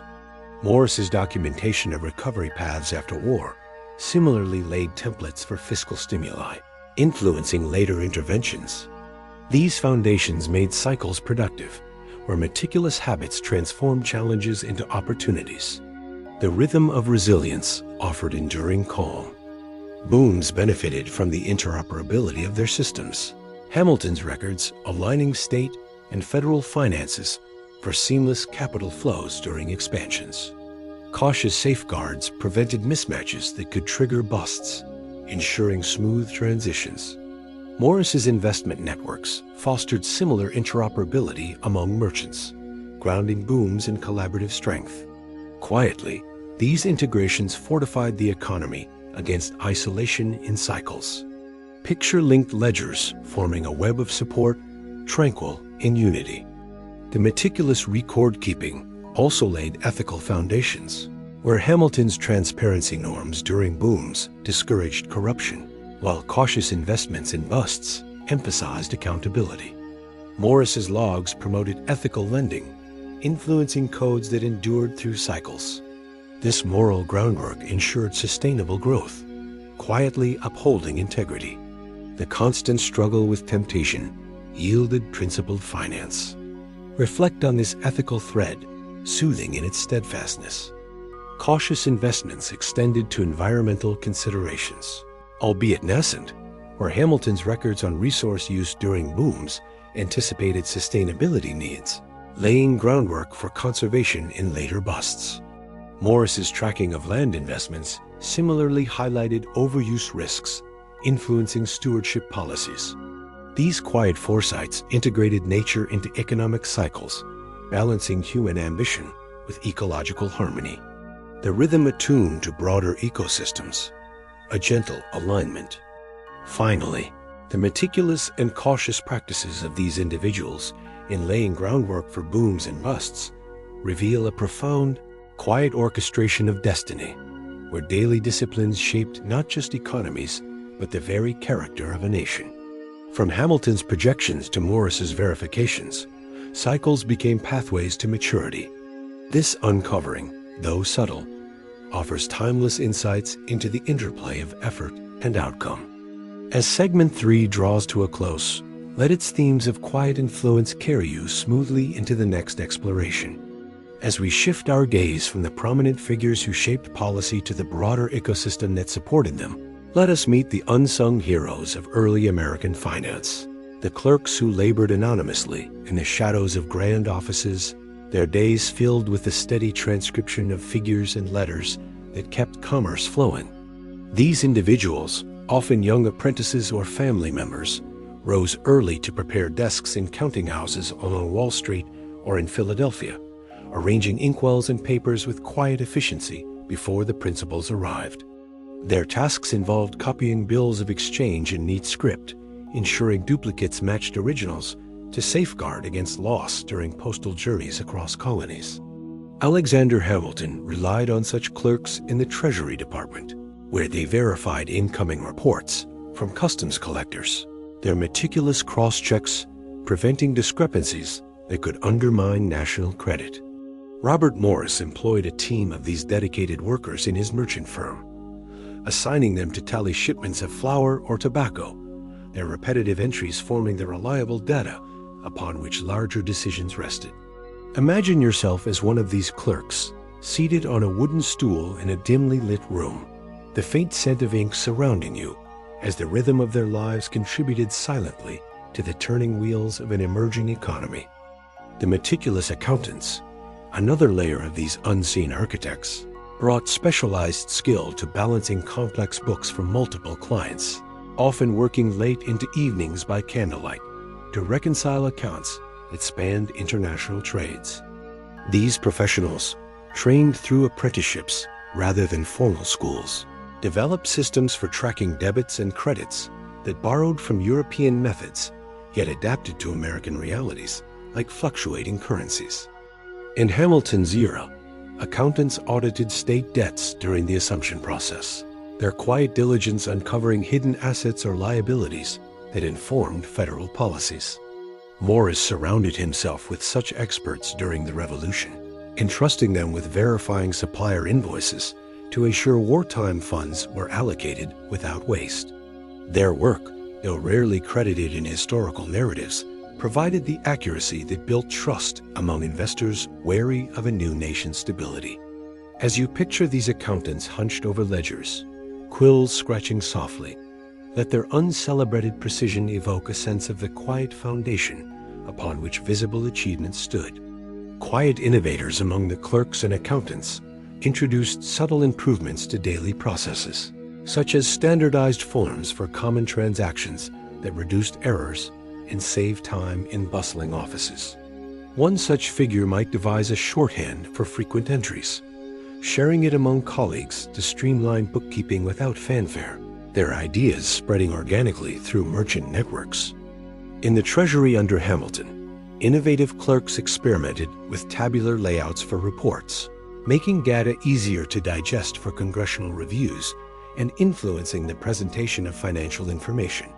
Morris's documentation of recovery paths after war similarly laid templates for fiscal stimuli, influencing later interventions. These foundations made cycles productive, where meticulous habits transformed challenges into opportunities. The rhythm of resilience offered enduring calm. Booms benefited from the interoperability of their systems, Hamilton's records aligning state and federal finances for seamless capital flows during expansions. Cautious safeguards prevented mismatches that could trigger busts, ensuring smooth transitions. Morris's investment networks fostered similar interoperability among merchants, grounding booms in collaborative strength. Quietly, these integrations fortified the economy against isolation in cycles. Picture linked ledgers forming a web of support, tranquil in unity. The meticulous record keeping also laid ethical foundations, where Hamilton's transparency norms during booms discouraged corruption, while cautious investments in busts emphasized accountability. Morris's logs promoted ethical lending, influencing codes that endured through cycles. This moral groundwork ensured sustainable growth, quietly upholding integrity. The constant struggle with temptation yielded principled finance. Reflect on this ethical thread, soothing in its steadfastness. Cautious investments extended to environmental considerations, albeit nascent, where Hamilton's records on resource use during booms anticipated sustainability needs, laying groundwork for conservation in later busts. Morris's tracking of land investments similarly highlighted overuse risks, influencing stewardship policies. These quiet foresights integrated nature into economic cycles, balancing human ambition with ecological harmony. The rhythm attuned to broader ecosystems, a gentle alignment. Finally, the meticulous and cautious practices of these individuals in laying groundwork for booms and busts reveal a profound, quiet orchestration of destiny, where daily disciplines shaped not just economies, but the very character of a nation. From Hamilton's projections to Morris's verifications, cycles became pathways to maturity. This uncovering, though subtle, offers timeless insights into the interplay of effort and outcome. As segment 3 draws to a close, let its themes of quiet influence carry you smoothly into the next exploration. As we shift our gaze from the prominent figures who shaped policy to the broader ecosystem that supported them, let us meet the unsung heroes of early American finance, the clerks who labored anonymously in the shadows of grand offices, their days filled with the steady transcription of figures and letters that kept commerce flowing. These individuals, often young apprentices or family members, rose early to prepare desks in counting houses along Wall Street or in Philadelphia, arranging inkwells and papers with quiet efficiency before the principals arrived. Their tasks involved copying bills of exchange in neat script, ensuring duplicates matched originals to safeguard against loss during postal journeys across colonies. Alexander Hamilton relied on such clerks in the Treasury Department, where they verified incoming reports from customs collectors, their meticulous cross-checks preventing discrepancies that could undermine national credit. Robert Morris employed a team of these dedicated workers in his merchant firm, assigning them to tally shipments of flour or tobacco their repetitive entries forming the reliable data upon which larger decisions rested. Imagine yourself as one of these clerks, seated on a wooden stool in a dimly lit room, the faint scent of ink surrounding you, as the rhythm of their lives contributed silently to the turning wheels of an emerging economy. The meticulous accountants, another layer of these unseen architects, brought specialized skill to balancing complex books from multiple clients, often working late into evenings by candlelight to reconcile accounts that spanned international trades. These professionals, trained through apprenticeships rather than formal schools, developed systems for tracking debits and credits that borrowed from European methods, yet adapted to American realities like fluctuating currencies. In Hamilton's era, accountants audited state debts during the assumption process, their quiet diligence uncovering hidden assets or liabilities that informed federal policies. Morris surrounded himself with such experts during the Revolution, entrusting them with verifying supplier invoices to ensure wartime funds were allocated without waste. Their work, though rarely credited in historical narratives, provided the accuracy that built trust among investors wary of a new nation's stability. As you picture these accountants hunched over ledgers, quills scratching softly, let their uncelebrated precision evoke a sense of the quiet foundation upon which visible achievements stood. Quiet innovators among the clerks and accountants introduced subtle improvements to daily processes, such as standardized forms for common transactions that reduced errors and saved time in bustling offices. One such figure might devise a shorthand for frequent entries, sharing it among colleagues to streamline bookkeeping without fanfare, their ideas spreading organically through merchant networks. In the Treasury under Hamilton, innovative clerks experimented with tabular layouts for reports, making data easier to digest for congressional reviews and influencing the presentation of financial information.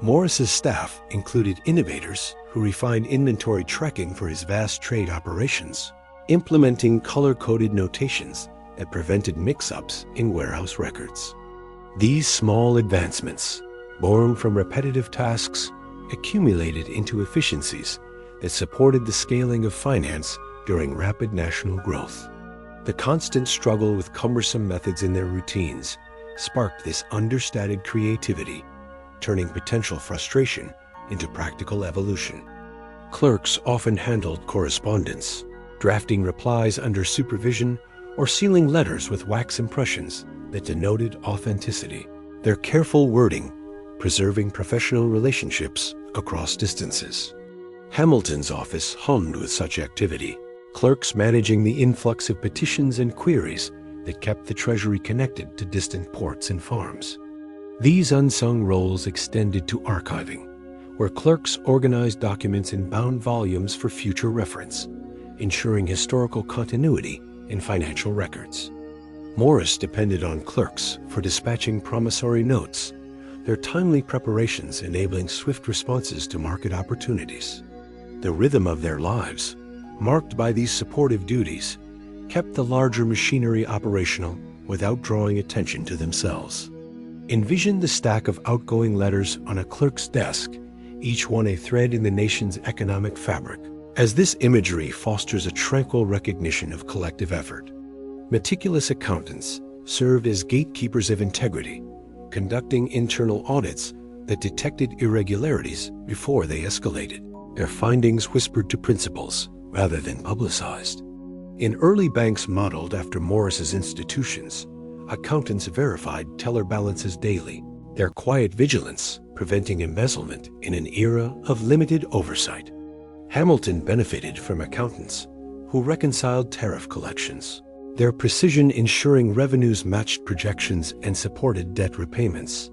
Morris's staff included innovators who refined inventory tracking for his vast trade operations, implementing color-coded notations that prevented mix-ups in warehouse records. These small advancements, born from repetitive tasks, accumulated into efficiencies that supported the scaling of finance during rapid national growth. The constant struggle with cumbersome methods in their routines sparked this understated creativity, turning potential frustration into practical evolution. Clerks often handled correspondence, drafting replies under supervision or sealing letters with wax impressions that denoted authenticity, their careful wording preserving professional relationships across distances. Hamilton's office hummed with such activity, clerks managing the influx of petitions and queries that kept the Treasury connected to distant ports and farms. These unsung roles extended to archiving, where clerks organized documents in bound volumes for future reference, ensuring historical continuity in financial records. Morris depended on clerks for dispatching promissory notes, their timely preparations enabling swift responses to market opportunities. The rhythm of their lives, marked by these supportive duties, kept the larger machinery operational without drawing attention to themselves. Envision the stack of outgoing letters on a clerk's desk, each one a thread in the nation's economic fabric, as this imagery fosters a tranquil recognition of collective effort. Meticulous accountants served as gatekeepers of integrity, conducting internal audits that detected irregularities before they escalated, their findings whispered to principals rather than publicized. In early banks modeled after Morris's institutions, accountants verified teller balances daily, their quiet vigilance preventing embezzlement in an era of limited oversight. Hamilton benefited from accountants who reconciled tariff collections, their precision ensuring revenues matched projections and supported debt repayments.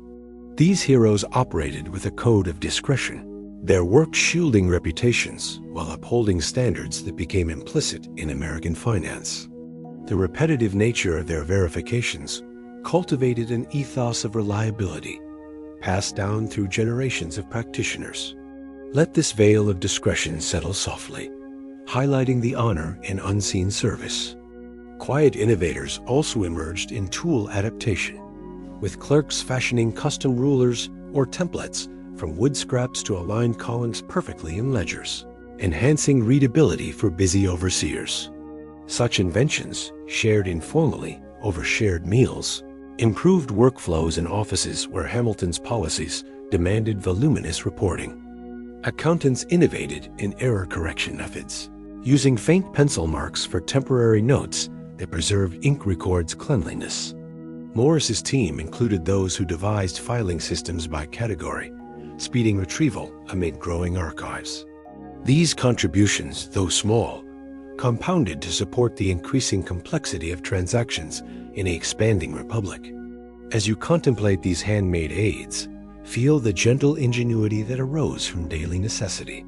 These heroes operated with a code of discretion, their work shielding reputations while upholding standards that became implicit in American finance. The repetitive nature of their verifications cultivated an ethos of reliability, passed down through generations of practitioners. Let this veil of discretion settle softly, highlighting the honor in unseen service. Quiet innovators also emerged in tool adaptation, with clerks fashioning custom rulers or templates from wood scraps to aligned columns perfectly in ledgers, enhancing readability for busy overseers. Such inventions, shared informally over shared meals, improved workflows in offices where Hamilton's policies demanded voluminous reporting. Accountants innovated in error correction methods, using faint pencil marks for temporary notes that preserved ink records' cleanliness. Morris's team included those who devised filing systems by category, speeding retrieval amid growing archives. These contributions, though small, compounded to support the increasing complexity of transactions in an expanding republic. As you contemplate these handmade aids, feel the gentle ingenuity that arose from daily necessity.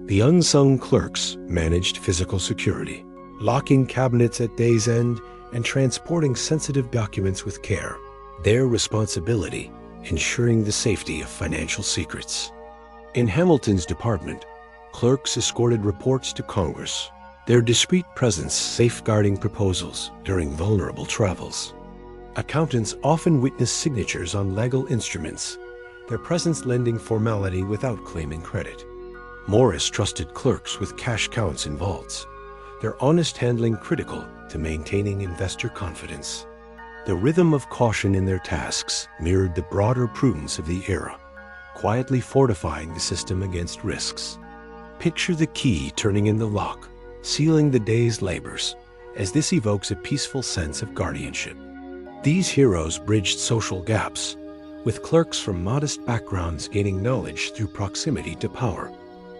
The unsung clerks managed physical security, locking cabinets at day's end and transporting sensitive documents with care, their responsibility ensuring the safety of financial secrets. In Hamilton's department, clerks escorted reports to Congress, their discreet presence safeguarding proposals during vulnerable travels. Accountants often witnessed signatures on legal instruments, their presence lending formality without claiming credit. Morris trusted clerks with cash counts in vaults, their honest handling critical to maintaining investor confidence. The rhythm of caution in their tasks mirrored the broader prudence of the era, quietly fortifying the system against risks. Picture the key turning in the lock, sealing the day's labors, as this evokes a peaceful sense of guardianship. These heroes bridged social gaps, with clerks from modest backgrounds gaining knowledge through proximity to power,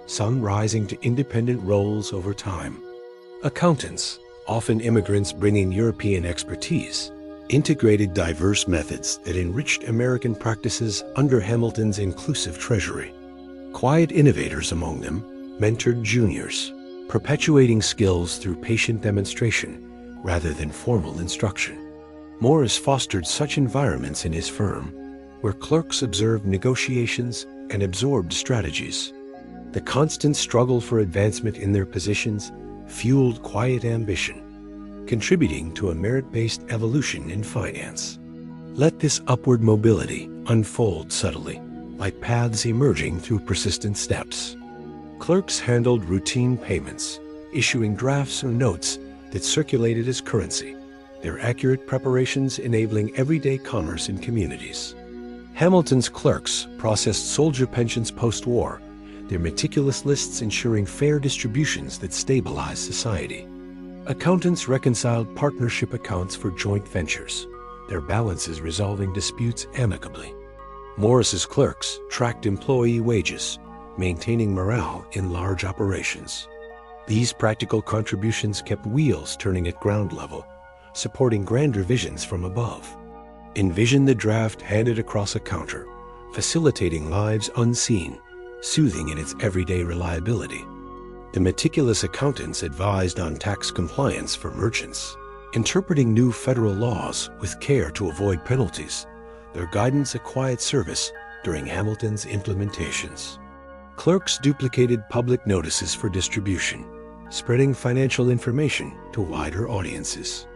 some rising to independent roles over time. Accountants, often immigrants bringing European expertise, integrated diverse methods that enriched American practices under Hamilton's inclusive treasury. Quiet innovators among them mentored juniors, perpetuating skills through patient demonstration rather than formal instruction. Morris fostered such environments in his firm, where clerks observed negotiations and absorbed strategies. The constant struggle for advancement in their positions fueled quiet ambition, contributing to a merit-based evolution in finance. Let this upward mobility unfold subtly, like paths emerging through persistent steps. Clerks handled routine payments, issuing drafts or notes that circulated as currency, their accurate preparations enabling everyday commerce in communities. Hamilton's clerks processed soldier pensions post-war, their meticulous lists ensuring fair distributions that stabilized society. Accountants reconciled partnership accounts for joint ventures, their balances resolving disputes amicably. Morris's clerks tracked employee wages, maintaining morale in large operations. These practical contributions kept wheels turning at ground level, supporting grander visions from above. Envision the draft handed across a counter, facilitating lives unseen, soothing in its everyday reliability. The meticulous accountants advised on tax compliance for merchants, interpreting new federal laws with care to avoid penalties, their guidance a quiet service during Hamilton's implementations. Clerks duplicated public notices for distribution, spreading financial information to wider audiences.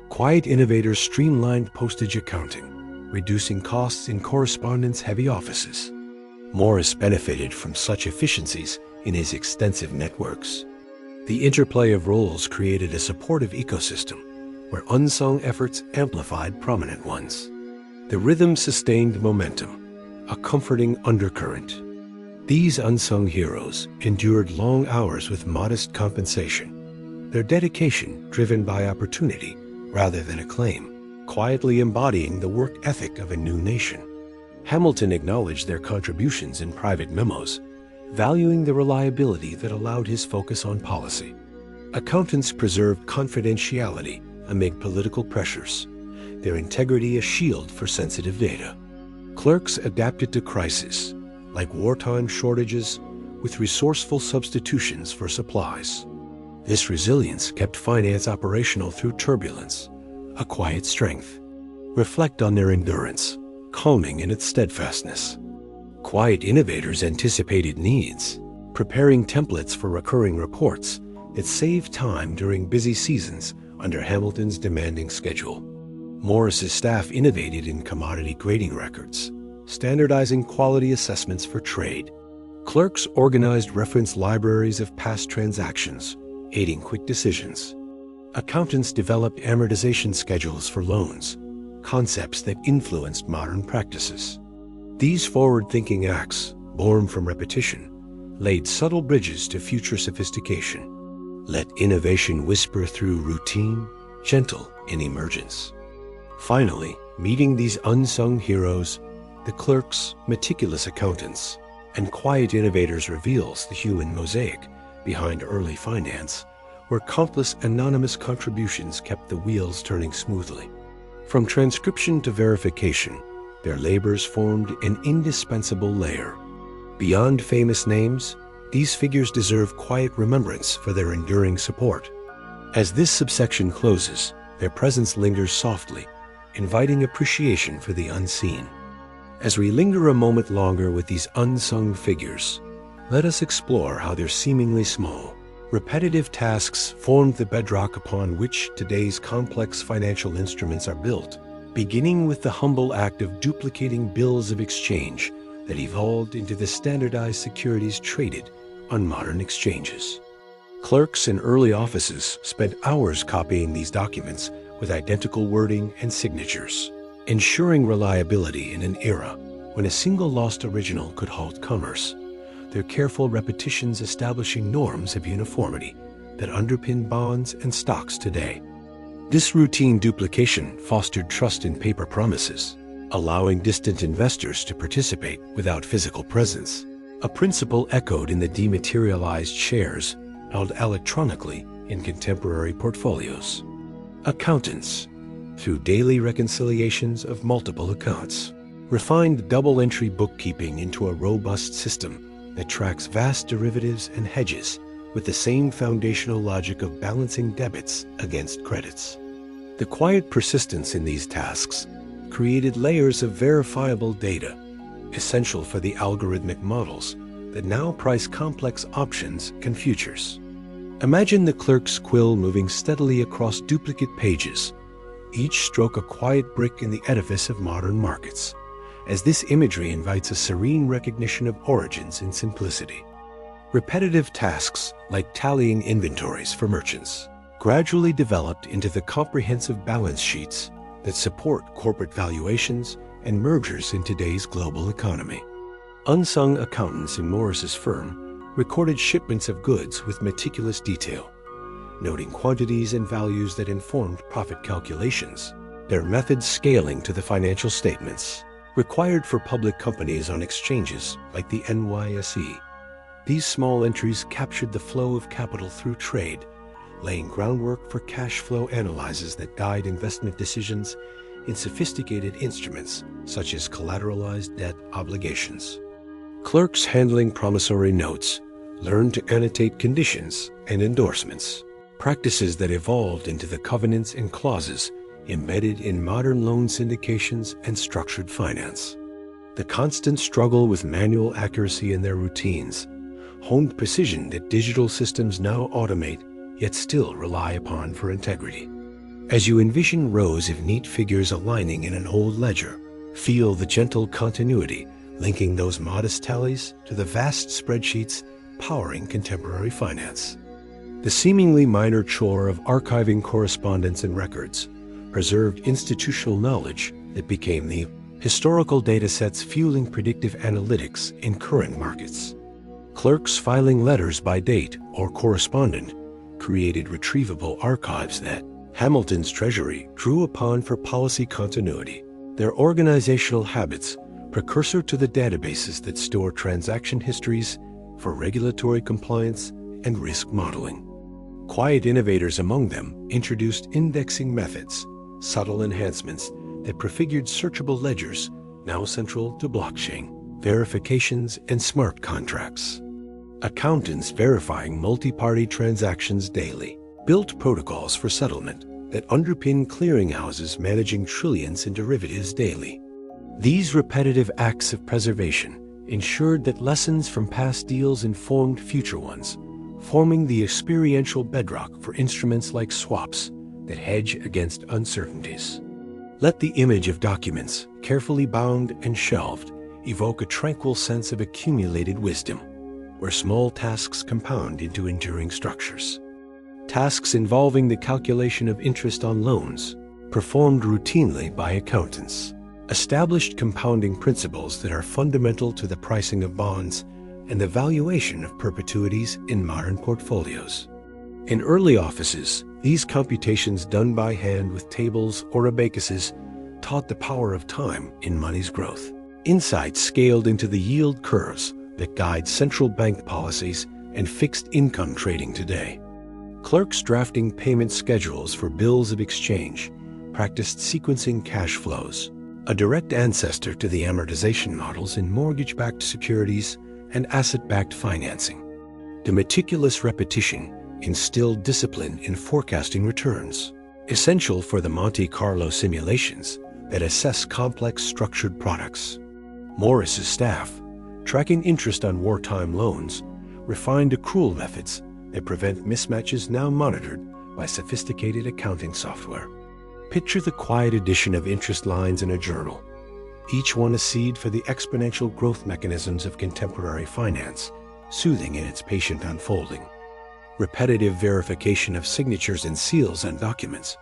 Quiet innovators streamlined postage accounting, reducing costs in correspondence-heavy offices. Morris benefited from such efficiencies in his extensive networks. The interplay of roles created a supportive ecosystem where unsung efforts amplified prominent ones. The rhythm sustained momentum, a comforting undercurrent. These unsung heroes endured long hours with modest compensation, their dedication driven by opportunity rather than acclaim, quietly embodying the work ethic of a new nation. Hamilton acknowledged their contributions in private memos, valuing the reliability that allowed his focus on policy. Accountants preserved confidentiality amid political pressures, their integrity a shield for sensitive data. Clerks adapted to crises, like wartime shortages, with resourceful substitutions for supplies. This resilience kept finance operational through turbulence, a quiet strength. Reflect on their endurance, calming in its steadfastness. Quiet innovators anticipated needs, preparing templates for recurring reports that saved time during busy seasons under Hamilton's demanding schedule. Morris's staff innovated in commodity grading records, standardizing quality assessments for trade. Clerks organized reference libraries of past transactions, aiding quick decisions. Accountants developed amortization schedules for loans, concepts that influenced modern practices. These forward-thinking acts, born from repetition, laid subtle bridges to future sophistication. Let innovation whisper through routine, gentle in emergence. Finally, meeting these unsung heroes, the clerks, meticulous accountants, and quiet innovators reveals the human mosaic behind early finance, where countless anonymous contributions kept the wheels turning smoothly. From transcription to verification, their labors formed an indispensable layer. Beyond famous names, these figures deserve quiet remembrance for their enduring support. As this subsection closes, their presence lingers softly, inviting appreciation for the unseen. As we linger a moment longer with these unsung figures, let us explore how their seemingly small, repetitive tasks formed the bedrock upon which today's complex financial instruments are built, beginning with the humble act of duplicating bills of exchange that evolved into the standardized securities traded on modern exchanges. Clerks in early offices spent hours copying these documents with identical wording and signatures, ensuring reliability in an era when a single lost original could halt commerce, their careful repetitions establishing norms of uniformity that underpin bonds and stocks today. This routine duplication fostered trust in paper promises, allowing distant investors to participate without physical presence, a principle echoed in the dematerialized shares held electronically in contemporary portfolios. Accountants, through daily reconciliations of multiple accounts, refined double-entry bookkeeping into a robust system that tracks vast derivatives and hedges with the same foundational logic of balancing debits against credits. The quiet persistence in these tasks created layers of verifiable data, essential for the algorithmic models that now price complex options and futures. Imagine the clerk's quill moving steadily across duplicate pages, each stroke a quiet brick in the edifice of modern markets, as this imagery invites a serene recognition of origins in simplicity. Repetitive tasks, like tallying inventories for merchants, gradually developed into the comprehensive balance sheets that support corporate valuations and mergers in today's global economy. Unsung accountants in Morris's firm recorded shipments of goods with meticulous detail, noting quantities and values that informed profit calculations, their methods scaling to the financial statements required for public companies on exchanges like the NYSE. These small entries captured the flow of capital through trade, laying groundwork for cash flow analyses that guide investment decisions in sophisticated instruments such as collateralized debt obligations. Clerks handling promissory notes learned to annotate conditions and endorsements, practices that evolved into the covenants and clauses embedded in modern loan syndications and structured finance. The constant struggle with manual accuracy in their routines honed precision that digital systems now automate yet still rely upon for integrity. As you envision rows of neat figures aligning in an old ledger, feel the gentle continuity linking those modest tallies to the vast spreadsheets powering contemporary finance. The seemingly minor chore of archiving correspondence and records preserved institutional knowledge that became the historical data sets fueling predictive analytics in current markets. Clerks filing letters by date or correspondent created retrievable archives that Hamilton's Treasury drew upon for policy continuity. Their organizational habits, precursor to the databases that store transaction histories for regulatory compliance and risk modeling. Quiet innovators among them introduced indexing methods, subtle enhancements that prefigured searchable ledgers, now central to blockchain, verifications, and smart contracts. Accountants verifying multi-party transactions daily built protocols for settlement that underpin clearinghouses managing trillions in derivatives daily. These repetitive acts of preservation ensured that lessons from past deals informed future ones, forming the experiential bedrock for instruments like swaps that hedge against uncertainties. Let the image of documents, carefully bound and shelved, evoke a tranquil sense of accumulated wisdom, where small tasks compound into enduring structures. Tasks involving the calculation of interest on loans, performed routinely by accountants, established compounding principles that are fundamental to the pricing of bonds and the valuation of perpetuities in modern portfolios. In early offices, these computations done by hand with tables or abacuses taught the power of time in money's growth. Insights scaled into the yield curves that guide central bank policies and fixed income trading today. Clerks drafting payment schedules for bills of exchange practiced sequencing cash flows, a direct ancestor to the amortization models in mortgage-backed securities and asset-backed financing. The meticulous repetition instilled discipline in forecasting returns, essential for the Monte Carlo simulations that assess complex structured products. Morris's staff, tracking interest on wartime loans, refined accrual methods that prevent mismatches now monitored by sophisticated accounting software. Picture the quiet addition of interest lines in a journal, each one a seed for the exponential growth mechanisms of contemporary finance, soothing in its patient unfolding. Repetitive verification of signatures and seals on documents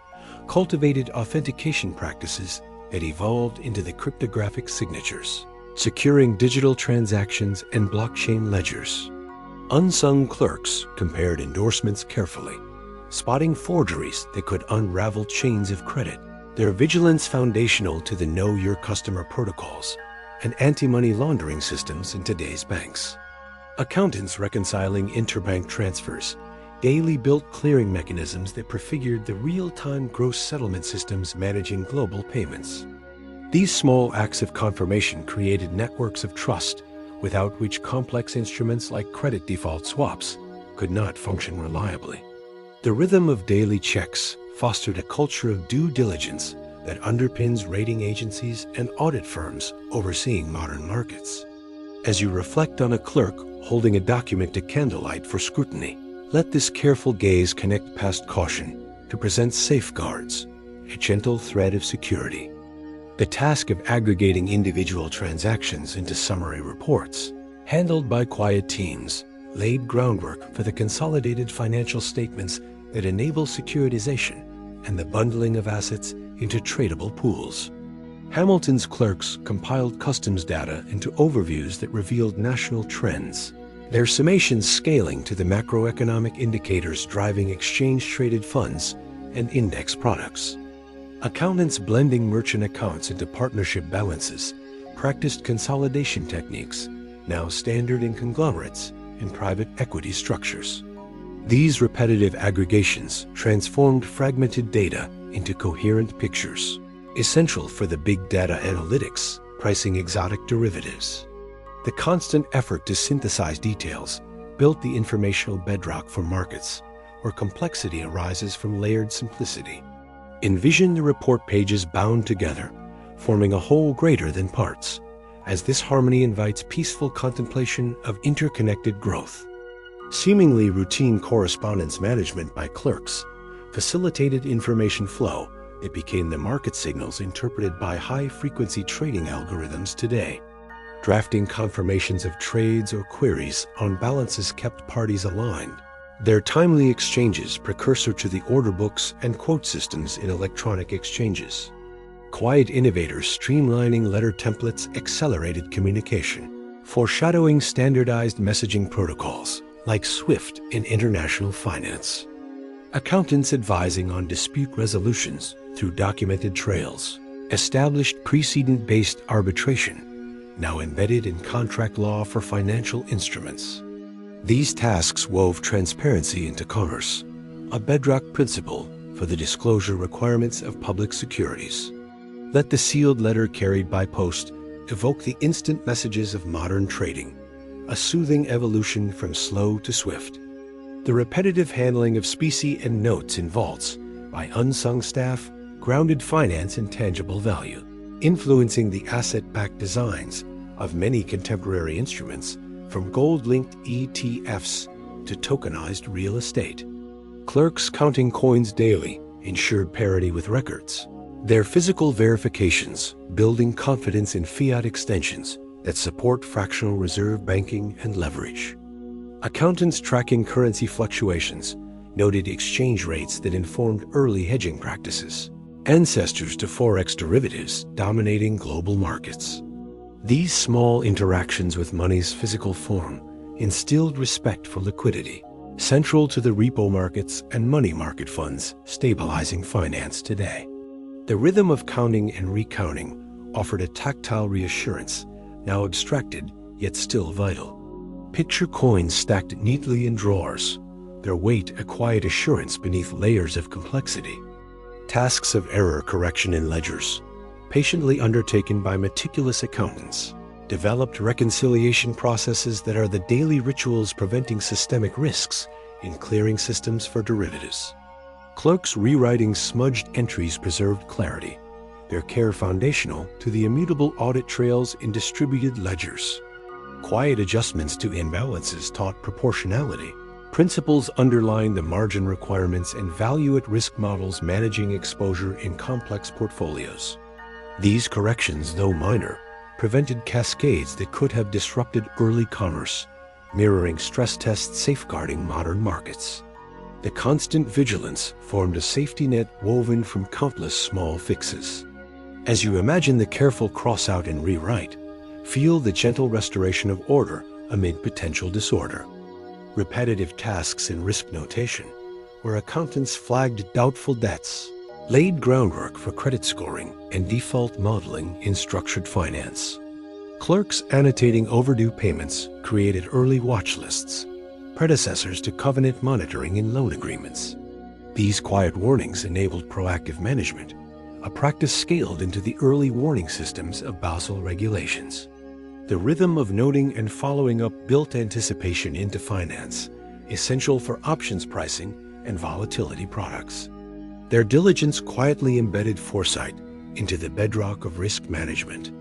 cultivated authentication practices that evolved into the cryptographic signatures, securing digital transactions and blockchain ledgers. Unsung clerks compared endorsements carefully, spotting forgeries that could unravel chains of credit, their vigilance foundational to the Know Your Customer protocols and anti-money laundering systems in today's banks. Accountants reconciling interbank transfers daily built clearing mechanisms that prefigured the real-time gross settlement systems managing global payments. These small acts of confirmation created networks of trust without which complex instruments like credit default swaps could not function reliably. The rhythm of daily checks fostered a culture of due diligence that underpins rating agencies and audit firms overseeing modern markets. As you reflect on a clerk holding a document to candlelight for scrutiny, let this careful gaze connect past caution to present safeguards, a gentle thread of security. The task of aggregating individual transactions into summary reports, handled by quiet teams, laid groundwork for the consolidated financial statements that enable securitization and the bundling of assets into tradable pools. Hamilton's clerks compiled customs data into overviews that revealed national trends, their summations scaling to the macroeconomic indicators driving exchange-traded funds and index products. Accountants blending merchant accounts into partnership balances practiced consolidation techniques, now standard in conglomerates and private equity structures. These repetitive aggregations transformed fragmented data into coherent pictures, essential for the big data analytics pricing exotic derivatives. The constant effort to synthesize details built the informational bedrock for markets, where complexity arises from layered simplicity. Envision the report pages bound together, forming a whole greater than parts, as this harmony invites peaceful contemplation of interconnected growth. Seemingly routine correspondence management by clerks facilitated information flow that became the market signals interpreted by high-frequency trading algorithms today. Drafting confirmations of trades or queries on balances kept parties aligned, their timely exchanges precursor to the order books and quote systems in electronic exchanges. Quiet innovators streamlining letter templates accelerated communication, foreshadowing standardized messaging protocols like SWIFT in international finance. Accountants advising on dispute resolutions through documented trails established precedent-based arbitration, now embedded in contract law for financial instruments. These tasks wove transparency into commerce, a bedrock principle for the disclosure requirements of public securities. Let the sealed letter carried by post evoke the instant messages of modern trading, a soothing evolution from slow to swift. The repetitive handling of specie and notes in vaults by unsung staff grounded finance in tangible value, influencing the asset-backed designs of many contemporary instruments, from gold-linked ETFs to tokenized real estate. Clerks counting coins daily ensured parity with records, their physical verifications building confidence in fiat extensions that support fractional reserve banking and leverage. Accountants tracking currency fluctuations noted exchange rates that informed early hedging practices, ancestors to forex derivatives dominating global markets. These small interactions with money's physical form instilled respect for liquidity, central to the repo markets and money market funds stabilizing finance today. The rhythm of counting and recounting offered a tactile reassurance, now abstracted yet still vital. Picture coins stacked neatly in drawers, their weight a quiet assurance beneath layers of complexity. Tasks of error correction in ledgers, patiently undertaken by meticulous accountants, developed reconciliation processes that are the daily rituals preventing systemic risks in clearing systems for derivatives. Clerks rewriting smudged entries preserved clarity, their care foundational to the immutable audit trails in distributed ledgers. Quiet adjustments to imbalances taught proportionality, principles underlying the margin requirements and value-at-risk models managing exposure in complex portfolios. These corrections, though minor, prevented cascades that could have disrupted early commerce, mirroring stress tests safeguarding modern markets. The constant vigilance formed a safety net woven from countless small fixes. As you imagine the careful cross-out and rewrite, feel the gentle restoration of order amid potential disorder. Repetitive tasks in risk notation, where accountants flagged doubtful debts, laid groundwork for credit scoring and default modeling in structured finance. Clerks annotating overdue payments created early watch lists, predecessors to covenant monitoring in loan agreements. These quiet warnings enabled proactive management, a practice scaled into the early warning systems of Basel regulations. The rhythm of noting and following up built anticipation into finance, essential for options pricing and volatility products. Their diligence quietly embedded foresight into the bedrock of risk management.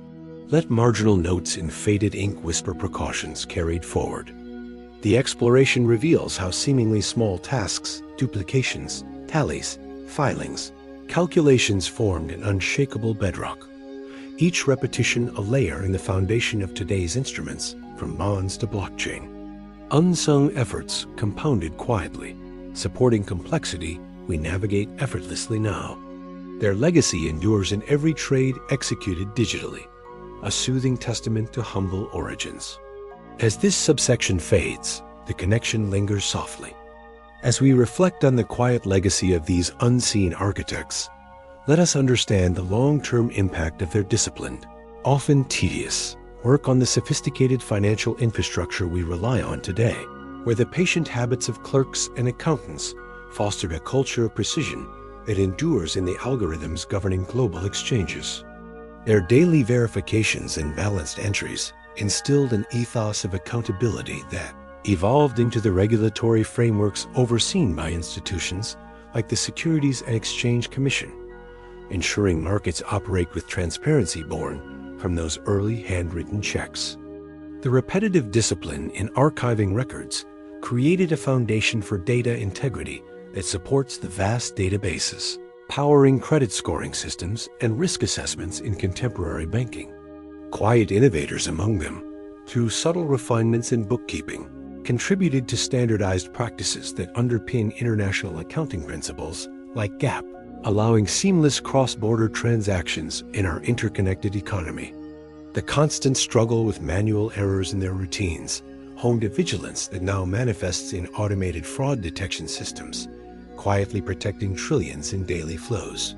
Let marginal notes in faded ink whisper precautions carried forward. The exploration reveals how seemingly small tasks, duplications, tallies, filings, calculations formed an unshakable bedrock. Each repetition a layer in the foundation of today's instruments, from bonds to blockchain. Unsung efforts compounded quietly, supporting complexity we navigate effortlessly now. Their legacy endures in every trade executed digitally, a soothing testament to humble origins. As this subsection fades, the connection lingers softly. As we reflect on the quiet legacy of these unseen architects, let us understand the long-term impact of their disciplined, often tedious, work on the sophisticated financial infrastructure we rely on today, where the patient habits of clerks and accountants fostered a culture of precision that endures in the algorithms governing global exchanges. Their daily verifications and balanced entries instilled an ethos of accountability that evolved into the regulatory frameworks overseen by institutions like the Securities and Exchange Commission, ensuring markets operate with transparency born from those early handwritten checks. The repetitive discipline in archiving records created a foundation for data integrity that supports the vast databases, powering credit scoring systems and risk assessments in contemporary banking. Quiet innovators among them, through subtle refinements in bookkeeping, contributed to standardized practices that underpin international accounting principles like GAAP, allowing seamless cross-border transactions in our interconnected economy. The constant struggle with manual errors in their routines honed a vigilance that now manifests in automated fraud detection systems, quietly protecting trillions in daily flows.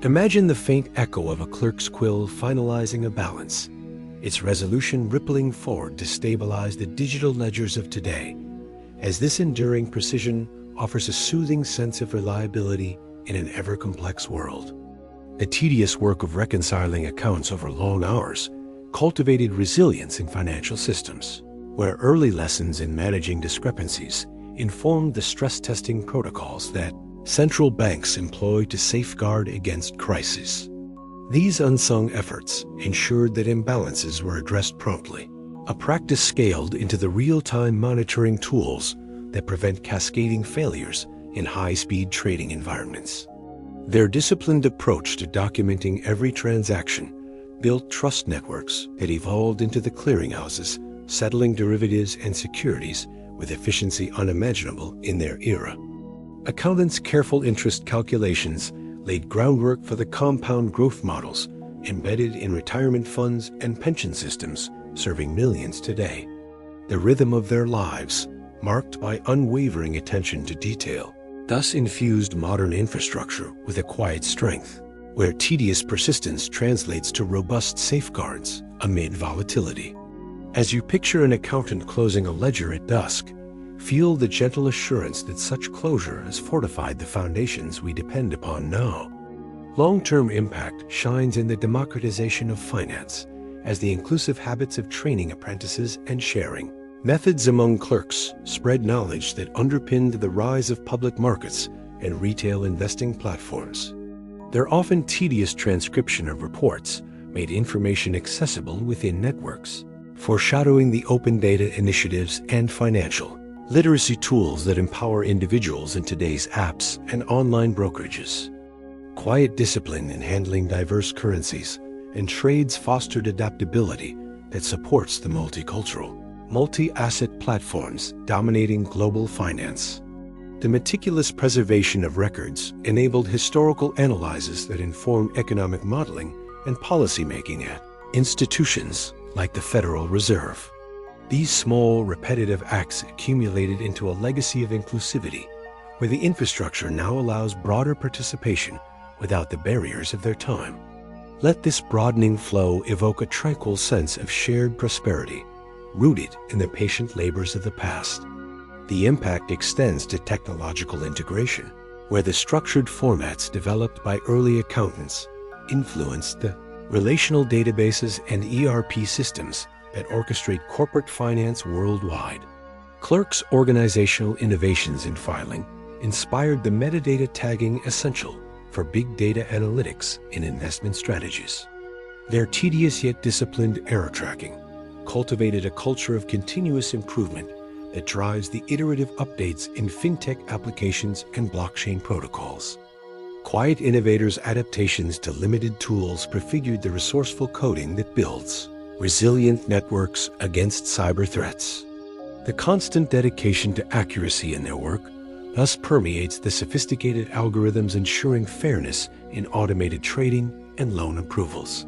Imagine the faint echo of a clerk's quill finalizing a balance, its resolution rippling forward to stabilize the digital ledgers of today, as this enduring precision offers a soothing sense of reliability in an ever-complex world. The tedious work of reconciling accounts over long hours cultivated resilience in financial systems, where early lessons in managing discrepancies informed the stress testing protocols that central banks employ to safeguard against crises. These unsung efforts ensured that imbalances were addressed promptly, a practice scaled into the real-time monitoring tools that prevent cascading failures in high-speed trading environments. Their disciplined approach to documenting every transaction built trust networks that evolved into the clearinghouses, settling derivatives and securities with efficiency unimaginable in their era. Accountants' careful interest calculations laid groundwork for the compound growth models embedded in retirement funds and pension systems serving millions today. The rhythm of their lives, marked by unwavering attention to detail, thus infused modern infrastructure with a quiet strength, where tedious persistence translates to robust safeguards amid volatility. As you picture an accountant closing a ledger at dusk, feel the gentle assurance that such closure has fortified the foundations we depend upon now. Long-term impact shines in the democratization of finance, as the inclusive habits of training apprentices and sharing methods among clerks spread knowledge that underpinned the rise of public markets and retail investing platforms. Their often tedious transcription of reports made information accessible within networks, foreshadowing the open data initiatives and financial literacy tools that empower individuals in today's apps and online brokerages. Quiet discipline in handling diverse currencies and trades fostered adaptability that supports the multicultural, multi-asset platforms dominating global finance. The meticulous preservation of records enabled historical analyses that inform economic modeling and policymaking at institutions like the Federal Reserve. These small, repetitive acts accumulated into a legacy of inclusivity, where the infrastructure now allows broader participation without the barriers of their time. Let this broadening flow evoke a tranquil sense of shared prosperity, rooted in the patient labors of the past. The impact extends to technological integration, where the structured formats developed by early accountants influenced the relational databases and ERP systems that orchestrate corporate finance worldwide. Clerks' organizational innovations in filing inspired the metadata tagging essential for big data analytics in investment strategies. Their tedious yet disciplined error tracking cultivated a culture of continuous improvement that drives the iterative updates in fintech applications and blockchain protocols. Quiet innovators' adaptations to limited tools prefigured the resourceful coding that builds resilient networks against cyber threats. The constant dedication to accuracy in their work thus permeates the sophisticated algorithms ensuring fairness in automated trading and loan approvals.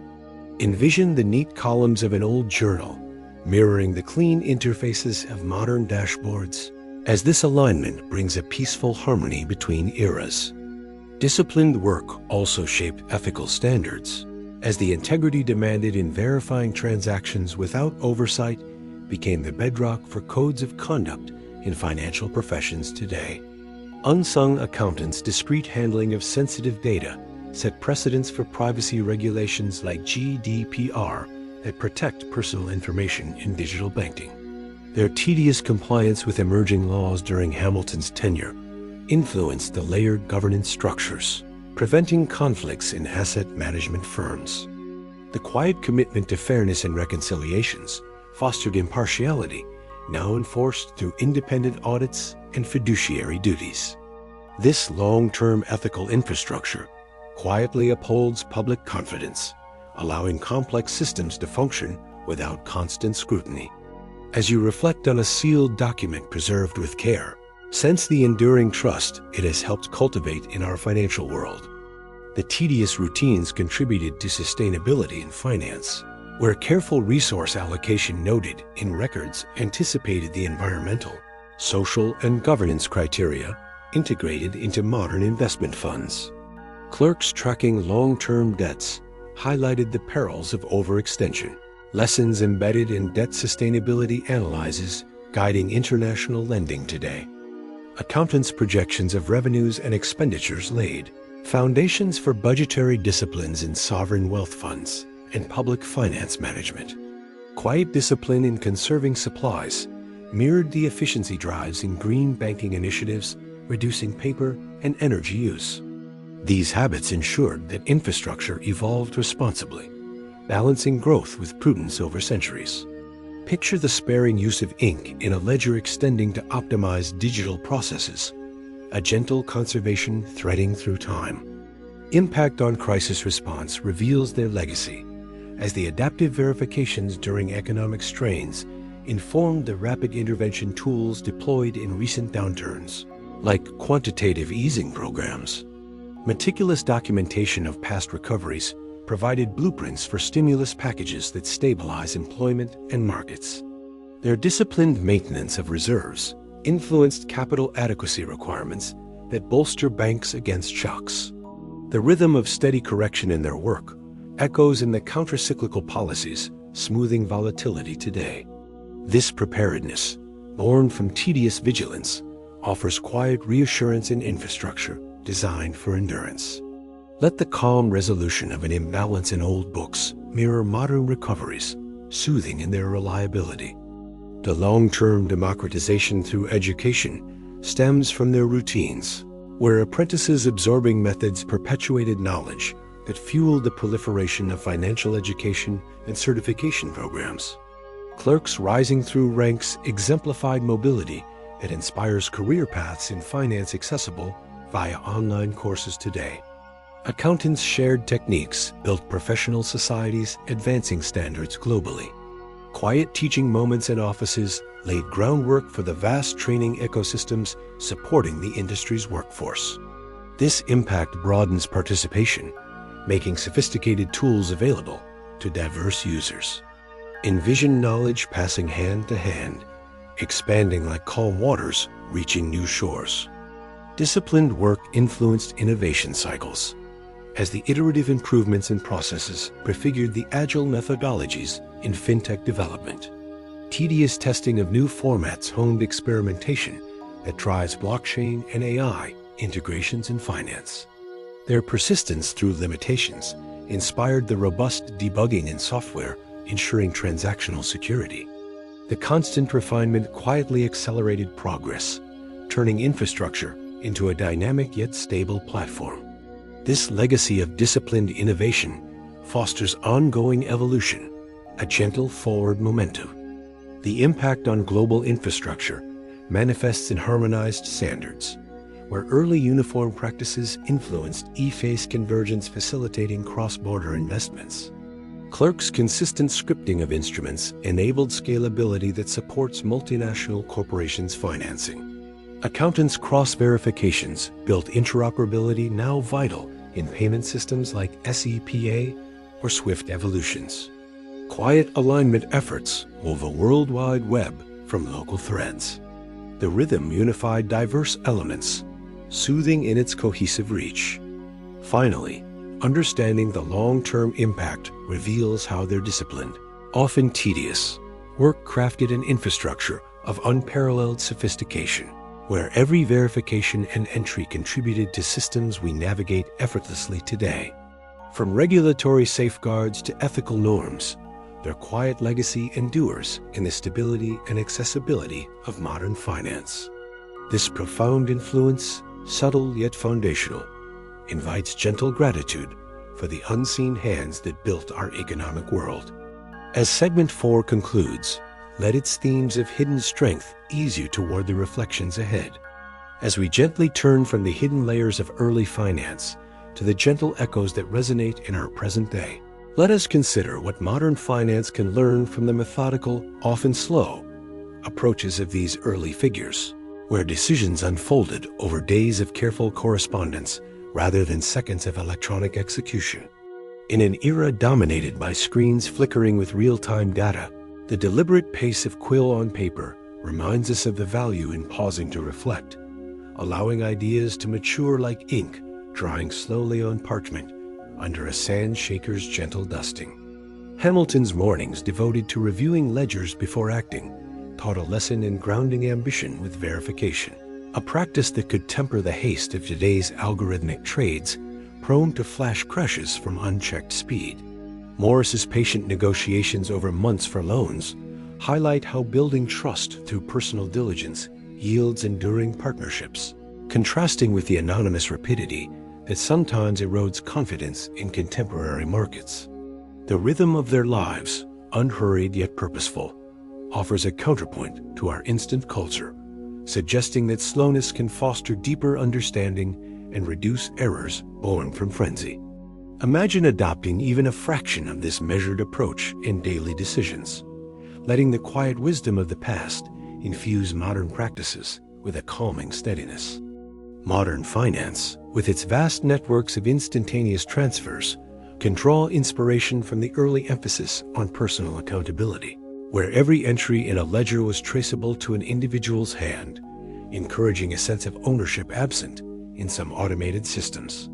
Envision the neat columns of an old journal mirroring the clean interfaces of modern dashboards, as this alignment brings a peaceful harmony between eras. Disciplined work also shaped ethical standards, as the integrity demanded in verifying transactions without oversight became the bedrock for codes of conduct in financial professions today. Unsung accountants' discreet handling of sensitive data set precedents for privacy regulations like GDPR that protect personal information in digital banking. Their tedious compliance with emerging laws during Hamilton's tenure influenced the layered governance structures, preventing conflicts in asset management firms. The quiet commitment to fairness and reconciliations fostered impartiality, now enforced through independent audits and fiduciary duties. This long-term ethical infrastructure quietly upholds public confidence, allowing complex systems to function without constant scrutiny. As you reflect on a sealed document preserved with care, sense the enduring trust it has helped cultivate in our financial world. The tedious routines contributed to sustainability in finance, where careful resource allocation noted in records anticipated the environmental, social, and governance criteria integrated into modern investment funds. Clerks tracking long-term debts highlighted the perils of overextension, lessons embedded in debt sustainability analyses guiding international lending today. Accountants' projections of revenues and expenditures laid foundations for budgetary disciplines in sovereign wealth funds and public finance management. Quiet discipline in conserving supplies mirrored the efficiency drives in green banking initiatives, reducing paper and energy use. These habits ensured that infrastructure evolved responsibly, balancing growth with prudence over centuries. Picture the sparing use of ink in a ledger extending to optimize digital processes, a gentle conservation threading through time. Impact on crisis response reveals their legacy, as the adaptive verifications during economic strains informed the rapid intervention tools deployed in recent downturns, like quantitative easing programs. Meticulous documentation of past recoveries provided blueprints for stimulus packages that stabilize employment and markets. Their disciplined maintenance of reserves influenced capital adequacy requirements that bolster banks against shocks. The rhythm of steady correction in their work echoes in the countercyclical policies smoothing volatility today. This preparedness, born from tedious vigilance, offers quiet reassurance in infrastructure designed for endurance. Let the calm resolution of an imbalance in old books mirror modern recoveries, soothing in their reliability. The long-term democratization through education stems from their routines, where apprentices absorbing methods perpetuated knowledge that fueled the proliferation of financial education and certification programs. Clerks rising through ranks exemplified mobility that inspires career paths in finance accessible via online courses today. Accountants shared techniques built professional societies advancing standards globally. Quiet teaching moments in offices laid groundwork for the vast training ecosystems supporting the industry's workforce. This impact broadens participation, making sophisticated tools available to diverse users. Envision knowledge passing hand to hand, expanding like calm waters reaching new shores. Disciplined work influenced innovation cycles, as the iterative improvements in processes prefigured the agile methodologies in fintech development. Tedious testing of new formats honed experimentation that drives blockchain and AI integrations in finance. Their persistence through limitations inspired the robust debugging in software, ensuring transactional security. The constant refinement quietly accelerated progress, turning infrastructure into a dynamic yet stable platform. This legacy of disciplined innovation fosters ongoing evolution, a gentle forward momentum. The impact on global infrastructure manifests in harmonized standards, where early uniform practices influenced e-face convergence facilitating cross-border investments. Clerks' consistent scripting of instruments enabled scalability that supports multinational corporations' financing. Accountants' cross-verifications built interoperability now vital in payment systems like SEPA or SWIFT evolutions. Quiet alignment efforts wove a worldwide web from local threads. The rhythm unified diverse elements, soothing in its cohesive reach. Finally, understanding the long-term impact reveals how they're disciplined, often tedious, work crafted an infrastructure of unparalleled sophistication, where every verification and entry contributed to systems we navigate effortlessly today. From regulatory safeguards to ethical norms, their quiet legacy endures in the stability and accessibility of modern finance. This profound influence, subtle yet foundational, invites gentle gratitude for the unseen hands that built our economic world. As segment 4 concludes, let its themes of hidden strength ease you toward the reflections ahead. As we gently turn from the hidden layers of early finance to the gentle echoes that resonate in our present day, let us consider what modern finance can learn from the methodical, often slow, approaches of these early figures, where decisions unfolded over days of careful correspondence rather than seconds of electronic execution. In an era dominated by screens flickering with real-time data, the deliberate pace of quill on paper reminds us of the value in pausing to reflect, allowing ideas to mature like ink drying slowly on parchment under a sand shaker's gentle dusting. Hamilton's mornings devoted to reviewing ledgers before acting taught a lesson in grounding ambition with verification, a practice that could temper the haste of today's algorithmic trades, prone to flash crashes from unchecked speed. Morris's patient negotiations over months for loans highlight how building trust through personal diligence yields enduring partnerships, contrasting with the anonymous rapidity that sometimes erodes confidence in contemporary markets. The rhythm of their lives, unhurried yet purposeful, offers a counterpoint to our instant culture, suggesting that slowness can foster deeper understanding and reduce errors born from frenzy. Imagine adopting even a fraction of this measured approach in daily decisions, letting the quiet wisdom of the past infuse modern practices with a calming steadiness. Modern finance, with its vast networks of instantaneous transfers, can draw inspiration from the early emphasis on personal accountability, where every entry in a ledger was traceable to an individual's hand, encouraging a sense of ownership absent in some automated systems.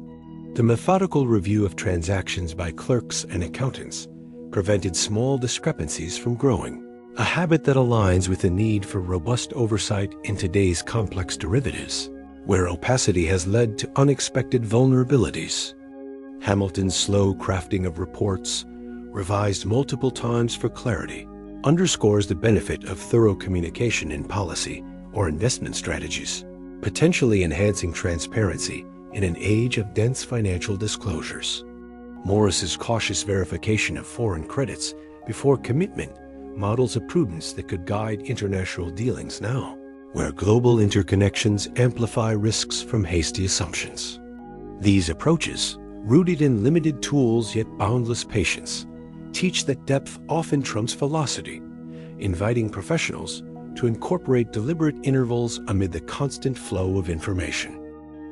The methodical review of transactions by clerks and accountants prevented small discrepancies from growing, a habit that aligns with the need for robust oversight in today's complex derivatives, where opacity has led to unexpected vulnerabilities. Hamilton's slow crafting of reports, revised multiple times for clarity, underscores the benefit of thorough communication in policy or investment strategies, potentially enhancing transparency in an age of dense financial disclosures. Morris's cautious verification of foreign credits before commitment models a prudence that could guide international dealings now, where global interconnections amplify risks from hasty assumptions. These approaches, rooted in limited tools yet boundless patience, teach that depth often trumps velocity, inviting professionals to incorporate deliberate intervals amid the constant flow of information.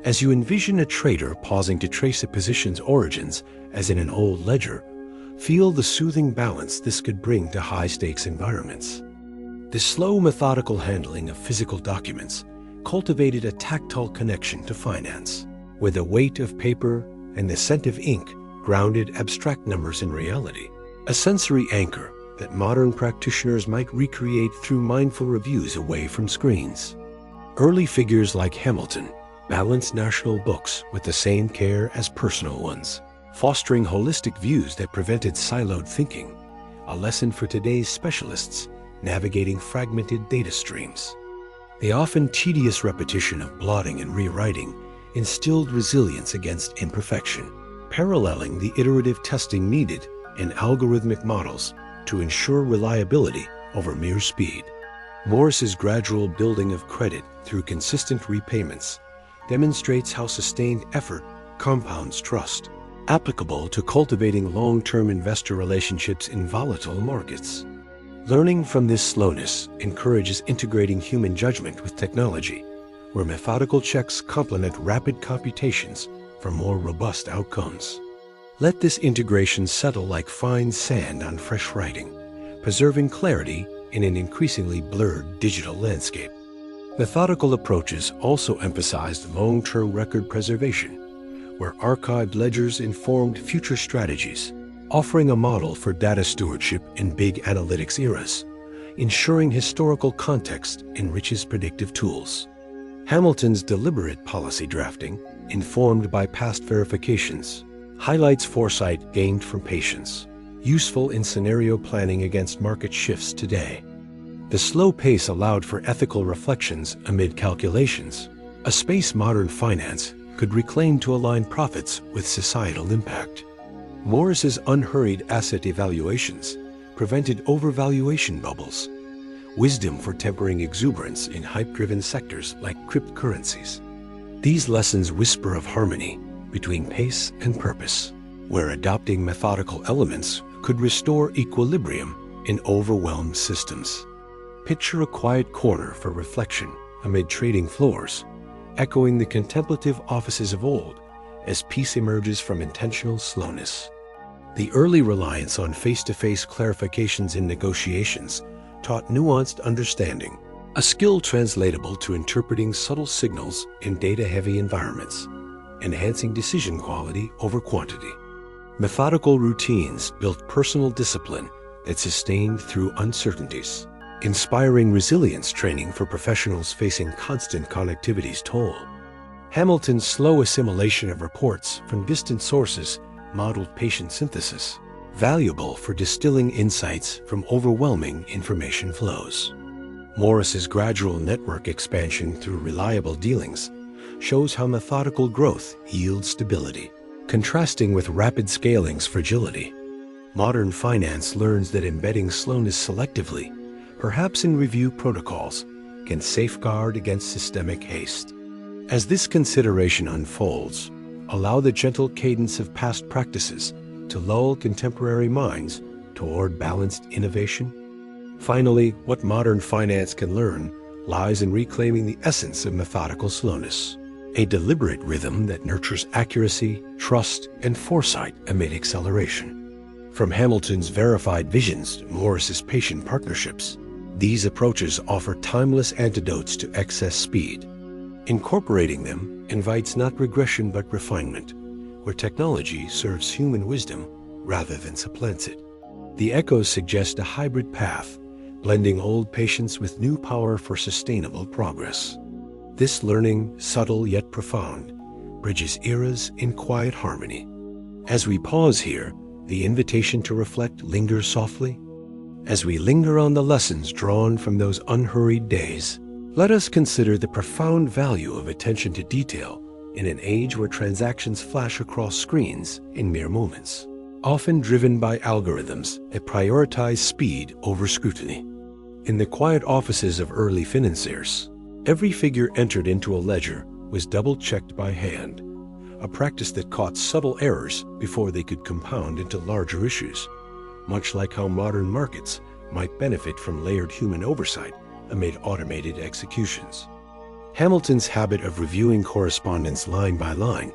As you envision a trader pausing to trace a position's origins, as in an old ledger, feel the soothing balance this could bring to high-stakes environments. The slow, methodical handling of physical documents cultivated a tactile connection to finance, where the weight of paper and the scent of ink grounded abstract numbers in reality, a sensory anchor that modern practitioners might recreate through mindful reviews away from screens. Early figures like Hamilton balanced national books with the same care as personal ones, fostering holistic views that prevented siloed thinking, a lesson for today's specialists navigating fragmented data streams. The often tedious repetition of blotting and rewriting instilled resilience against imperfection, paralleling the iterative testing needed in algorithmic models to ensure reliability over mere speed. Morris's gradual building of credit through consistent repayments demonstrates how sustained effort compounds trust, applicable to cultivating long-term investor relationships in volatile markets. Learning from this slowness encourages integrating human judgment with technology, where methodical checks complement rapid computations for more robust outcomes. Let this integration settle like fine sand on fresh writing, preserving clarity in an increasingly blurred digital landscape. Methodical approaches also emphasized long-term record preservation, where archived ledgers informed future strategies, offering a model for data stewardship in big analytics eras, ensuring historical context enriches predictive tools. Hamilton's deliberate policy drafting, informed by past verifications, highlights foresight gained from patience, useful in scenario planning against market shifts today. The slow pace allowed for ethical reflections amid calculations, a space modern finance could reclaim to align profits with societal impact. Morris's unhurried asset evaluations prevented overvaluation bubbles, wisdom for tempering exuberance in hype-driven sectors like cryptocurrencies. These lessons whisper of harmony between pace and purpose, where adopting methodical elements could restore equilibrium in overwhelmed systems. Picture a quiet corner for reflection amid trading floors, echoing the contemplative offices of old as peace emerges from intentional slowness. The early reliance on face-to-face clarifications in negotiations taught nuanced understanding, a skill translatable to interpreting subtle signals in data-heavy environments, enhancing decision quality over quantity. Methodical routines built personal discipline that sustained through uncertainties, inspiring resilience training for professionals facing constant connectivity's toll. Hamilton's slow assimilation of reports from distant sources modeled patient synthesis, valuable for distilling insights from overwhelming information flows. Morris's gradual network expansion through reliable dealings shows how methodical growth yields stability, contrasting with rapid scaling's fragility. Modern finance learns that embedding slowness selectively, perhaps in review protocols, can safeguard against systemic haste. As this consideration unfolds, allow the gentle cadence of past practices to lull contemporary minds toward balanced innovation? Finally, what modern finance can learn lies in reclaiming the essence of methodical slowness, a deliberate rhythm that nurtures accuracy, trust, and foresight amid acceleration. From Hamilton's verified visions to Morris's patient partnerships, these approaches offer timeless antidotes to excess speed. Incorporating them invites not regression but refinement, where technology serves human wisdom rather than supplants it. The echoes suggest a hybrid path, blending old patience with new power for sustainable progress. This learning, subtle yet profound, bridges eras in quiet harmony. As we pause here, the invitation to reflect lingers softly. As we linger on the lessons drawn from those unhurried days, let us consider the profound value of attention to detail in an age where transactions flash across screens in mere moments, often driven by algorithms that prioritize speed over scrutiny. In the quiet offices of early financiers, every figure entered into a ledger was double-checked by hand, a practice that caught subtle errors before they could compound into larger issues, much like how modern markets might benefit from layered human oversight amid automated executions. Hamilton's habit of reviewing correspondence line by line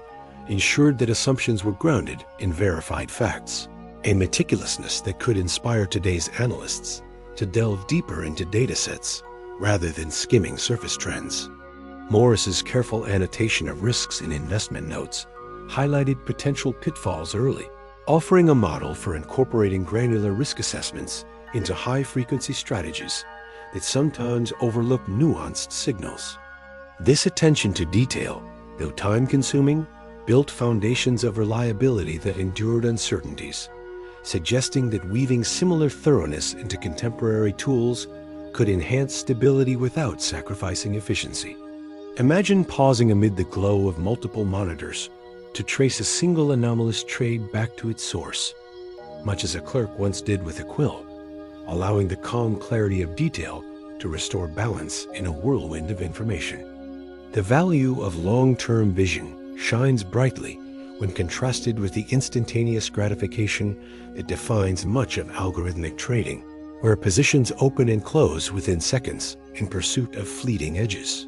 ensured that assumptions were grounded in verified facts, a meticulousness that could inspire today's analysts to delve deeper into data sets rather than skimming surface trends. Morris's careful annotation of risks in investment notes highlighted potential pitfalls early, offering a model for incorporating granular risk assessments into high-frequency strategies that sometimes overlook nuanced signals. This attention to detail, though time-consuming, built foundations of reliability that endured uncertainties, suggesting that weaving similar thoroughness into contemporary tools could enhance stability without sacrificing efficiency. Imagine pausing amid the glow of multiple monitors to trace a single anomalous trade back to its source, much as a clerk once did with a quill, allowing the calm clarity of detail to restore balance in a whirlwind of information. The value of long-term vision shines brightly when contrasted with the instantaneous gratification that defines much of algorithmic trading, where positions open and close within seconds in pursuit of fleeting edges.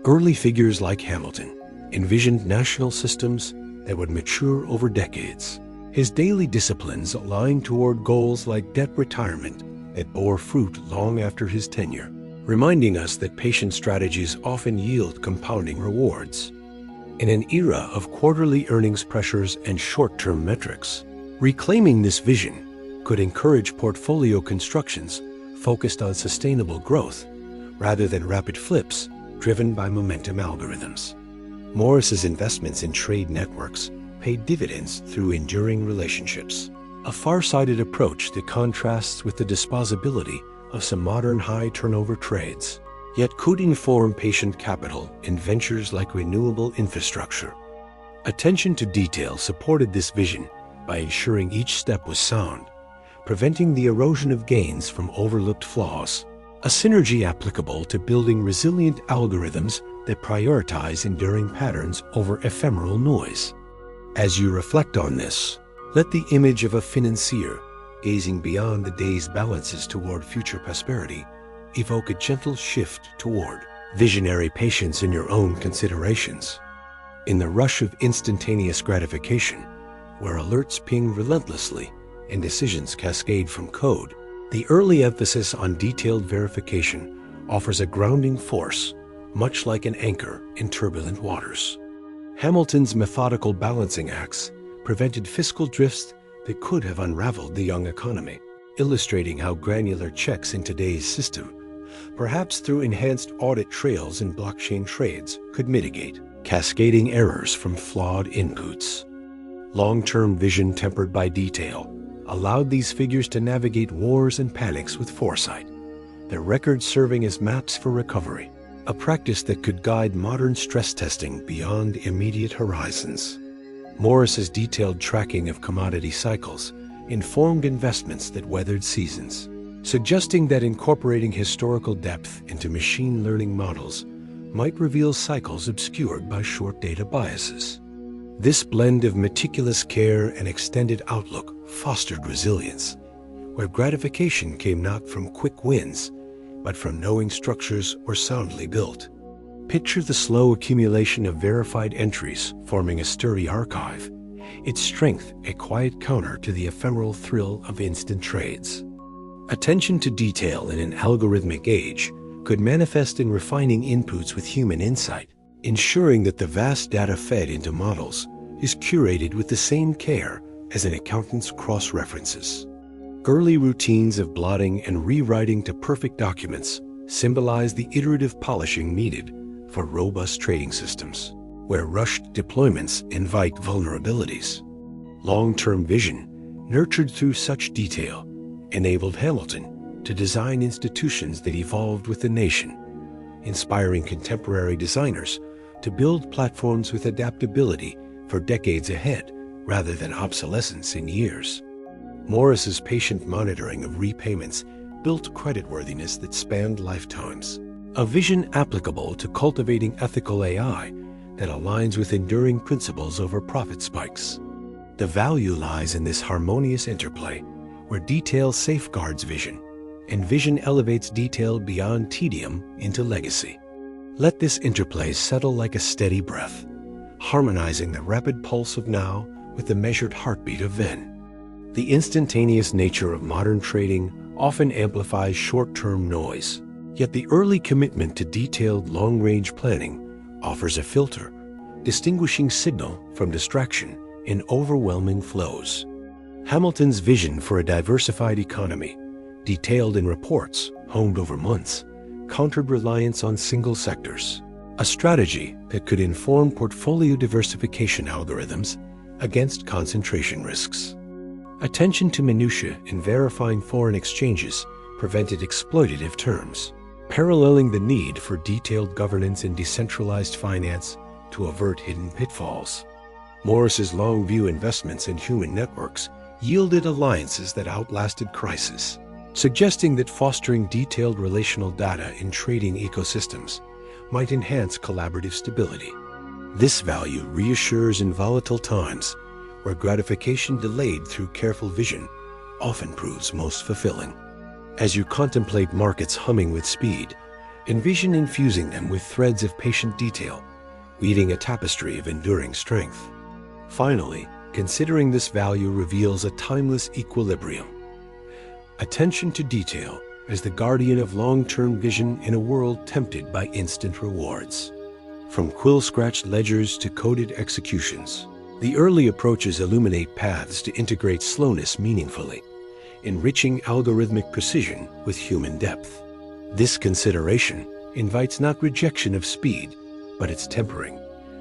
Early figures like Hamilton envisioned national systems that would mature over decades. His daily disciplines aligned toward goals like debt retirement that bore fruit long after his tenure, reminding us that patient strategies often yield compounding rewards. In an era of quarterly earnings pressures and short-term metrics, reclaiming this vision could encourage portfolio constructions focused on sustainable growth rather than rapid flips driven by momentum algorithms. Morris's investments in trade networks paid dividends through enduring relationships, a far-sighted approach that contrasts with the disposability of some modern high-turnover trades, yet could inform patient capital in ventures like renewable infrastructure. Attention to detail supported this vision by ensuring each step was sound, preventing the erosion of gains from overlooked flaws, a synergy applicable to building resilient algorithms that prioritize enduring patterns over ephemeral noise. As you reflect on this, let the image of a financier gazing beyond the day's balances toward future prosperity evoke a gentle shift toward visionary patience in your own considerations. In the rush of instantaneous gratification, where alerts ping relentlessly and decisions cascade from code, the early emphasis on detailed verification offers a grounding force, much like an anchor in turbulent waters. Hamilton's methodical balancing acts prevented fiscal drifts that could have unraveled the young economy, illustrating how granular checks in today's system, perhaps through enhanced audit trails and blockchain trades, could mitigate cascading errors from flawed inputs. Long-term vision tempered by detail allowed these figures to navigate wars and panics with foresight, their records serving as maps for recovery, a practice that could guide modern stress testing beyond immediate horizons. Morris's detailed tracking of commodity cycles informed investments that weathered seasons, suggesting that incorporating historical depth into machine learning models might reveal cycles obscured by short data biases. This blend of meticulous care and extended outlook fostered resilience, where gratification came not from quick wins, but from knowing structures were soundly built. Picture the slow accumulation of verified entries forming a sturdy archive, its strength a quiet counter to the ephemeral thrill of instant trades. Attention to detail in an algorithmic age could manifest in refining inputs with human insight, ensuring that the vast data fed into models is curated with the same care as an accountant's cross-references. Early routines of blotting and rewriting to perfect documents symbolize the iterative polishing needed for robust trading systems, where rushed deployments invite vulnerabilities. Long-term vision, nurtured through such detail, enabled Hamilton to design institutions that evolved with the nation, inspiring contemporary designers to build platforms with adaptability for decades ahead rather than obsolescence in years. Morris's patient monitoring of repayments built creditworthiness that spanned lifetimes, a vision applicable to cultivating ethical AI that aligns with enduring principles over profit spikes. The value lies in this harmonious interplay, where detail safeguards vision, and vision elevates detail beyond tedium into legacy. Let this interplay settle like a steady breath, harmonizing the rapid pulse of now with the measured heartbeat of then. The instantaneous nature of modern trading often amplifies short-term noise, yet the early commitment to detailed long-range planning offers a filter, distinguishing signal from distraction in overwhelming flows. Hamilton's vision for a diversified economy, detailed in reports honed over months, countered reliance on single sectors, a strategy that could inform portfolio diversification algorithms against concentration risks. Attention to minutiae in verifying foreign exchanges prevented exploitative terms, paralleling the need for detailed governance in decentralized finance to avert hidden pitfalls. Morris's long-view investments in human networks yielded alliances that outlasted crisis, suggesting that fostering detailed relational data in trading ecosystems might enhance collaborative stability. This value reassures in volatile times, where gratification delayed through careful vision often proves most fulfilling. As you contemplate markets humming with speed, envision infusing them with threads of patient detail, weaving a tapestry of enduring strength. Finally, considering this value reveals a timeless equilibrium. Attention to detail as the guardian of long-term vision in a world tempted by instant rewards. From quill-scratched ledgers to coded executions, the early approaches illuminate paths to integrate slowness meaningfully, enriching algorithmic precision with human depth. This consideration invites not rejection of speed, but its tempering,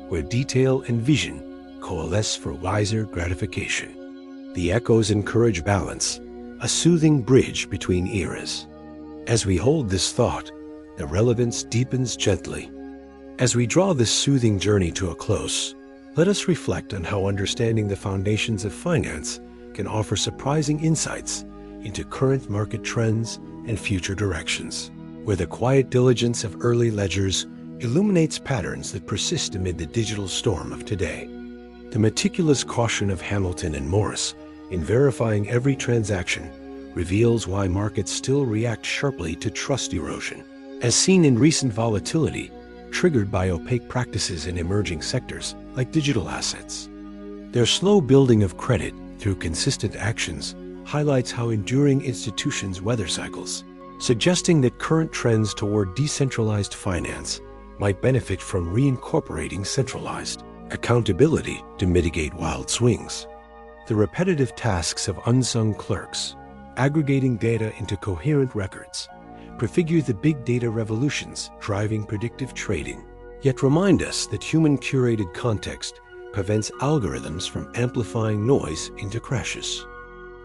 where detail and vision coalesce for wiser gratification. The echoes encourage balance, a soothing bridge between eras. As we hold this thought, the relevance deepens gently. As we draw this soothing journey to a close, let us reflect on how understanding the foundations of finance can offer surprising insights into current market trends and future directions, where the quiet diligence of early ledgers illuminates patterns that persist amid the digital storm of today. The meticulous caution of Hamilton and Morris in verifying every transaction reveals why markets still react sharply to trust erosion, as seen in recent volatility triggered by opaque practices in emerging sectors like digital assets. Their slow building of credit through consistent actions highlights how enduring institutions weather cycles, suggesting that current trends toward decentralized finance might benefit from reincorporating centralized accountability to mitigate wild swings. The repetitive tasks of unsung clerks, aggregating data into coherent records, prefigure the big data revolutions driving predictive trading, yet remind us that human-curated context prevents algorithms from amplifying noise into crashes.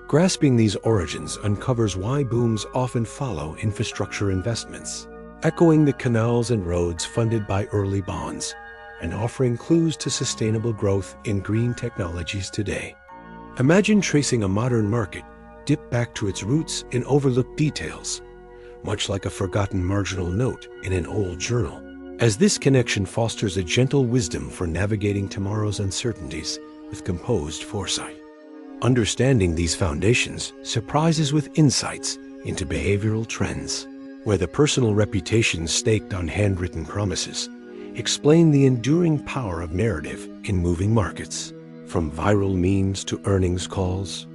Grasping these origins uncovers why booms often follow infrastructure investments, echoing the canals and roads funded by early bonds, and offering clues to sustainable growth in green technologies today. Imagine tracing a modern market dip back to its roots in overlooked details, much like a forgotten marginal note in an old journal, as this connection fosters a gentle wisdom for navigating tomorrow's uncertainties with composed foresight. Understanding these foundations surprises with insights into behavioral trends, where the personal reputations staked on handwritten promises explain the enduring power of narrative in moving markets, from viral memes to earnings calls.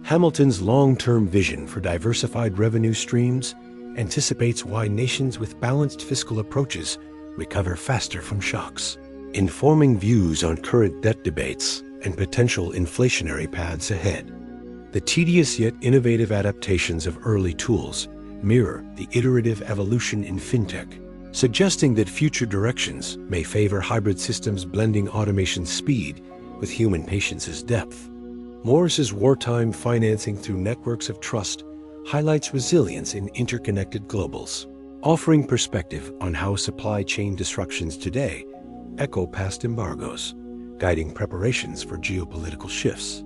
Hamilton's long-term vision for diversified revenue streams anticipates why nations with balanced fiscal approaches recover faster from shocks, informing views on current debt debates and potential inflationary paths ahead. The tedious yet innovative adaptations of early tools mirror the iterative evolution in fintech, suggesting that future directions may favor hybrid systems blending automation's speed with human patience's depth. Morris's wartime financing through networks of trust highlights resilience in interconnected globals, offering perspective on how supply chain disruptions today echo past embargoes, guiding preparations for geopolitical shifts.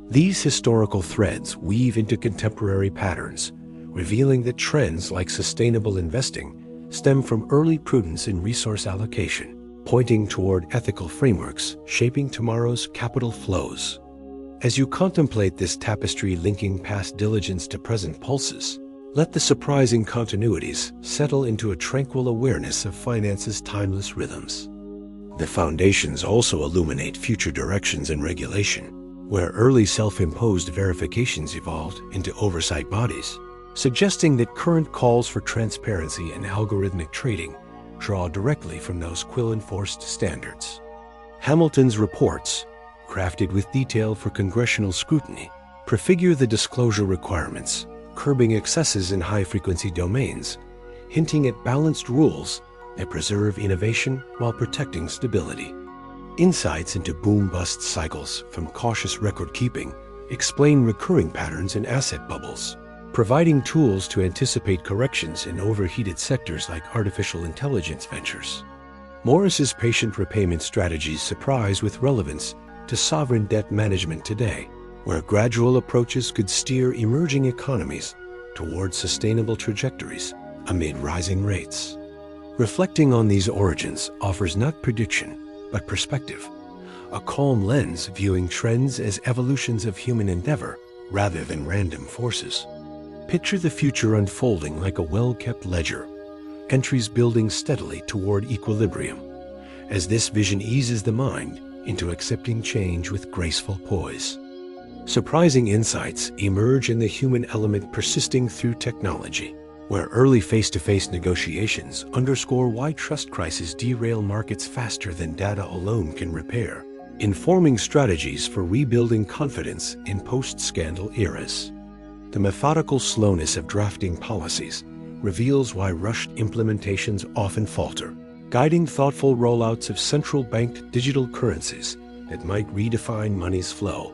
These historical threads weave into contemporary patterns, revealing that trends like sustainable investing stem from early prudence in resource allocation, pointing toward ethical frameworks shaping tomorrow's capital flows. As you contemplate this tapestry linking past diligence to present pulses, let the surprising continuities settle into a tranquil awareness of finance's timeless rhythms. The foundations also illuminate future directions in regulation, where early self-imposed verifications evolved into oversight bodies, suggesting that current calls for transparency and algorithmic trading draw directly from those quill-enforced standards. Hamilton's reports, crafted with detail for congressional scrutiny, prefigure the disclosure requirements, curbing excesses in high-frequency domains, hinting at balanced rules that preserve innovation while protecting stability. Insights into boom-bust cycles from cautious record-keeping explain recurring patterns in asset bubbles, providing tools to anticipate corrections in overheated sectors like artificial intelligence ventures. Morris's patient repayment strategies surprise with relevance to sovereign debt management today, where gradual approaches could steer emerging economies toward sustainable trajectories amid rising rates. Reflecting on these origins offers not prediction, but perspective, a calm lens viewing trends as evolutions of human endeavor rather than random forces. Picture the future unfolding like a well-kept ledger, entries building steadily toward equilibrium, as this vision eases the mind into accepting change with graceful poise. Surprising insights emerge in the human element persisting through technology, where early face-to-face negotiations underscore why trust crises derail markets faster than data alone can repair, informing strategies for rebuilding confidence in post-scandal eras. The methodical slowness of drafting policies reveals why rushed implementations often falter, guiding thoughtful rollouts of central-banked digital currencies that might redefine money's flow.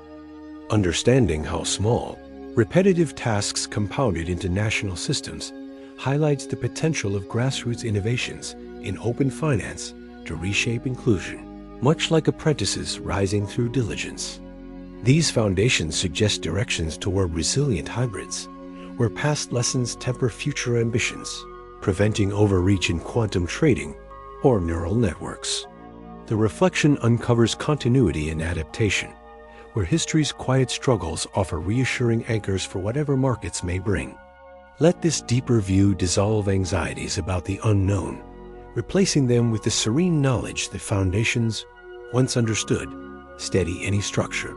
Understanding how small, repetitive tasks compounded into national systems highlights the potential of grassroots innovations in open finance to reshape inclusion, much like apprentices rising through diligence. These foundations suggest directions toward resilient hybrids, where past lessons temper future ambitions, preventing overreach in quantum trading or neural networks. The reflection uncovers continuity and adaptation, where history's quiet struggles offer reassuring anchors for whatever markets may bring. Let this deeper view dissolve anxieties about the unknown, replacing them with the serene knowledge that foundations, once understood, steady any structure.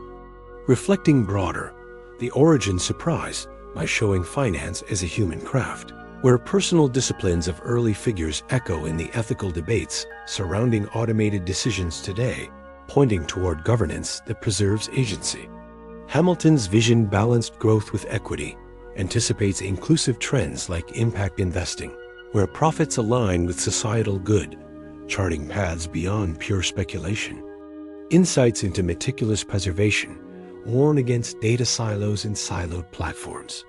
Reflecting broader, the origin surprise by showing finance as a human craft, where personal disciplines of early figures echo in the ethical debates surrounding automated decisions today, pointing toward governance that preserves agency. Hamilton's vision balanced growth with equity, anticipates inclusive trends like impact investing, where profits align with societal good, charting paths beyond pure speculation. Insights into meticulous preservation warn against data silos and siloed platforms,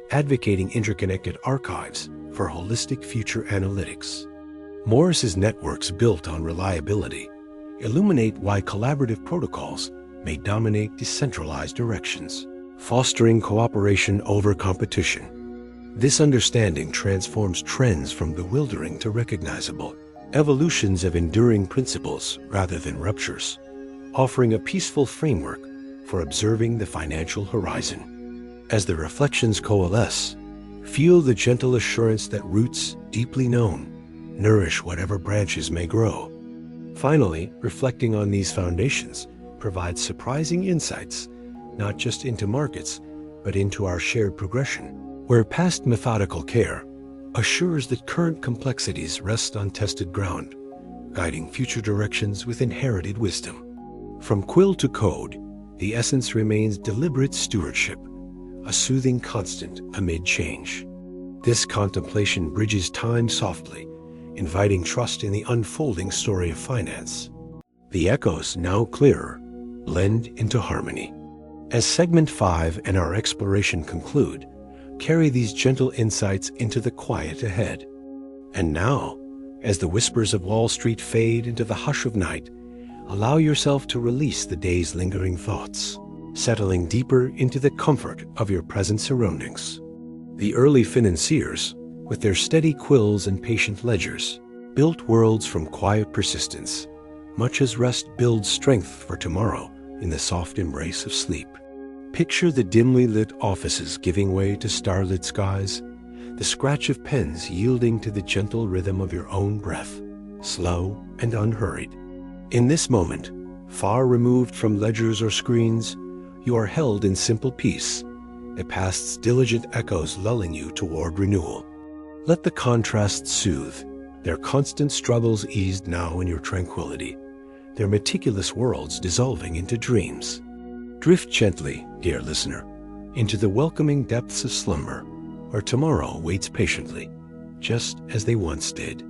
advocating interconnected archives for holistic future analytics. Morris's networks built on reliability illuminate why collaborative protocols may dominate decentralized directions, fostering cooperation over competition. This understanding transforms trends from bewildering to recognizable, evolutions of enduring principles rather than ruptures, offering a peaceful framework for observing the financial horizon. As the reflections coalesce, feel the gentle assurance that roots deeply known nourish whatever branches may grow. Finally, reflecting on these foundations provides surprising insights, not just into markets, but into our shared progression, where past methodical care assures that current complexities rest on tested ground, guiding future directions with inherited wisdom. From quill to code, the essence remains deliberate stewardship, a soothing constant amid change. This contemplation bridges time softly, inviting trust in the unfolding story of finance. The echoes, now clearer, blend into harmony. As segment 5 and our exploration conclude, carry these gentle insights into the quiet ahead. And now, as the whispers of Wall Street fade into the hush of night, allow yourself to release the day's lingering thoughts, settling deeper into the comfort of your present surroundings. The early financiers, with their steady quills and patient ledgers, built worlds from quiet persistence, much as rest builds strength for tomorrow in the soft embrace of sleep. Picture the dimly lit offices giving way to starlit skies, the scratch of pens yielding to the gentle rhythm of your own breath, slow and unhurried. In this moment, far removed from ledgers or screens, you are held in simple peace, the past's diligent echoes lulling you toward renewal. Let the contrasts soothe, their constant struggles eased now in your tranquility, their meticulous worlds dissolving into dreams. Drift gently, dear listener, into the welcoming depths of slumber, where tomorrow waits patiently, just as they once did.